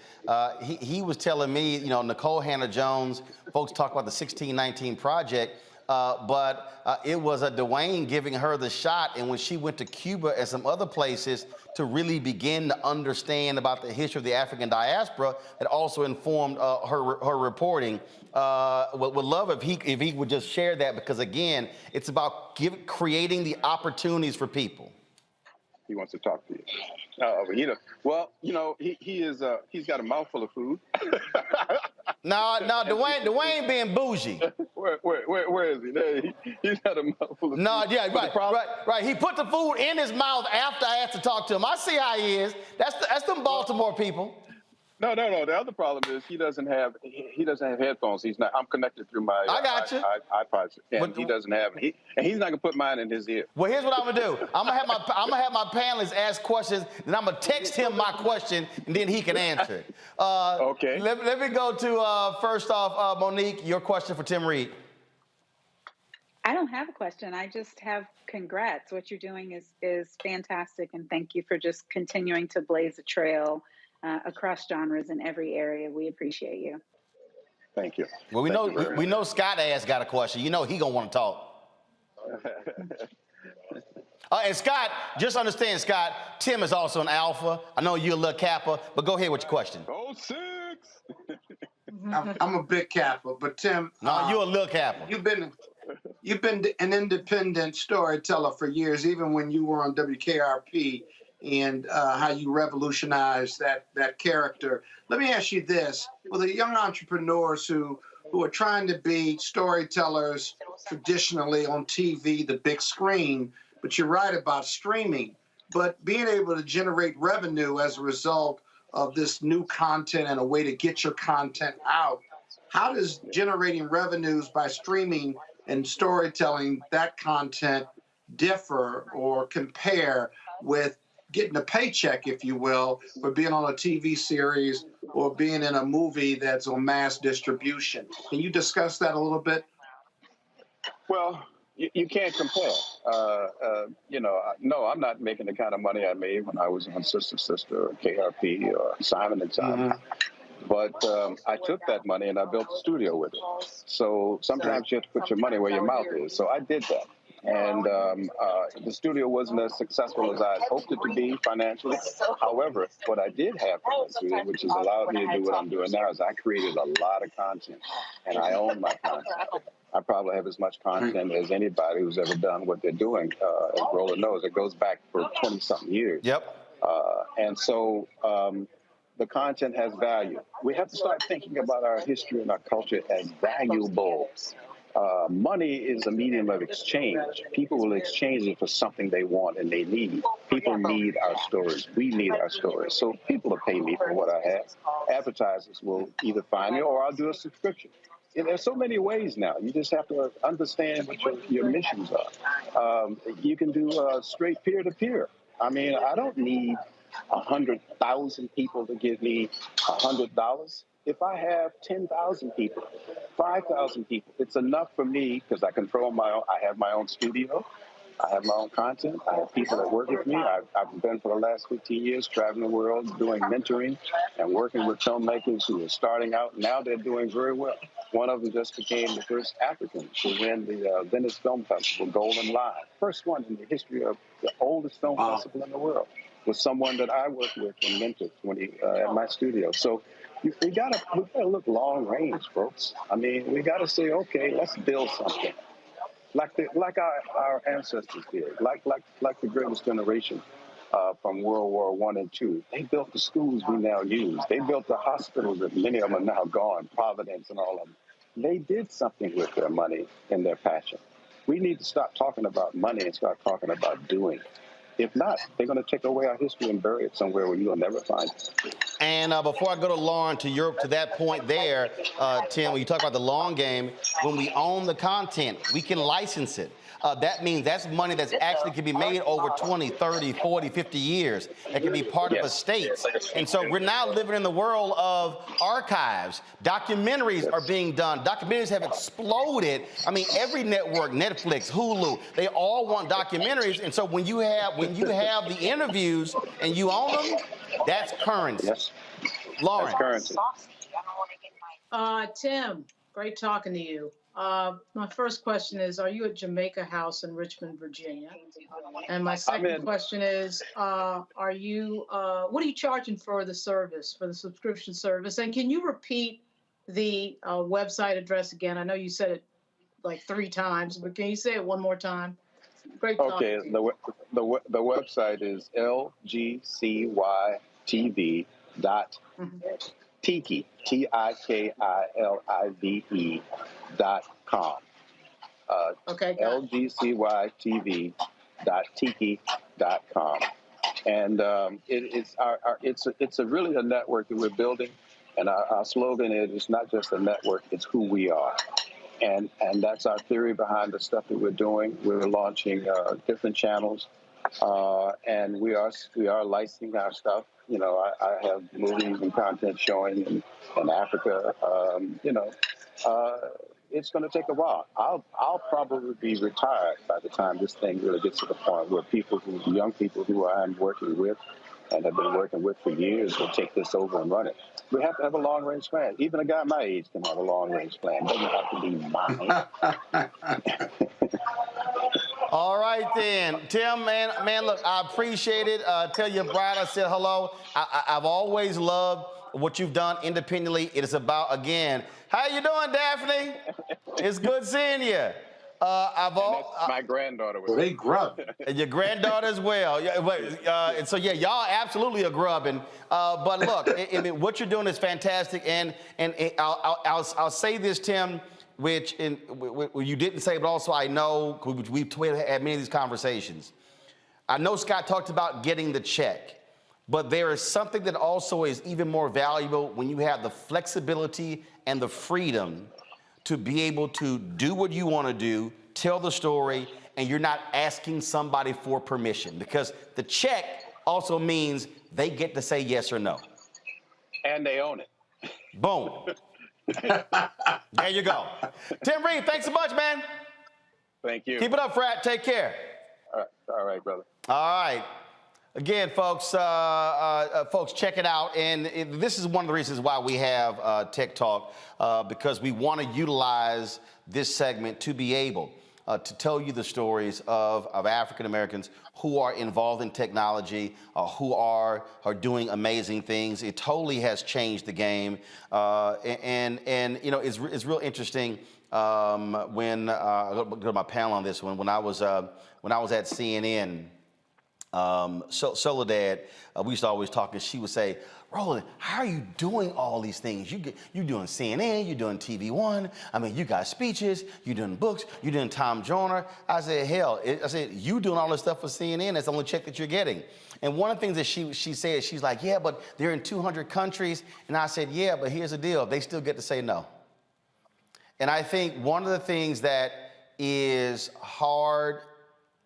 S8: He was telling me, Nicole Hannah-Jones, folks talk about the 1619 Project, but it was a Dwayne giving her the shot. And when she went to Cuba and some other places to really begin to understand about the history of the African diaspora, it also informed her reporting. Would love if he would just share that, because again, it's about creating the opportunities for people.
S7: He wants to talk to you. He's got a mouthful of food.
S8: No, Dwayne being bougie.
S7: Where is he? He's got a mouthful of food.
S8: No, yeah, right. He put the food in his mouth after I asked to talk to him. I see how he is. That's them Baltimore people.
S7: No. The other problem is he doesn't have headphones. I'm connected through my iPod, and he doesn't have it. And he's not gonna put mine in his ear.
S8: Well, here's what I'm gonna do. I'm gonna have my panelists ask questions, then I'm gonna text him my question, and then he can answer it.
S7: Okay.
S8: Let me go to first off, Monique. Your question for Tim Reid.
S15: I don't have a question. I just have congrats. What you're doing is fantastic, and thank you for just continuing to blaze a trail across genres in every area. We appreciate you.
S7: Thank you.
S8: Well, we know Scott ass got a question. He gonna want to talk. And Scott, just understand, Scott, Tim is also an alpha. I know you're a little Kappa, but go ahead with your question.
S7: Oh, 6.
S14: I'm a big Kappa, but Tim.
S8: No, you're a little Kappa.
S14: You've been an independent storyteller for years, even when you were on WKRP. And how you revolutionized that character. Let me ask you this: for the young entrepreneurs who are trying to be storytellers traditionally on TV, the big screen, but you're right about streaming, but being able to generate revenue as a result of this new content and a way to get your content out, how does generating revenues by streaming and storytelling that content differ or compare with getting a paycheck, if you will, for being on a TV series or being in a movie that's on mass distribution? Can you discuss that a little bit?
S7: Well, you can't compare. No, I'm not making the kind of money I made when I was on Sister Sister or KRP or Simon & Simon. Mm-hmm. But I took that money and I built a studio with it. So sometimes you have to put your money where your mouth is. So I did that. And the studio wasn't as successful as I hoped it to be financially. However, what I did have from the studio, which has allowed me to do what I'm doing now, is I created a lot of content, and I own my content. I probably have as much content as anybody who's ever done what they're doing. As Roland knows, it goes back for 20-something years.
S8: Yep.
S7: And so the content has value. We have to start thinking about our history and our culture as valuable. Money is a medium of exchange. People will exchange it for something they want and they need. People need our stories. We need our stories. So people will pay me for what I have. Advertisers will either find me or I'll do a subscription. And there's so many ways now. You just have to understand what your missions are. You can do straight peer-to-peer. I mean, I don't need 100,000 people to give me $100. If I have 10,000 people, 5,000 people, it's enough for me because I control my own. I have my own studio. I have my own content. I have people that work with me. I've been for the last 15 years traveling the world doing mentoring and working with filmmakers who are starting out. Now they're doing very well. One of them just became the first African to win the Venice Film Festival Golden Lion. First one in the history of the oldest film festival in the world was someone that I worked with and mentored when at my studio. So we gotta look long range, folks. I mean, we gotta say, okay, let's build something. Like our ancestors did, like the greatest generation from World War I and II. They built the schools we now use. They built the hospitals that many of them are now gone, Providence and all of them. They did something with their money and their passion. We need to stop talking about money and start talking about doing. If not, they're going to take away our history and bury it somewhere where you'll never find it.
S8: And before I go to Lauren, to that point there, Tim, when you talk about the long game, when we own the content, we can license it. That means that's money that's actually can be made over 20, 30, 40, 50 years. That can be part of estates. And so we're now living in the world of archives. Documentaries are being done. Documentaries have exploded. I mean, every network, Netflix, Hulu, they all want documentaries. And so when you have the interviews and you own them, that's currency.
S7: Yes.
S8: Lauren.
S7: That's currency.
S6: Tim, great talking to you. My first question is, are you at Jamaica House in Richmond, Virginia? And my second question is, what are you charging for the service, for the subscription service? And can you repeat the website address again? I know you said it like 3 times, but can you say it one more time? Great talking to you.
S7: The website is lgcytv.tiki, TIKILIVE.com.
S6: Okay.
S7: lgcytv.tiki.com. And it's really a network that we're building. And our slogan is, it's not just a network, it's who we are. And that's our theory behind the stuff that we're doing. We're launching different channels, and we are licensing our stuff. You know, I have movies and content showing in Africa. It's going to take a while. I'll probably be retired by the time this thing really gets to the point where young people who I'm working with and have been working with for years will take this over and run it. We have to have a long-range plan. Even a guy my age can have a long-range plan. It doesn't have to be mine.
S8: All right, then. Tim, man, look, I appreciate it. Tell your bride I said hello. I've always loved what you've done independently. It is about, again, how you doing, Daphne? It's good seeing you.
S7: My granddaughter was
S14: they grub.
S8: And your granddaughter as well. And so, y'all absolutely are grubbing. But look, I mean, what you're doing is fantastic. And I'll say this, Tim, which you didn't say, but also I know, we've had many of these conversations. I know Scott talked about getting the check, but there is something that also is even more valuable when you have the flexibility and the freedom to be able to do what you want to do, tell the story, and you're not asking somebody for permission, because the check also means they get to say yes or no.
S7: And they own it.
S8: Boom. There you go. Tim Reid, thanks so much, man.
S7: Thank you.
S8: Keep it up, Frat. Take care.
S7: All right, brother.
S8: All right. Again, folks, check it out. And this is one of the reasons why we have Tech Talk, because we want to utilize this segment to be able to tell you the stories of African Americans who are involved in technology, who are doing amazing things. It totally has changed the game, and you know, it's real interesting. When I'll go to my panel on this one, when I was at CNN. Soledad, we used to always talk, and she would say, Roland, how are you doing all these things? You're doing CNN, you're doing TV One. I mean, you got speeches, you're doing books, you're doing Tom Joyner. I said, hell, you doing all this stuff for CNN, that's the only check that you're getting. And one of the things that she said, she's like, yeah, but they're in 200 countries. And I said, yeah, but here's the deal. They still get to say no. And I think one of the things that is hard,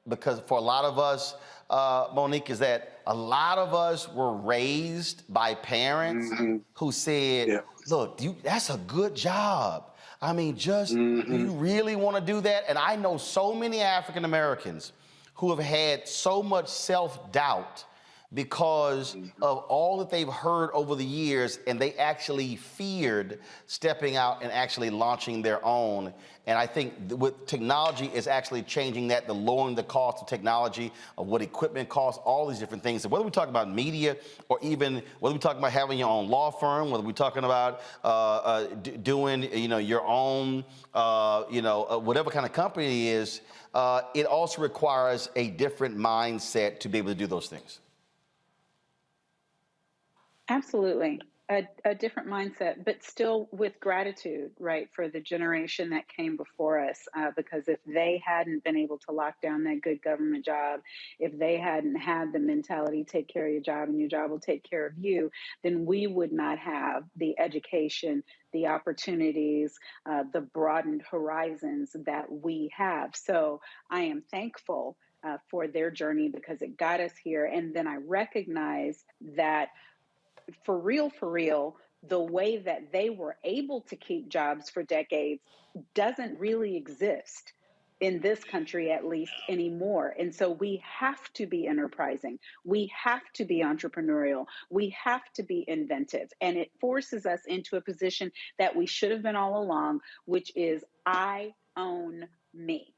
S8: because for a lot of us, Monique, is that a lot of us were raised by parents who said, look, that's a good job. I mean, do you really want to do that? And I know so many African Americans who have had so much self-doubt because of all that they've heard over the years, and they actually feared stepping out and actually launching their own. And I think with technology is actually changing that, the lowering the cost of technology, of what equipment costs, all these different things. So whether we're talking about media, or even whether we're talking about having your own law firm, whether we're talking about doing, you know, your own, whatever kind of company it is, it also requires a different mindset to be able to do those things.
S15: Absolutely. A different mindset, but still with gratitude, right, for the generation that came before us. Because if they hadn't been able to lock down that good government job, if they hadn't had the mentality, take care of your job and your job will take care of you, then we would not have the education, the opportunities, the broadened horizons that we have. So I am thankful for their journey because it got us here. And then I recognize that for real, the way that they were able to keep jobs for decades doesn't really exist in this country, at least anymore. And so we have to be enterprising. We have to be entrepreneurial. We have to be inventive. And it forces us into a position that we should have been all along, which is I own me.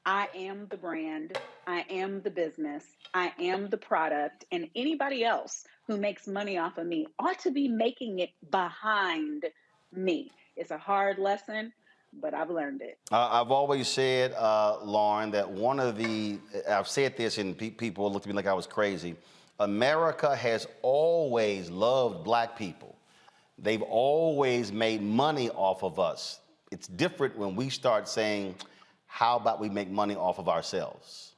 S15: I am the brand, I am the business, I am the product, and anybody else who makes money off of me ought to be making it behind me. It's a hard lesson, but I've learned it.
S8: I've always said, Lauren, that I've said this and people looked at me like I was crazy. America has always loved black people. They've always made money off of us. It's different when we start saying, how about we make money off of ourselves?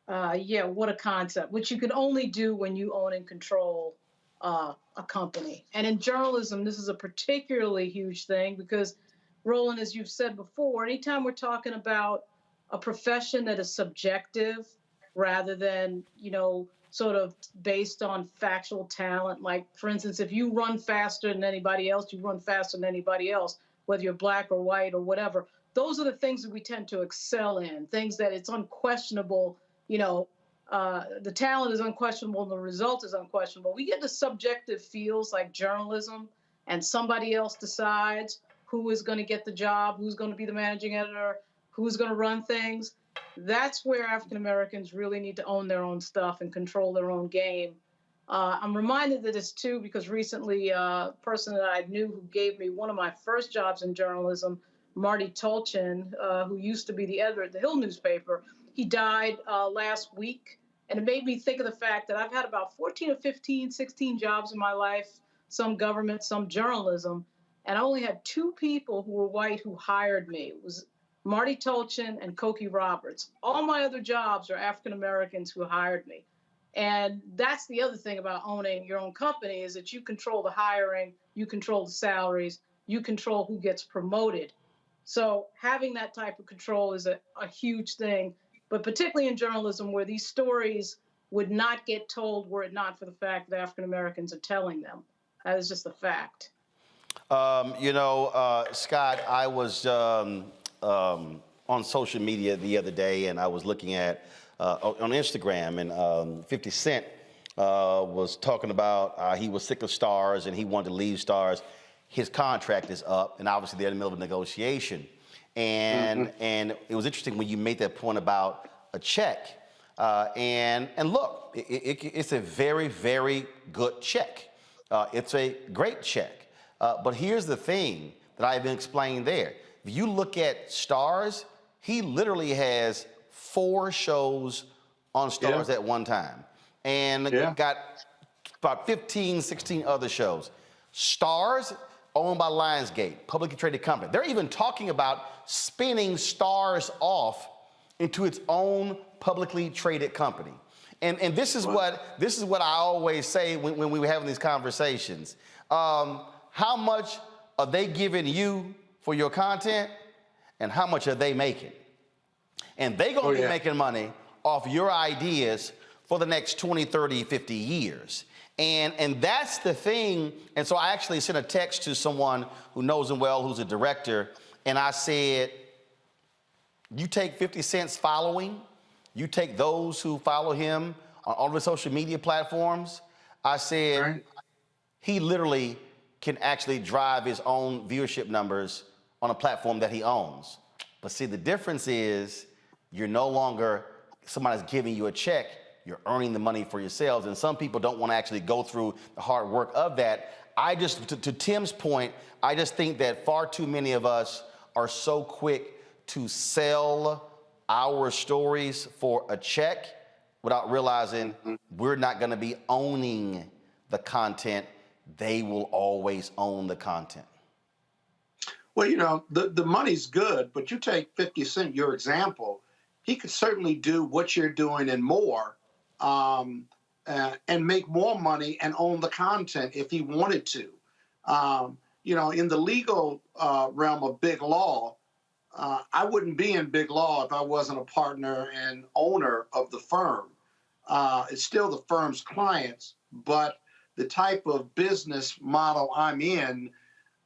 S6: Yeah, what a concept, which you can only do when you own and control a company. And in journalism, this is a particularly huge thing because, Roland, as you've said before, anytime we're talking about a profession that is subjective rather than, sort of based on factual talent, like, for instance, if you run faster than anybody else, you run faster than anybody else, whether you're black or white or whatever. Those are the things that we tend to excel in, things that it's unquestionable, the talent is unquestionable and the result is unquestionable. We get to subjective fields like journalism and somebody else decides who is going to get the job, who's going to be the managing editor, who's going to run things. That's where African Americans really need to own their own stuff and control their own game. I'm reminded of this too because recently a person that I knew who gave me one of my first jobs in journalism, Marty Tolchin, who used to be the editor at the Hill newspaper, he died last week. And it made me think of the fact that I've had about 14 or 15, 16 jobs in my life, some government, some journalism. And I only had two people who were white who hired me. It was Marty Tolchin and Cokie Roberts. All my other jobs are African Americans who hired me. And that's the other thing about owning your own company is that you control the hiring, you control the salaries, you control who gets promoted. So having that type of control is a huge thing, but particularly in journalism where these stories would not get told were it not for the fact that African Americans are telling them. That is just a fact.
S8: Scott, I was on social media the other day and I was looking at on Instagram and 50 Cent was talking about he was sick of Stars and he wanted to leave Stars. His contract is up, and obviously they're in the middle of a negotiation. And it was interesting when you made that point about a check. And look, it's a very, very good check. It's a great check. But here's the thing that I even explained there. If you look at Starz, he literally has 4 shows on Starz at one time. And got about 15, 16 other shows. Starz, owned by Lionsgate, publicly traded company. They're even talking about spinning Starz off into its own publicly traded company. And this is what I always say when we were having these conversations. How much are they giving you for your content, and how much are they making? And they're gonna be making money off your ideas for the next 20, 30, 50 years. And that's the thing. And so I actually sent a text to someone who knows him well, who's a director, and I said, you take 50 Cent's following, you take those who follow him on all the social media platforms, I said, he literally can actually drive his own viewership numbers on a platform that he owns. But see, the difference is you're no longer, somebody's giving you a check, you're earning the money for yourselves. And some people don't want to actually go through the hard work of that. I just, to Tim's point, I just think that far too many of us are so quick to sell our stories for a check without realizing we're not going to be owning the content. They will always own the content.
S14: Well, you know, the money's good, but you take 50 Cent, your example, he could certainly do what you're doing and more, and make more money and own the content if he wanted to. You know, in the legal realm of big law, I wouldn't be in big law if I wasn't a partner and owner of the firm. It's still the firm's clients, but the type of business model I'm in,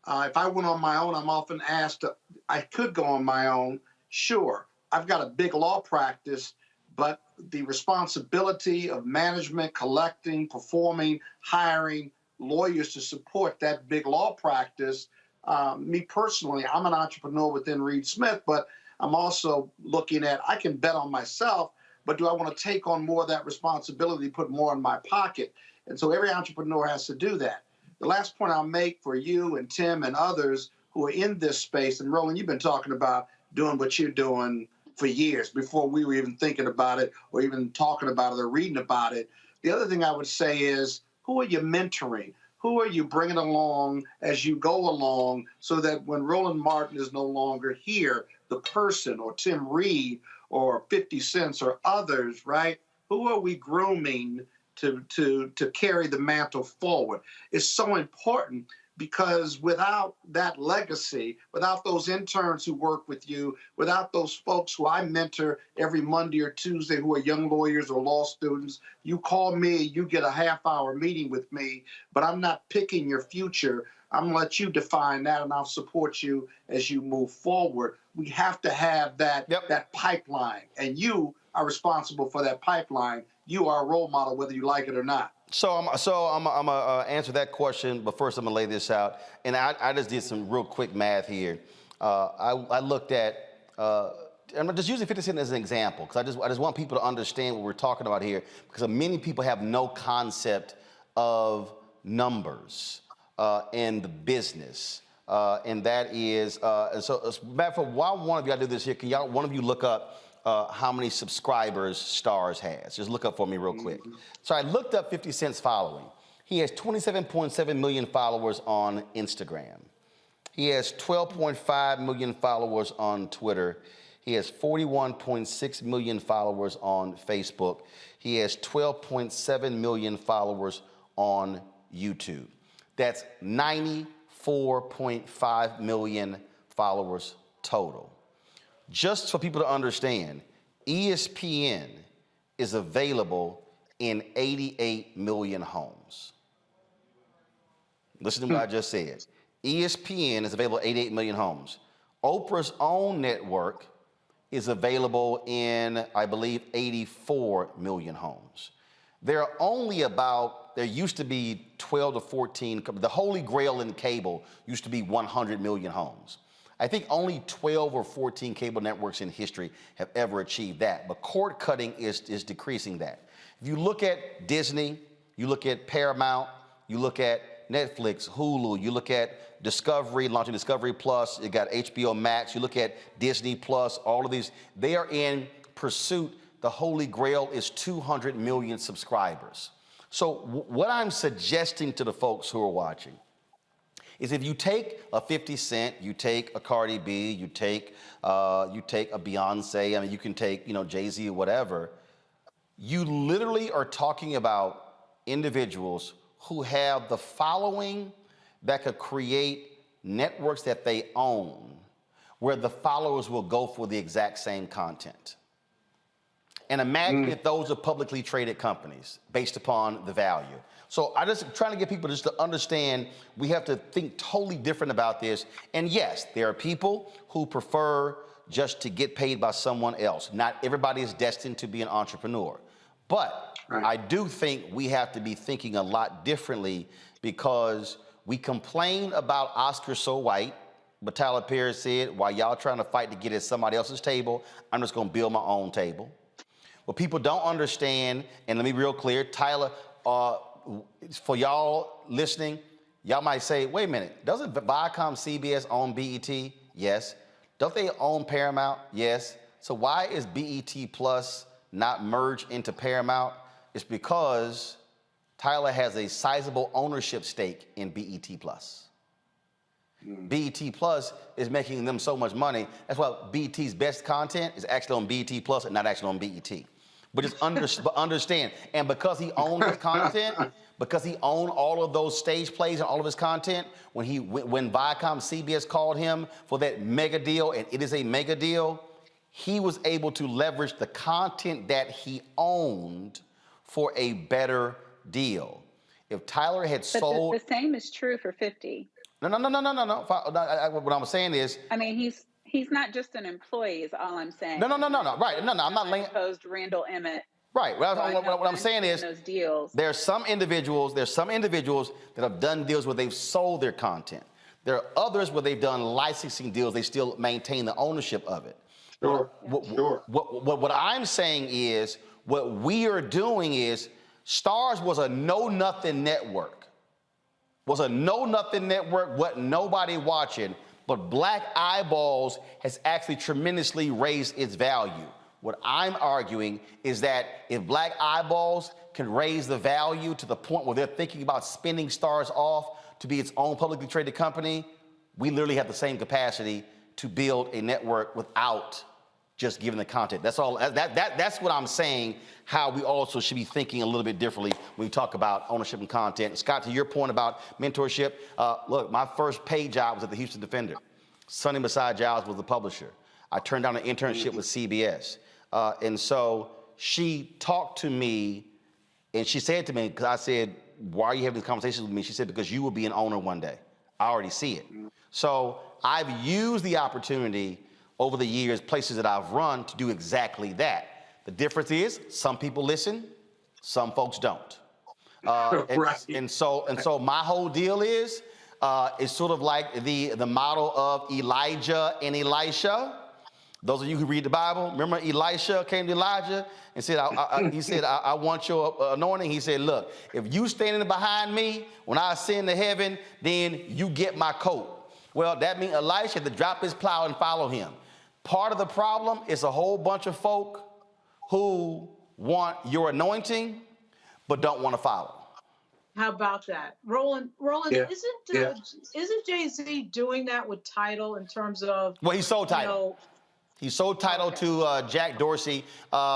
S14: if I went on my own, I'm often asked, I could go on my own. Sure, I've got a big law practice, but the responsibility of management, collecting, performing, hiring lawyers to support that big law practice, me personally, I'm an entrepreneur within Reid Smith, but I'm also looking at, I can bet on myself, but do I want to take on more of that responsibility, put more in my pocket? And so every entrepreneur has to do that. The last point I'll make for you and Tim and others who are in this space, and Roland, you've been talking about doing what you're doing for years before we were even thinking about it or even talking about it or reading about it. The other thing I would say is, who are you mentoring? Who are you bringing along as you go along so that when Roland Martin is no longer here, the person or Tim Reid or 50 Cent or others, right? Who are we grooming to carry the mantle forward? It's so important because without that legacy, without those interns who work with you, without those folks who I mentor every Monday or Tuesday who are young lawyers or law students, you call me, you get a half-hour meeting with me, but I'm not picking your future. I'm gonna let you define that, and I'll support you as you move forward. We have to have that, that pipeline, and you are responsible for that pipeline. You are a role model, whether you like it or not.
S8: So I'm gonna answer that question, but first I'm gonna lay this out. And I just did some real quick math here. I looked at, I'm just using 50 Cent as an example, because I just want people to understand what we're talking about here, because many people have no concept of numbers in the business. And that is, and so as a matter of fact, while one of y'all do this here, can y'all, one of you look up how many subscribers Starz has? Just look up for me real quick. So I looked up 50 Cent's following. He has 27.7 million followers on Instagram. He has 12.5 million followers on Twitter. He has 41.6 million followers on Facebook. He has 12.7 million followers on YouTube. That's 94.5 million followers total. Just for people to understand, ESPN is available in 88 million homes. Listen to what I just said. ESPN is available in 88 million homes. Oprah's own network is available in, I believe, 84 million homes. There are only about, there used to be 12 to 14, the holy grail in cable used to be 100 million homes. I think only 12 or 14 cable networks in history have ever achieved that. But cord cutting is decreasing that. If you look at Disney, you look at Paramount, you look at Netflix, Hulu, you look at Discovery, launching Discovery Plus, you got HBO Max, you look at Disney Plus, all of these, they are in pursuit. The holy grail is 200 million subscribers. So what I'm suggesting to the folks who are watching is if you take a 50 Cent, you take a Cardi B, you take a Beyonce, I mean, you can take, Jay-Z or whatever, you literally are talking about individuals who have the following that could create networks that they own, where the followers will go for the exact same content. And imagine if those are publicly traded companies based upon the value. So I just trying to get people just to understand we have to think totally different about this. And yes, there are people who prefer just to get paid by someone else. Not everybody is destined to be an entrepreneur. But I do think we have to be thinking a lot differently, because we complain about Oscar so white, but Tyler Perry said, while y'all trying to fight to get at somebody else's table, I'm just gonna build my own table. What people don't understand, and let me be real clear, Tyler, for y'all listening, y'all might say, wait a minute, doesn't Viacom CBS own BET? Yes. Don't they own Paramount? Yes. So why is BET Plus not merged into Paramount? It's because Tyler has a sizable ownership stake in BET Plus. BET Plus is making them so much money. That's why BET's best content is actually on BET Plus and not actually on BET. But just understand, and because he owned his content, because he owned all of those stage plays and all of his content, when Viacom CBS called him for that mega deal, and it is a mega deal, he was able to leverage the content that he owned for a better deal. If Tyler had sold...
S15: But the same is true for 50.
S8: No. What I'm saying is...
S15: I mean, he's not just an employee is all I'm saying.
S8: No. Right. No, I'm not laying...
S15: Opposed Randall Emmett.
S8: Right. What I'm saying is
S15: those deals.
S8: There are some individuals that have done deals where they've sold their content. There are others where they've done licensing deals. They still maintain the ownership of it.
S14: Sure.
S8: What I'm saying is, what we are doing is, Starz was a know-nothing network. Wasn't nobody watching, but Black Eyeballs has actually tremendously raised its value. What I'm arguing is that if Black Eyeballs can raise the value to the point where they're thinking about spinning Starz off to be its own publicly traded company, we literally have the same capacity to build a network without just giving the content. That's all. That's what I'm saying, how we also should be thinking a little bit differently when we talk about ownership and content. Scott, to your point about mentorship, look, my first paid job was at the Houston Defender. Sonny Masai Giles was the publisher. I turned down an internship with CBS. And so she talked to me, and she said to me, because I said, why are you having these conversations with me? She said, because you will be an owner one day. I already see it. So I've used the opportunity over the years, places that I've run, to do exactly that. The difference is some people listen, some folks don't. And so my whole deal is, it's sort of like the model of Elijah and Elisha. Those of you who read the Bible, remember Elisha came to Elijah and said, he said, I want your anointing. He said, look, if you standing behind me, when I ascend to heaven, then you get my coat. Well, that means Elisha had to drop his plow and follow him. Part of the problem is a whole bunch of folk who want your anointing, but don't want to follow.
S6: How about that? Roland,
S14: Yeah.
S6: Isn't Jay-Z doing that with Tidal in terms of...
S8: Well, he sold Tidal. He sold Tidal to Jack Dorsey,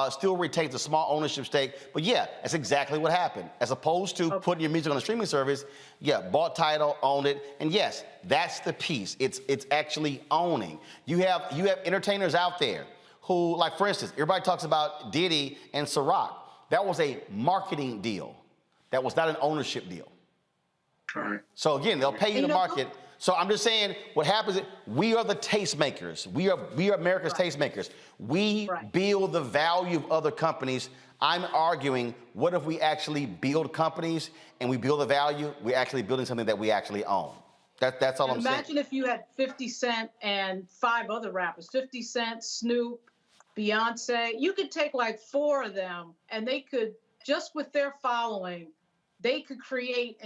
S8: still retains a small ownership stake. But yeah, that's exactly what happened. As opposed to putting your music on a streaming service, bought Tidal, owned it. And yes, that's the piece. It's actually owning. You have entertainers out there who, like for instance, everybody talks about Diddy and Ciroc. That was a marketing deal. That was not an ownership deal.
S14: All right.
S8: So again, they'll pay you to market. So I'm just saying, what happens is we are the tastemakers. We are America's tastemakers. We build the value of other companies. I'm arguing, what if we actually build companies and we build the value? We're actually building something that we actually own. That's all I'm saying.
S6: Imagine if you had 50 Cent and 5 other rappers, 50 Cent, Snoop, Beyonce. You could take like 4 of them and they could, just with their following, they could create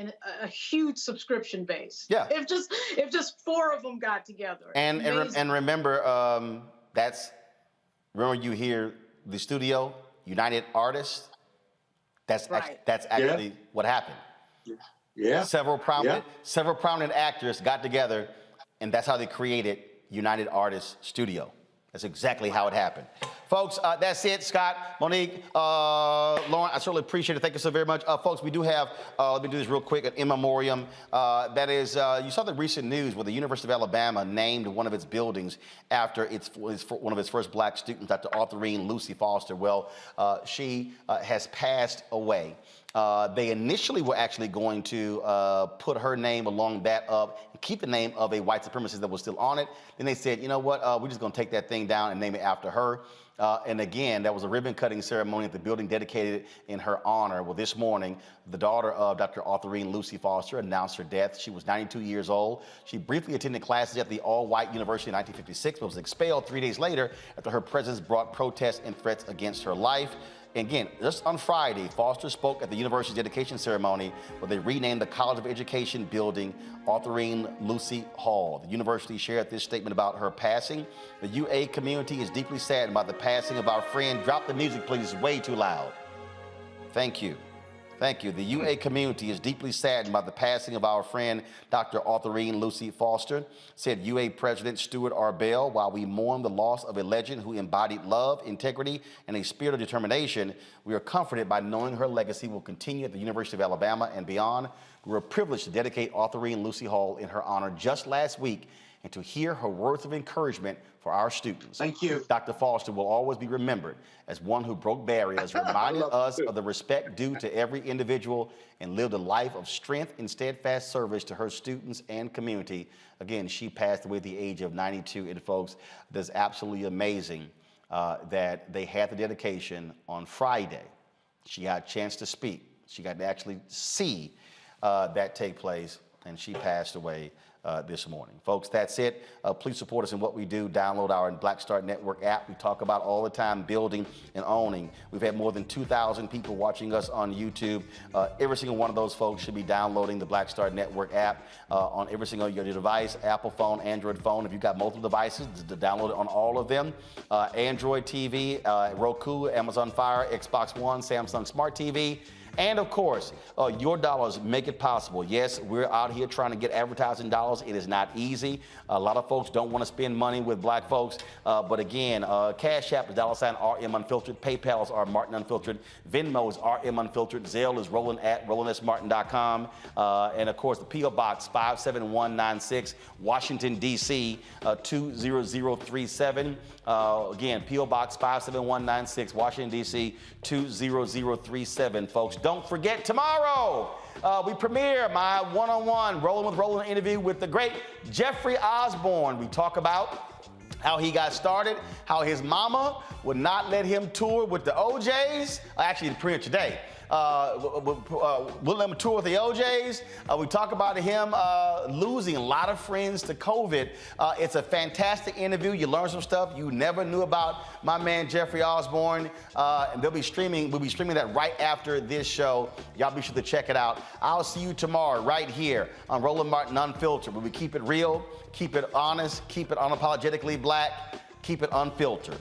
S6: a huge subscription base.
S8: Yeah.
S6: If just 4 of them got together.
S8: And remember, remember you hear the studio, United Artists? That's actually what happened.
S14: Yeah.
S8: Several prominent actors got together, and that's how they created United Artists Studio. That's exactly how it happened. Folks, that's it. Scott, Monique, Lauren, I certainly appreciate it. Thank you so very much. Folks, we do have, let me do this real quick, an in memoriam. That is, you saw the recent news where the University of Alabama named one of its buildings after one of its first black students, Dr. Autherine Lucy Foster. Well, she has passed away. They initially were actually going to put her name along that of, keep the name of a white supremacist that was still on it. Then they said, you know what, we're just gonna take that thing down and name it after her. And again, that was a ribbon cutting ceremony at the building dedicated in her honor. Well, this morning, the daughter of Dr. Autherine Lucy Foster announced her death. She was 92 years old. She briefly attended classes at the all-white university in 1956, but was expelled 3 days later after her presence brought protests and threats against her life. Again, just on Friday, Foster spoke at the university's dedication ceremony where they renamed the College of Education building Autherine Lucy Hall. The university shared this statement about her passing. The UA community is deeply saddened by the passing of our friend. Drop the music, please. It's way too loud. Thank you. Thank you. The UA community is deeply saddened by the passing of our friend, Dr. Autherine Lucy Foster, said UA President Stuart R. Bell. While we mourn the loss of a legend who embodied love, integrity, and a spirit of determination, we are comforted by knowing her legacy will continue at the University of Alabama and beyond. We were privileged to dedicate Autherine Lucy Hall in her honor just last week and to hear her words of encouragement for our students.
S14: Thank you.
S8: Dr. Foster will always be remembered as one who broke barriers, reminded us of the respect due to every individual, and lived a life of strength and steadfast service to her students and community. Again, she passed away at the age of 92. And folks, that's absolutely amazing that they had the dedication on Friday. She got a chance to speak. She got to actually see that take place, and she passed away this morning. Folks, that's it. Please support us in what we do. Download our Black Star Network app. We talk about all the time building and owning. We've had more than 2,000 people watching us on YouTube. Every single one of those folks should be downloading the Black Star Network app on every single your device, Apple phone, Android phone. If you've got multiple devices, to download it on all of them. Android TV, Roku, Amazon Fire, Xbox One, Samsung Smart TV. And of course, your dollars make it possible. Yes, we're out here trying to get advertising dollars. It is not easy. A lot of folks don't want to spend money with black folks. But again, Cash App is $RM Unfiltered. PayPal is R Martin Unfiltered. Venmo is RM Unfiltered. Zelle is Roland@RolandSMartin.com. And of course, the P.O. Box 57196, Washington, D.C. 20037. Again, P.O. Box 57196, Washington, D.C. 20037, folks. Don't forget, tomorrow we premiere my one-on-one Rolling with Roland interview with the great Jeffrey Osborne. We talk about how he got started, how his mama would not let him tour with the OJs. Actually, the premiere today. Wouldn't let him tour with the OJs. We talk about him losing a lot of friends to COVID. It's a fantastic interview. You learn some stuff you never knew about my man Jeffrey Osborne. And we'll be streaming that right after this show. Y'all be sure to check it out. I'll see you tomorrow right here on Roland Martin Unfiltered, where we keep it real, keep it honest, keep it unapologetically black, keep it unfiltered.